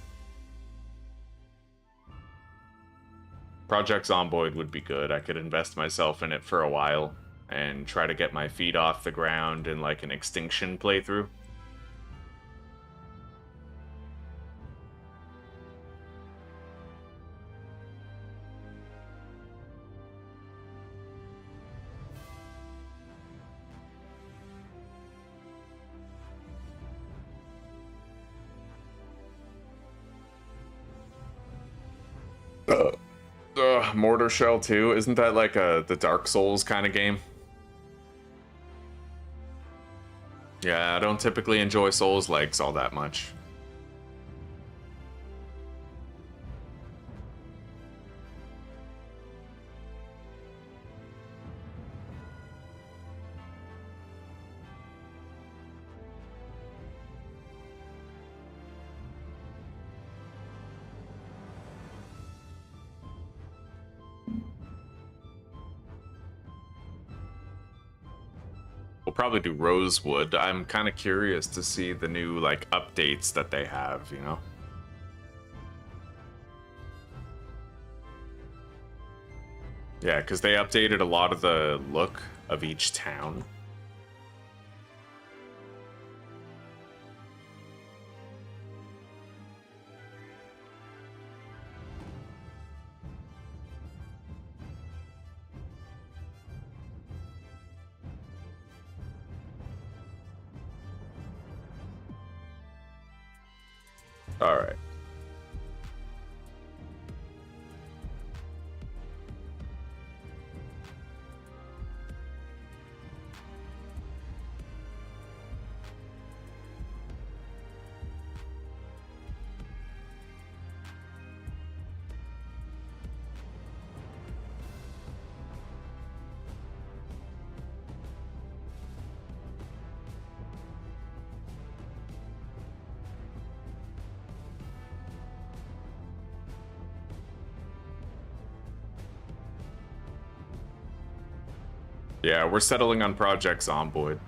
Project Zomboid would be good. I could invest myself in it for a while and try to get my feet off the ground in like an Extinction playthrough. Mortar Shell 2, isn't that like the Dark Souls kind of game? Yeah, I don't typically enjoy Souls-likes all that much. We'll probably do Rosewood. I'm kind of curious to see the new like updates that they have, you know? Yeah, because they updated a lot of the look of each town. All right. Yeah, we're settling on Project Zomboid.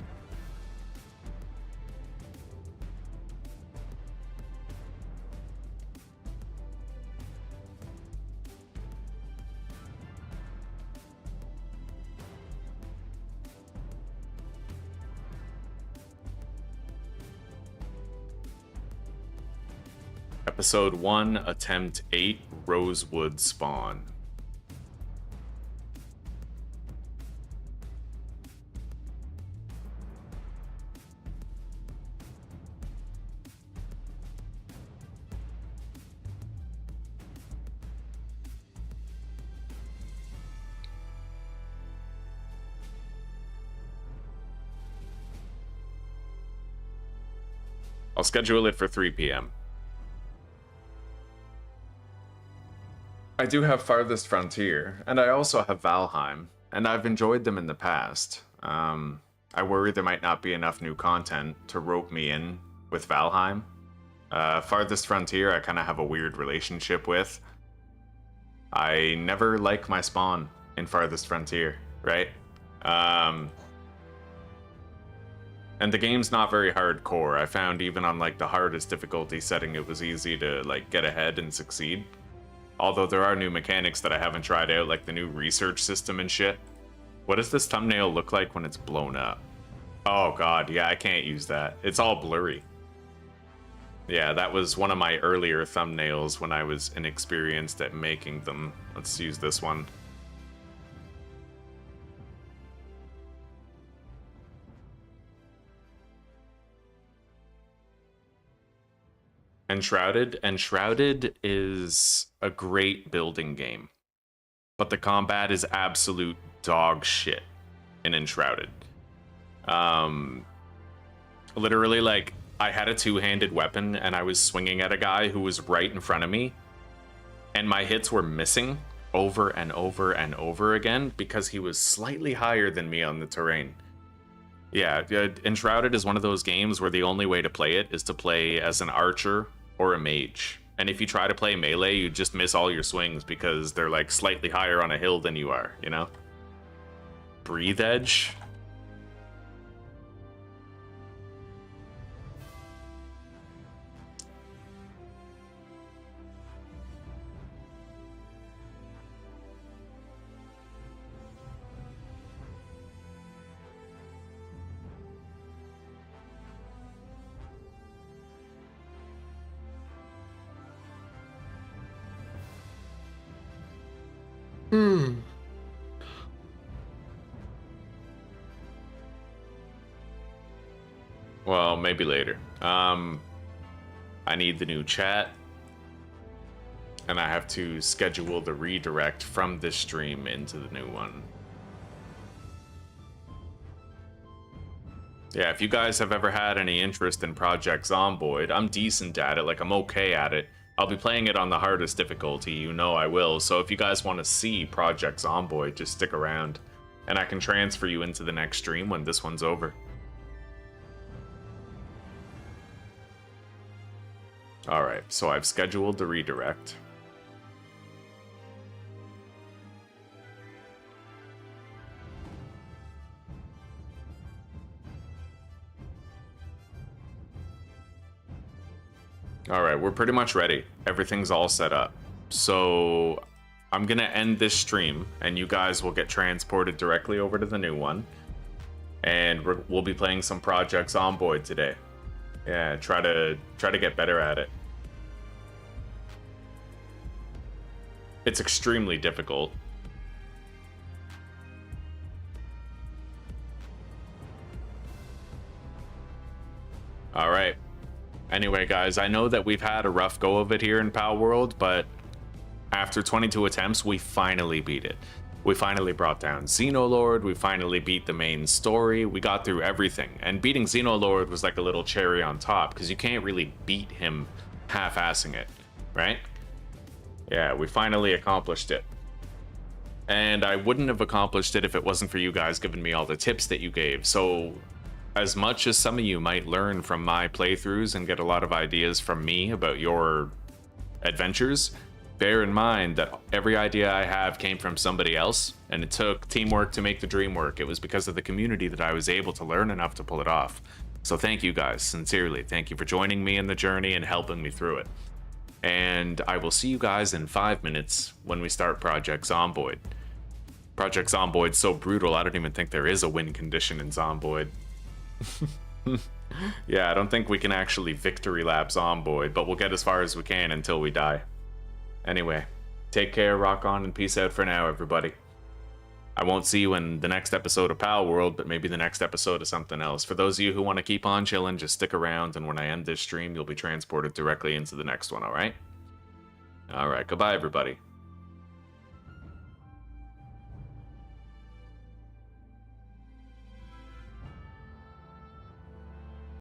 Episode 1, Attempt 8, Rosewood Spawn. I'll schedule it for 3 p.m. I do have Farthest Frontier, and I also have Valheim, and I've enjoyed them in the past. I worry there might not be enough new content to rope me in with Valheim. Farthest Frontier I kind of have a weird relationship with. I never like my spawn in Farthest Frontier, right? And the game's not very hardcore. I found even on like the hardest difficulty setting, it was easy to like get ahead and succeed. Although there are new mechanics that I haven't tried out, like the new research system and shit. What does this thumbnail look like when it's blown up? Oh god, yeah, I can't use that. It's all blurry. Yeah, that was one of my earlier thumbnails when I was inexperienced at making them. Let's use this one. Enshrouded. Enshrouded is a great building game, but the combat is absolute dog shit in Enshrouded. Literally, like, I had a two-handed weapon and I was swinging at a guy who was right in front of me, and my hits were missing over and over and over again because he was slightly higher than me on the terrain. Yeah, Enshrouded is one of those games where the only way to play it is to play as an archer or a mage. And if you try to play melee, you just miss all your swings because they're like slightly higher on a hill than you are, you know? Breathe Edge. Well, maybe later. I need the new chat, and I have to schedule the redirect from this stream into the new one. Yeah, if you guys have ever had any interest in Project Zomboid, I'm decent at it, like I'm okay at it. I'll be playing it on the hardest difficulty, you know I will, so if you guys want to see Project Zomboid, just stick around, and I can transfer you into the next stream when this one's over. Alright, so I've scheduled the redirect. Alright, we're pretty much ready. Everything's all set up. So I'm gonna end this stream, and you guys will get transported directly over to the new one. And we'll be playing some Project Zomboid today. Yeah, try to get better at it. It's extremely difficult. All right. Anyway, guys, I know that we've had a rough go of it here in Palworld, but after 22 attempts, we finally beat it. We finally brought down Xenolord, we finally beat the main story, we got through everything. And beating Xenolord was like a little cherry on top, because you can't really beat him half-assing it, right? Yeah, we finally accomplished it. And I wouldn't have accomplished it if it wasn't for you guys giving me all the tips that you gave. So as much as some of you might learn from my playthroughs and get a lot of ideas from me about your adventures, bear in mind that every idea I have came from somebody else, and it took teamwork to make the dream work. It was because of the community that I was able to learn enough to pull it off. So thank you guys, sincerely. Thank you for joining me in the journey and helping me through it. And I will see you guys in 5 minutes when we start Project Zomboid. Project Zomboid's so brutal, I don't even think there is a win condition in Zomboid. Yeah, I don't think we can actually victory lap Zomboid, but we'll get as far as we can until we die. Anyway, take care, rock on, and peace out for now, everybody. I won't see you in the next episode of Palworld, but maybe the next episode of something else. For those of you who want to keep on chilling, just stick around, and when I end this stream, you'll be transported directly into the next one, alright? Alright, goodbye, everybody.